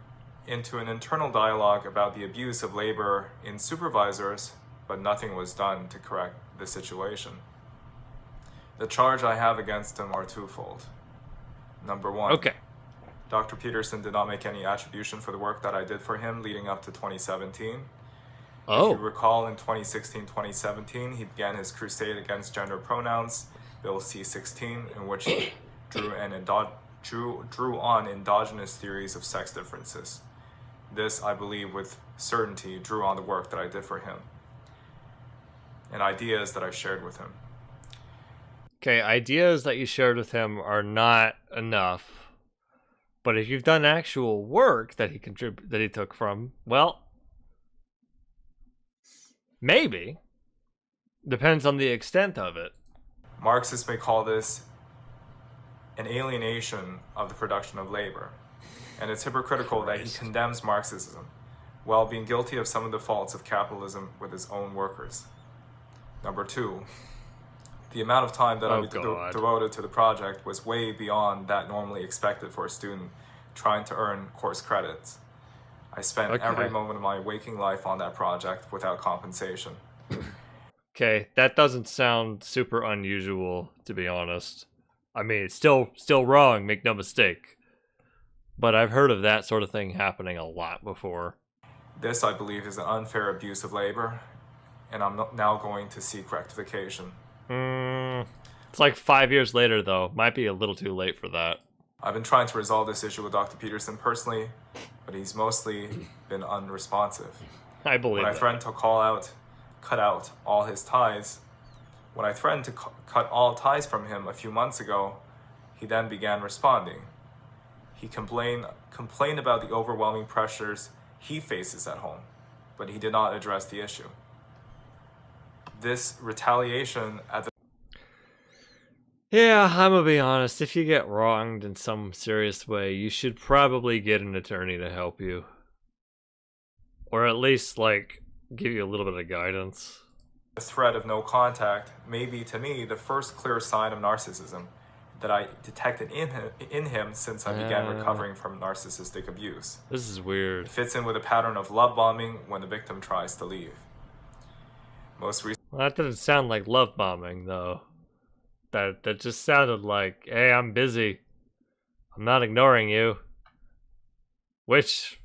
S16: into an internal dialogue about the abuse of labor in supervisors, but nothing was done to correct the situation. The charge I have against him are twofold. Number one,
S1: okay.
S16: Dr. Peterson did not make any attribution for the work that I did for him leading up to 2017.
S1: Oh.
S16: If you recall, in 2016-2017, he began his crusade against gender pronouns, Bill C-16, in which he drew on endogenous theories of sex differences. This, I believe, with certainty, drew on the work that I did for him and ideas that I shared with him.
S1: Okay, ideas that you shared with him are not enough. But if you've done actual work that he took from, well, maybe. Depends on the extent of it.
S16: Marxists may call this an alienation of the production of labor. And it's hypocritical that he condemns Marxism while being guilty of some of the faults of capitalism with his own workers. Number two, the amount of time that I devoted to the project was way beyond that normally expected for a student trying to earn course credits. I spent every moment of my waking life on that project without compensation.
S1: Okay, that doesn't sound super unusual, to be honest. I mean, it's still wrong, make no mistake. But I've heard of that sort of thing happening a lot before.
S16: This, I believe, is an unfair abuse of labor, and I'm now going to seek rectification.
S1: It's like 5 years later, though. Might be a little too late for that.
S16: I've been trying to resolve this issue with Dr. Peterson personally, but he's mostly been unresponsive.
S1: I believe
S16: When I threatened to cut out all his ties, when I threatened to cut all ties from him a few months ago, he then began responding. He complained about the overwhelming pressures he faces at home, but he did not address the issue. This retaliation at the
S1: Yeah, I'm gonna be honest. If you get wronged in some serious way, you should probably get an attorney to help you. Or at least, give you a little bit of guidance.
S16: The threat of no contact may be, to me, the first clear sign of narcissism that I detected in him since I began recovering from narcissistic abuse.
S1: This is weird.
S16: It fits in with a pattern of love bombing when the victim tries to leave.
S1: Well, that doesn't sound like love bombing, though. That just sounded like, hey, I'm busy. I'm not ignoring you. Which,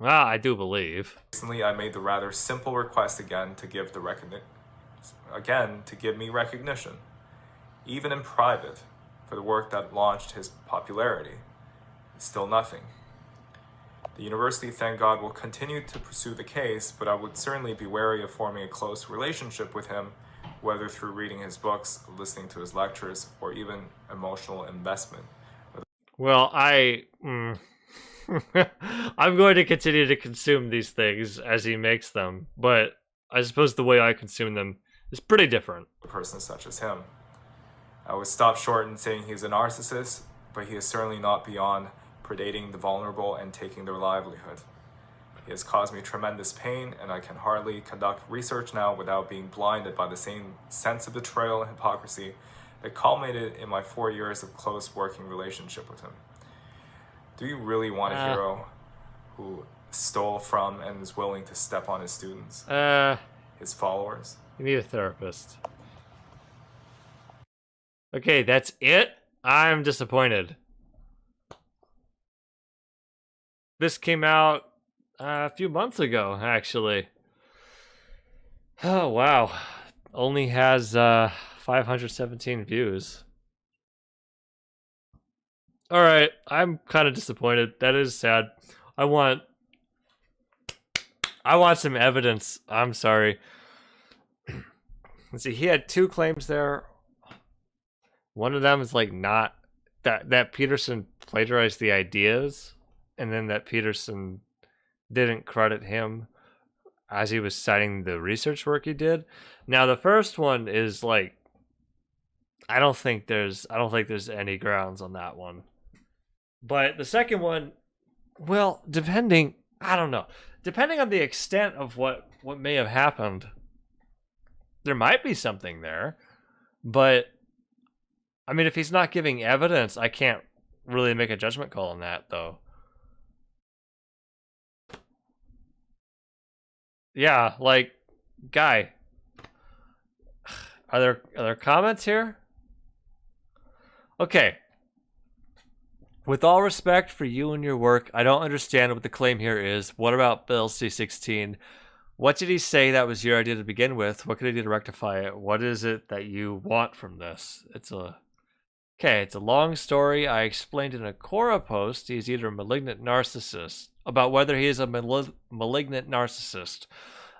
S1: I do believe.
S16: Recently, I made the rather simple request again to give me recognition, even in private, for the work that launched his popularity. Still nothing. The university, thank God, will continue to pursue the case, but I would certainly be wary of forming a close relationship with him, whether through reading his books, listening to his lectures, or even emotional investment.
S1: Well, I'm going to continue to consume these things as he makes them, but I suppose the way I consume them is pretty different.
S16: A person such as him. I would stop short in saying he's a narcissist, but he is certainly not beyond predating the vulnerable and taking their livelihood. He has caused me tremendous pain, and I can hardly conduct research now without being blinded by the same sense of betrayal and hypocrisy that culminated in my 4 years of close working relationship with him. Do you really want a hero who stole from and is willing to step on his students, his followers.
S1: You need a therapist. Okay, that's it? I'm disappointed. This came out a few months ago, actually. Oh, wow. Only has 517 views. Alright, I'm kind of disappointed. That is sad. I want some evidence. I'm sorry. Let's see, he had 2 claims there. One of them is like not that Peterson plagiarized the ideas, and then that Peterson didn't credit him as he was citing the research work he did. Now the first one is like I don't think there's any grounds on that one. But the second one, well, depending on the extent of what may have happened, there might be something there. But I mean, if he's not giving evidence, I can't really make a judgment call on that, though. Yeah, like, guy, are there comments here? Okay. With all respect for you and your work, I don't understand what the claim here is. What about Bill C-16? What did he say that was your idea to begin with? What could he do to rectify it? What is it that you want from this? It's a long story. I explained in a Quora post he's either a malignant narcissist, about whether he is a malignant narcissist.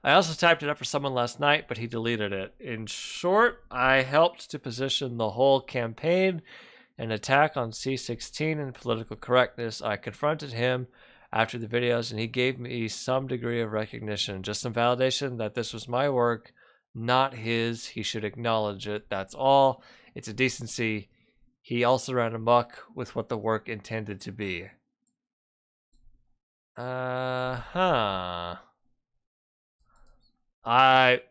S1: I also typed it up for someone last night, but he deleted it. In short, I helped to position the whole campaign an attack on C-16 and political correctness. I confronted him after the videos, and he gave me some degree of recognition, just some validation that this was my work, not his. He should acknowledge it. That's all. It's a decency. He also ran amok with what the work intended to be. I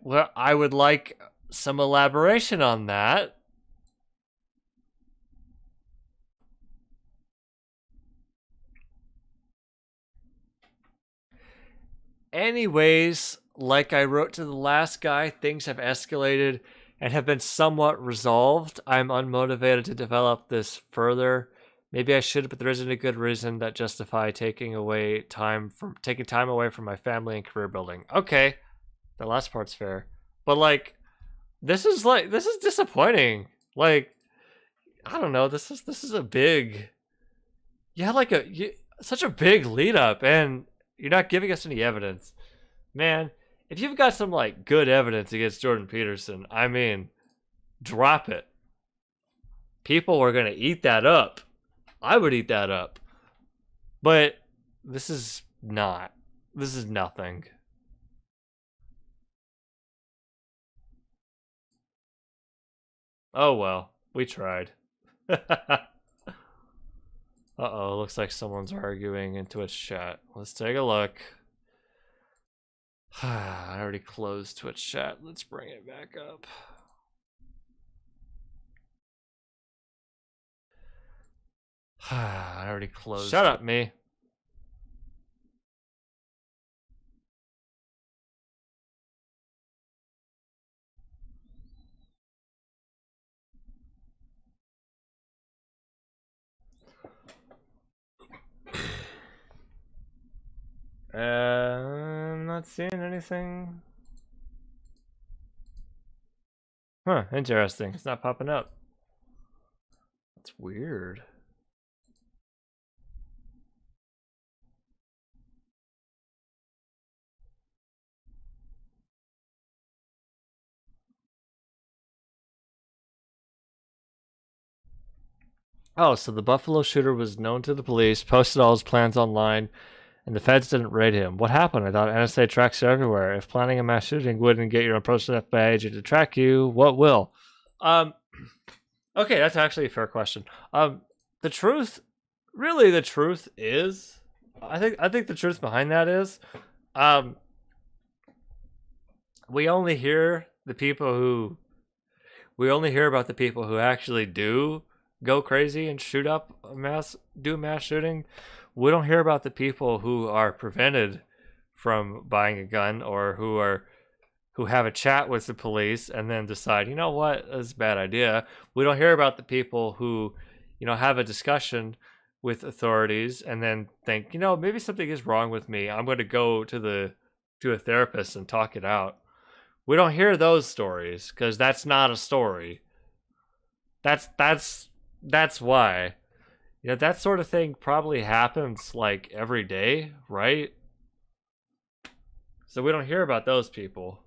S1: would like some elaboration on that. Anyways, like I wrote to the last guy, things have escalated and have been somewhat resolved. I'm unmotivated to develop this further. Maybe I should, but there isn't a good reason that justify taking time away from my family and career building. Okay, the last part's fair, but like, this is disappointing. Like, I don't know. This is a big, such a big lead up, and you're not giving us any evidence, man. If you've got some like good evidence against Jordan Peterson, I mean, drop it. People are gonna eat that up. I would eat that up. But this is not. This is nothing. Oh well, we tried. Uh-oh, looks like someone's arguing in Twitch chat. Let's take a look. I already closed Twitch chat. Let's bring it back up. I already closed. Shut up, me. I'm not seeing anything. Huh, interesting. It's not popping up. That's weird. Oh, so the Buffalo shooter was known to the police, posted all his plans online, and the feds didn't raid him. What happened? I thought NSA tracks you everywhere. If planning a mass shooting wouldn't get your approach to the FBI agent to track you, what will? Okay, that's actually a fair question. The truth is, I think the truth behind that is, we only hear about the people who actually do go crazy and do a mass shooting, we don't hear about the people who are prevented from buying a gun, or who have a chat with the police and then decide, you know what, that's a bad idea. We don't hear about the people who, have a discussion with authorities and then think, maybe something is wrong with me. I'm going to go to a therapist and talk it out. We don't hear those stories because that's not a story. That's why. That sort of thing probably happens like every day, right? So we don't hear about those people.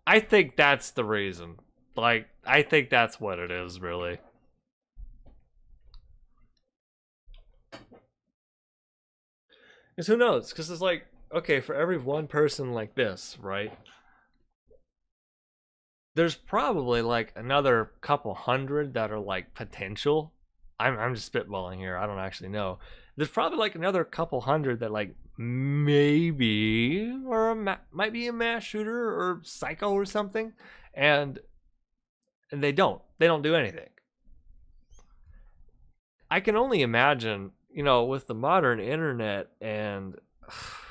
S1: I think that's the reason. Like, I think that's what it is, really. Because who knows? Because it's like, okay, for every one person like this, right? There's probably like another couple hundred that are like potential. I'm just spitballing here. I don't actually know. There's probably like another couple hundred that like maybe might be a mass shooter or psycho or something, and they don't do anything. I can only imagine, with the modern internet and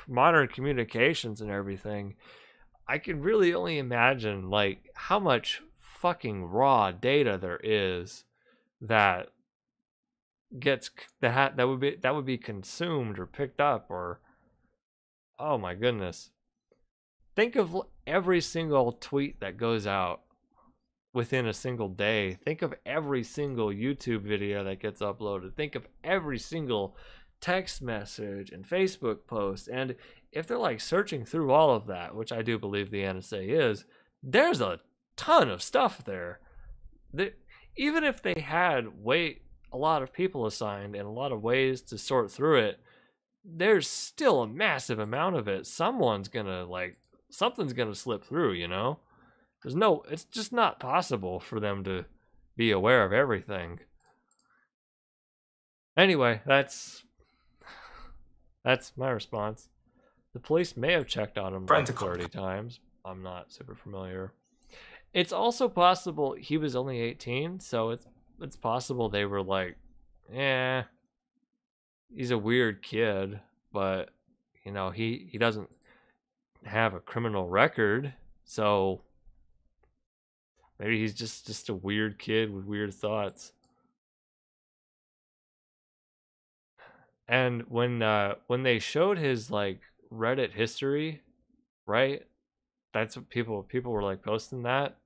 S1: modern communications and everything, I can really only imagine like how much fucking raw data there is that gets that would be consumed or picked up, or oh my goodness. Think of every single tweet that goes out within a single day. Think of every single YouTube video that gets uploaded. Think of every single text message and Facebook post. And if they're like searching through all of that, which I do believe the NSA is, there's a ton of stuff there. Even if they had a lot of people assigned and a lot of ways to sort through it, there's still a massive amount of it. Something's gonna slip through, it's just not possible for them to be aware of everything. Anyway, that's my response. The police may have checked on him like 30 times. I'm not super familiar. It's also possible he was only 18, so it's possible they were like, he's a weird kid, but he doesn't have a criminal record, so maybe he's just a weird kid with weird thoughts. And when they showed his like Reddit history, right? That's what people were like posting that.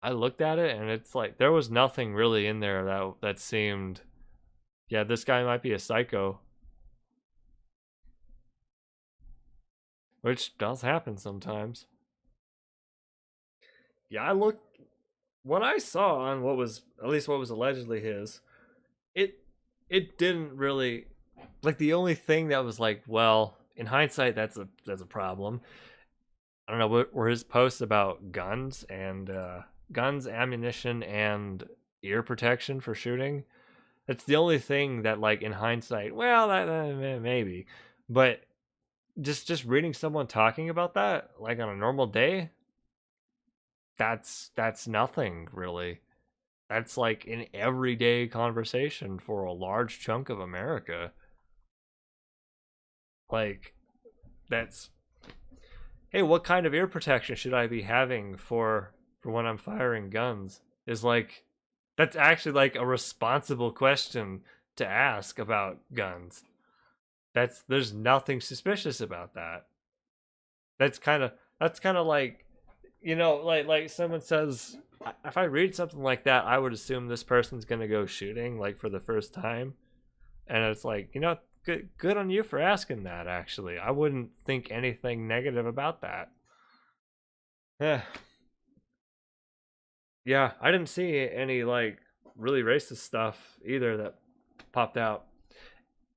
S1: I looked at it and it's like there was nothing really in there that seemed, yeah, this guy might be a psycho. Which does happen sometimes. Yeah, what I saw on what was allegedly his, it didn't really, like, the only thing that was like, well, in hindsight that's a problem. I don't know, were his posts about guns, ammunition, and ear protection for shooting. That's the only thing that, like, in hindsight, well, that maybe. But just reading someone talking about that, like, on a normal day, that's nothing, really. That's like an everyday conversation for a large chunk of America. Like, that's, hey, what kind of ear protection should I be having for when I'm firing guns? Is like, that's actually like a responsible question to ask about guns. There's nothing suspicious about that. That's kind of like, like someone says, if I read something like that, I would assume this person's gonna go shooting like for the first time, and it's like, good on you for asking that. Actually, I wouldn't think anything negative about that. Yeah, I didn't see any like really racist stuff either that popped out.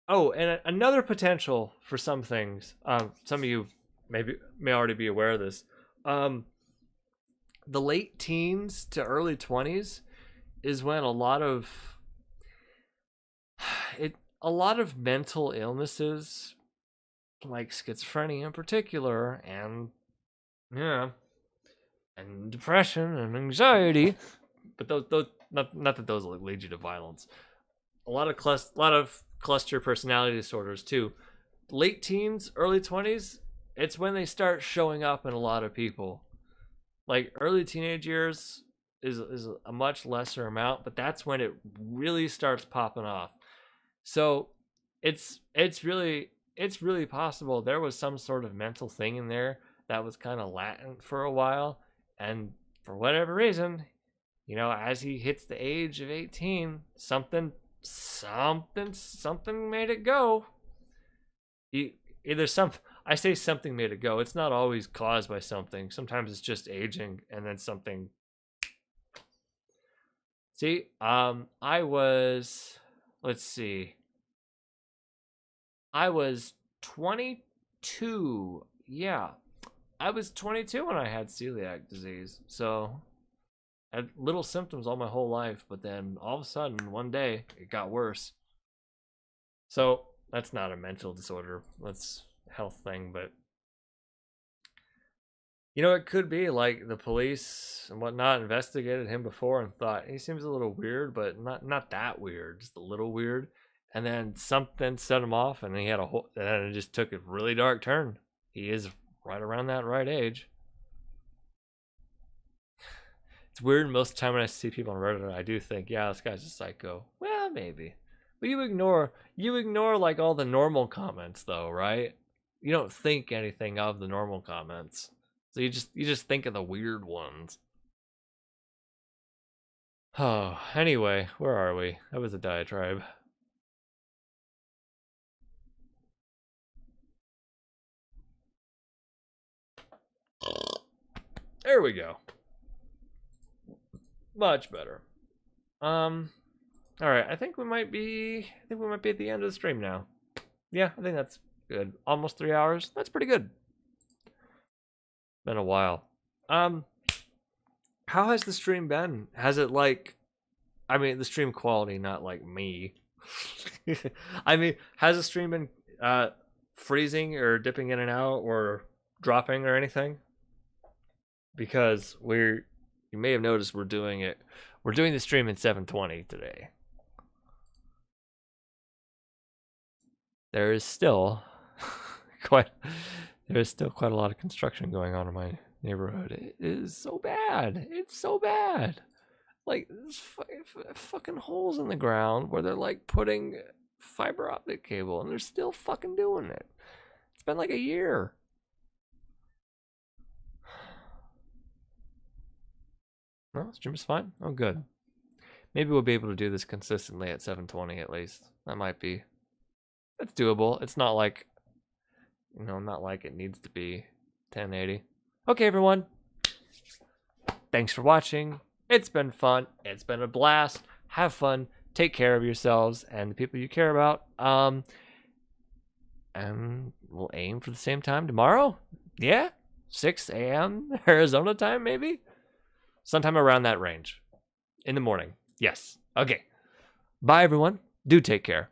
S1: Oh, and another potential for some things. Some of you may already be aware of this. The late teens to early 20s is when a lot of mental illnesses, like schizophrenia in particular, and and depression and anxiety. But those not that those lead you to violence. A lot of cluster personality disorders too. Late teens, early 20s, it's when they start showing up in a lot of people. Like early teenage years is a much lesser amount, but that's when it really starts popping off. So it's really possible there was some sort of mental thing in there that was kind of latent for a while, and for whatever reason, you know, as he hits the age of 18, something made it go. I say something made it go. It's not always caused by something. Sometimes it's just aging and then something. See, let's see. I was 22. Yeah. I was 22 when I had celiac disease. So I had little symptoms all my whole life, but then all of a sudden, one day, it got worse. So that's not a mental disorder. That's a health thing, but you know, it could be like the police and whatnot investigated him before and thought he seems a little weird, but not that weird, just a little weird. And then something set him off, and he had and it just took a really dark turn. He is right around that right age. It's weird. Most of the time when I see people on Reddit, I do think, yeah, this guy's a psycho. Well, maybe. But you ignore like all the normal comments though, right? You don't think anything of the normal comments. So you just think of the weird ones. Oh, anyway, where are we? That was a diatribe. There we go. Much better. All right, I think we might be at the end of the stream now. Yeah, I think that's good. Almost 3 hours. That's pretty good. Been a while. How has the stream been? Has it like, I mean, the stream quality, not like me. I mean, has the stream been freezing or dipping in and out or dropping or anything? Because you may have noticed we're doing the stream in 720 today. There is still quite a lot of construction going on in my neighborhood. It is so bad. It's so bad. Like, there's fucking holes in the ground where they're like putting fiber optic cable, and they're still fucking doing it. It's been like a year. No, stream is fine. Oh, good. Maybe we'll be able to do this consistently at 720 at least. That might be. That's doable. It's not like, you know, not like it needs to be 1080. Okay, everyone. Thanks for watching. It's been fun. It's been a blast. Have fun. Take care of yourselves and the people you care about. And we'll aim for the same time tomorrow. Yeah? 6 a.m. Arizona time, maybe? Sometime around that range. In the morning. Yes. Okay. Bye, everyone. Do take care.